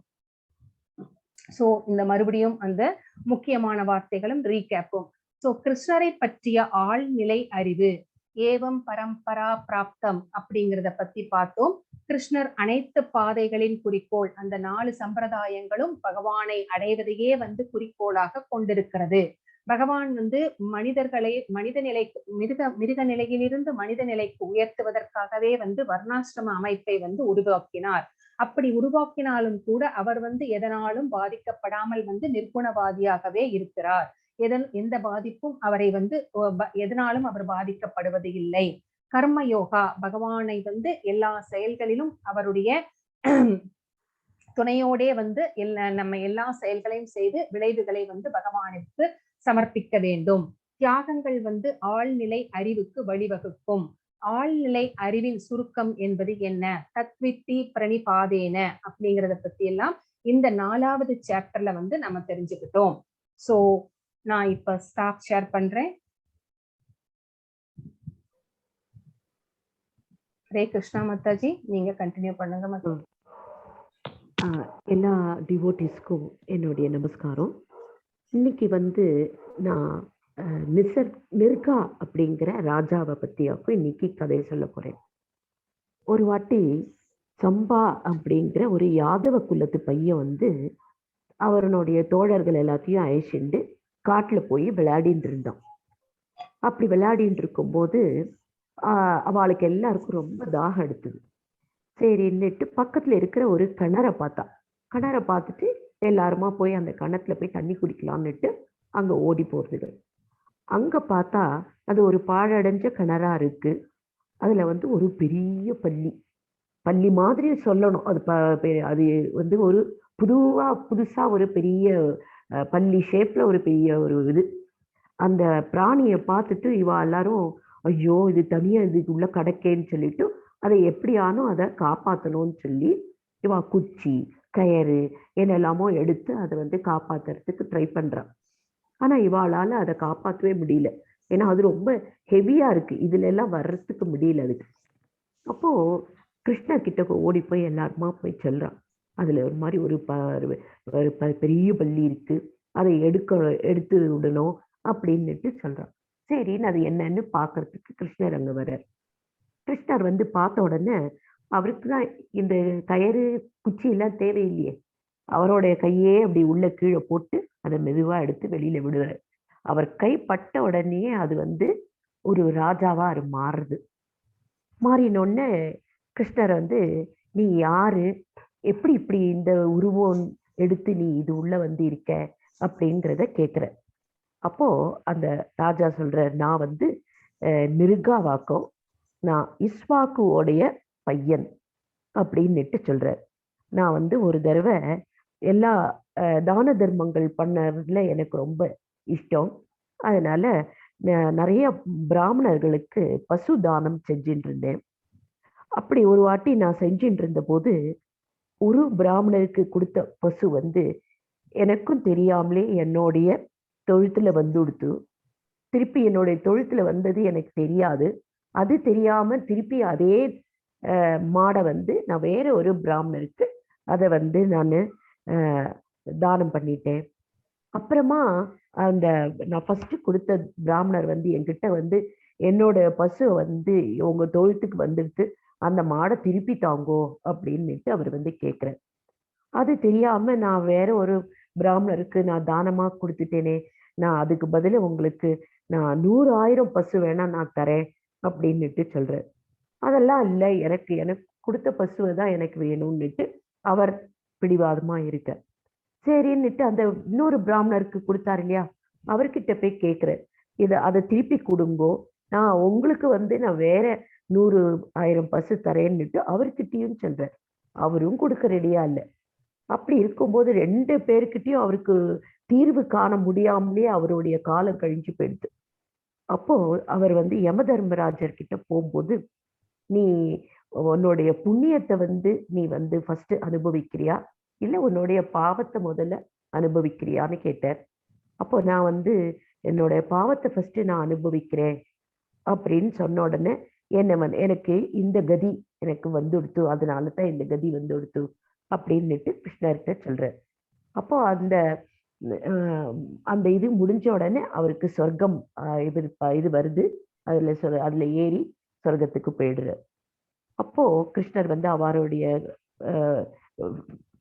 சோ இந்த மறுபடியும் அந்த முக்கியமான வார்த்தைகளும் ரீகேப்பும். சோ கிருஷ்ணரை பற்றிய ஆழ்நிலை அறிவு, ஏவம் பரம்பரா பிராப்தம் அப்படிங்கிறத பத்தி பார்த்தோம். கிருஷ்ணர் அனைத்து பாதைகளின் குறிக்கோள், அந்த 4 சம்பிரதாயங்களும் பகவானை அடைவதையே வந்து குறிக்கோளாக கொண்டிருக்கிறது. பகவான் வந்து மனிதர்களை மிருக நிலையிலிருந்து மனித நிலைக்கு உயர்த்துவதற்காகவே வந்து வர்ணாசிரம அமைப்பை வந்து உருவாக்கினார். அப்படி உருவாக்கினாலும் கூட அவர் வந்து எதனாலும் பாதிக்கப்படாமல் வந்து நிர்குணவாதியாகவே இருக்கிறார். எந்த பாதிப்பும் அவரை வந்து எதனாலும் அவர் பாதிக்கப்படுவது இல்லை. கர்ம யோகா, பகவானை வந்து எல்லா செயல்களிலும் அவருடைய துணையோடே வந்து நம்ம எல்லா செயல்களையும் செய்து விளைவுகளை வந்து பகவானுக்கு சமர்ப்பிக்க வேண்டும். தியாகங்கள் வந்து ஆழ்நிலை அறிவுக்கு வழிவகுக்கும். ஆழ்நிலை அறிவின் சுருக்கம் என்பது என்ன? தத்வித்தி பிரணிபாதேன அப்படிங்கிறத பத்தி எல்லாம் இந்த 4வது சாப்டர்ல வந்து நம்ம தெரிஞ்சுக்கிட்டோம். சோ நான் இப்ப ஸ்டாப் ஷேர் பண்றேன். ஹரே கிருஷ்ணா மாதாஜி, நீங்க கண்டினியூ பண்ணுங்க மாதாஜி. எல்லா டிவோட்டிஸ்க்கும் என்னுடைய நமஸ்காரம். இன்னைக்கு வந்து நான் நிர்கா அப்படிங்கிற ராஜாவை பத்தியாக்கும் இன்னைக்கு கதையை சொல்ல போறேன். ஒரு வாட்டி சம்பா அப்படிங்கிற ஒரு யாதவ குலத்து பையன் வந்து அவருடைய தோழர்கள் எல்லாத்தையும் அழைச்சிட்டு காட்டுல போய் விளையாடிட்டு இருந்தான். அப்படி விளையாடிட்டு இருக்கும்போது அவளுக்கு எல்லாருக்கும் ரொம்ப தாகம் எடுத்தது. சரின்னுட்டு பக்கத்துல இருக்கிற ஒரு கிணறை பார்த்துட்டு எல்லாருமா போய் அந்த கிணத்துல போய் தண்ணி குடிக்கலாம்னுட்டு அங்க ஓடி போறது. அங்க பார்த்தா அது ஒரு பாழடைஞ்ச கிணறா இருக்கு. அதுல வந்து ஒரு பெரிய பள்ளி மாதிரி சொல்லணும். அது வந்து ஒரு புதுசா ஒரு பெரிய பள்ளி ஷேப்ல ஒரு பெரிய ஒரு இது. அந்த பிராணியை பார்த்துட்டு இவா எல்லாரும் ஐயோ இது தனியா இதுக்குள்ள கடக்கேன்னு சொல்லிட்டு அதை எப்படியானோ அதை காப்பாற்றணும்னு சொல்லி இவா குச்சி கயறு என்னெல்லாமோ எடுத்து அதை வந்து காப்பாத்துறதுக்கு ட்ரை பண்றான். ஆனா இவாளால அதை காப்பாற்றவே முடியல. ஏன்னா அது ரொம்ப ஹெவியா இருக்கு, இதுல எல்லாம் வர்றதுக்கு முடியல அதுக்கு. அப்போ கிருஷ்ணர் கிட்ட ஓடி போய் எல்லாருமா போய் சொல்றான், அதுல ஒரு மாதிரி ஒரு பெரிய பள்ளி இருக்கு, அதை எடுத்து விடணும் அப்படின்னுட்டு சொல்றான். சரின்னு அது என்னன்னு பார்க்கறதுக்கு கிருஷ்ணர் அங்க வர்றார். கிருஷ்ணர் வந்து பார்த்த உடனே அவருக்கு தான் இந்த கயிறு குச்சி எல்லாம் தேவையில்லையே, அவருடைய கையே அப்படி உள்ள கீழே போட்டு அதை மெதுவா எடுத்து வெளியில விடுவார். அவர் கை பட்ட உடனே அது வந்து ஒரு ராஜாவா அது மாறுது. மாறினோடனே கிருஷ்ணர் வந்து நீ யாரு, எப்படி இப்படி இந்த உருவம் எடுத்து நீ இது உள்ள வந்து இருக்க அப்படின்றத கேட்குற. அப்போ அந்த ராஜா சொல்ற, நான் வந்து மிருகாவாக்கம், நான் இஸ்வாக்குவோடைய பையன் அப்படின்னுட்டு சொல்றார். நான் வந்து ஒரு தடவை எல்லா தான தர்மங்கள் பண்ணதுல எனக்கு ரொம்ப இஷ்டம். அதனால நிறைய பிராமணர்களுக்கு பசு தானம் செஞ்சுட்டு இருந்தேன். அப்படி ஒரு வாட்டி நான் செஞ்சுட்டு இருந்த போது ஒரு பிராமணருக்கு கொடுத்த பசு வந்து எனக்கும் தெரியாமலே என்னுடைய தொழுத்துல வந்து கொடுத்து, திருப்பி என்னுடைய தொழுத்துல வந்தது எனக்கு தெரியாது. அது தெரியாம திருப்பி அதே மாடை வந்து நான் வேற ஒரு பிராமணருக்கு அதை வந்து நான் தானம் பண்ணிட்டேன். அப்புறமா அந்த நான் ஃபர்ஸ்ட் கொடுத்த பிராமணர் வந்து என்கிட்ட வந்து என்னோட பசு வந்து உங்க தொழுத்துக்கு வந்துடுத்து, அந்த மாடை திருப்பி தாங்கோ அப்படின்னுட்டு அவர் வந்து கேட்குறார். அது தெரியாம நான் வேற ஒரு பிராமணருக்கு நான் தானமா கொடுத்துட்டேனே, நான் அதுக்கு பதில உங்களுக்கு நான் 100,000 பசு வேணா நான் தரேன் அப்படின்னுட்டு சொல்றார். அதெல்லாம் இல்லை, எனக்கு கொடுத்த பசுவை தான் எனக்கு வேணும்னுட்டு அவர் பிடிவாதமா இருக்க. சரின்னுட்டு அந்த இன்னொரு பிராமணருக்கு கொடுத்தாரு இல்லையா, அவர்கிட்ட போய் கேட்குறேன், அதை திருப்பி கொடுங்கோ, நான் உங்களுக்கு வந்து நான் வேற 100,000 பசு தரேன்னுட்டு அவர்கிட்டயும் சொல்றார். அவரும் கொடுக்க ரெடியா இல்லை. அப்படி இருக்கும்போது 2 பேருக்கிட்டையும் அவருக்கு தீர்வு காண முடியாமலே அவருடைய காலம் கழிஞ்சு போயிடுது. அப்போ அவர் வந்து யம தர்மராஜர் கிட்ட போகும்போது, நீ உன்னுடைய புண்ணியத்தை வந்து நீ வந்து ஃபர்ஸ்ட் அனுபவிக்கிறியா, இல்லை உன்னுடைய பாவத்தை முதல்ல அனுபவிக்கிறியான்னு கேட்டார். அப்போ நான் வந்து என்னுடைய பாவத்தை ஃபர்ஸ்ட் நான் அனுபவிக்கிறேன் அப்படின்னு சொன்ன உடனே எனக்கு இந்த கதி எனக்கு வந்துடுத்து, அதனால தான் இந்த கதி வந்துடுத்து அப்படின்னுட்டு கிருஷ்ணர்கிட்ட சொல்றார். அப்போ அந்த இது முடிஞ்ச உடனே அவருக்கு சொர்க்கம் இது வருது, அதுல ஏறி சொர்க்கத்துக்கு போயிடுறார். அப்போ கிருஷ்ணர் வந்து அவருடைய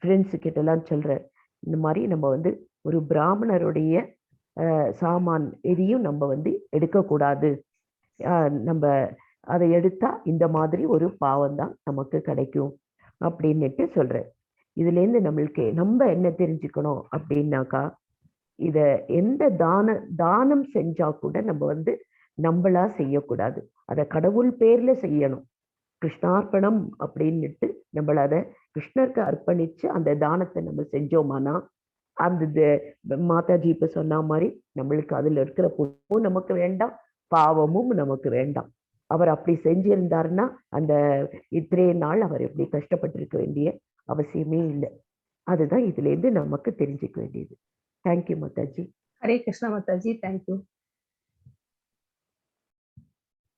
ஃப்ரெண்ட்ஸு கிட்ட எல்லாம் சொல்றார், இந்த மாதிரி நம்ம வந்து ஒரு பிராமணருடைய சாமான் எதையும் நம்ம வந்து எடுக்கக்கூடாது, நம்ம அதை எடுத்தா இந்த மாதிரி ஒரு பாவம் தான் நமக்கு கிடைக்கும் அப்படின்னுட்டு சொல்றார். இதுல இருந்து நம்மளுக்கு நம்ம என்ன தெரிஞ்சுக்கணும் அப்படின்னாக்கா, இத எந்த தானம் செஞ்சா கூட நம்ம வந்து நம்மளா செய்யக்கூடாது, அதை கடவுள் பேர்ல செய்யணும். கிருஷ்ணார்ப்பணம் அப்படின்னுட்டு நம்மள அதை கிருஷ்ணருக்கு அர்ப்பணிச்சு அந்த தானத்தை நம்ம செஞ்சோமானா, அந்த மாதாஜி இப்ப சொன்ன மாதிரி நம்மளுக்கு அதுல இருக்கிற புண்ணியமும் நமக்கு வேண்டாம், பாவமும் நமக்கு வேண்டாம். அவர் அப்படி செஞ்சிருந்தாருன்னா அந்த இத்தனை நாள் அவர் எப்படி கஷ்டப்பட்டிருக்க வேண்டிய அவசியமே இல்லை. அதுதான் இதுல இருந்து நமக்கு தெரிஞ்சுக்க வேண்டியது. தேங்க்யூ மாதாஜி. ஹரே கிருஷ்ணா மாதாஜி, தேங்க்யூ.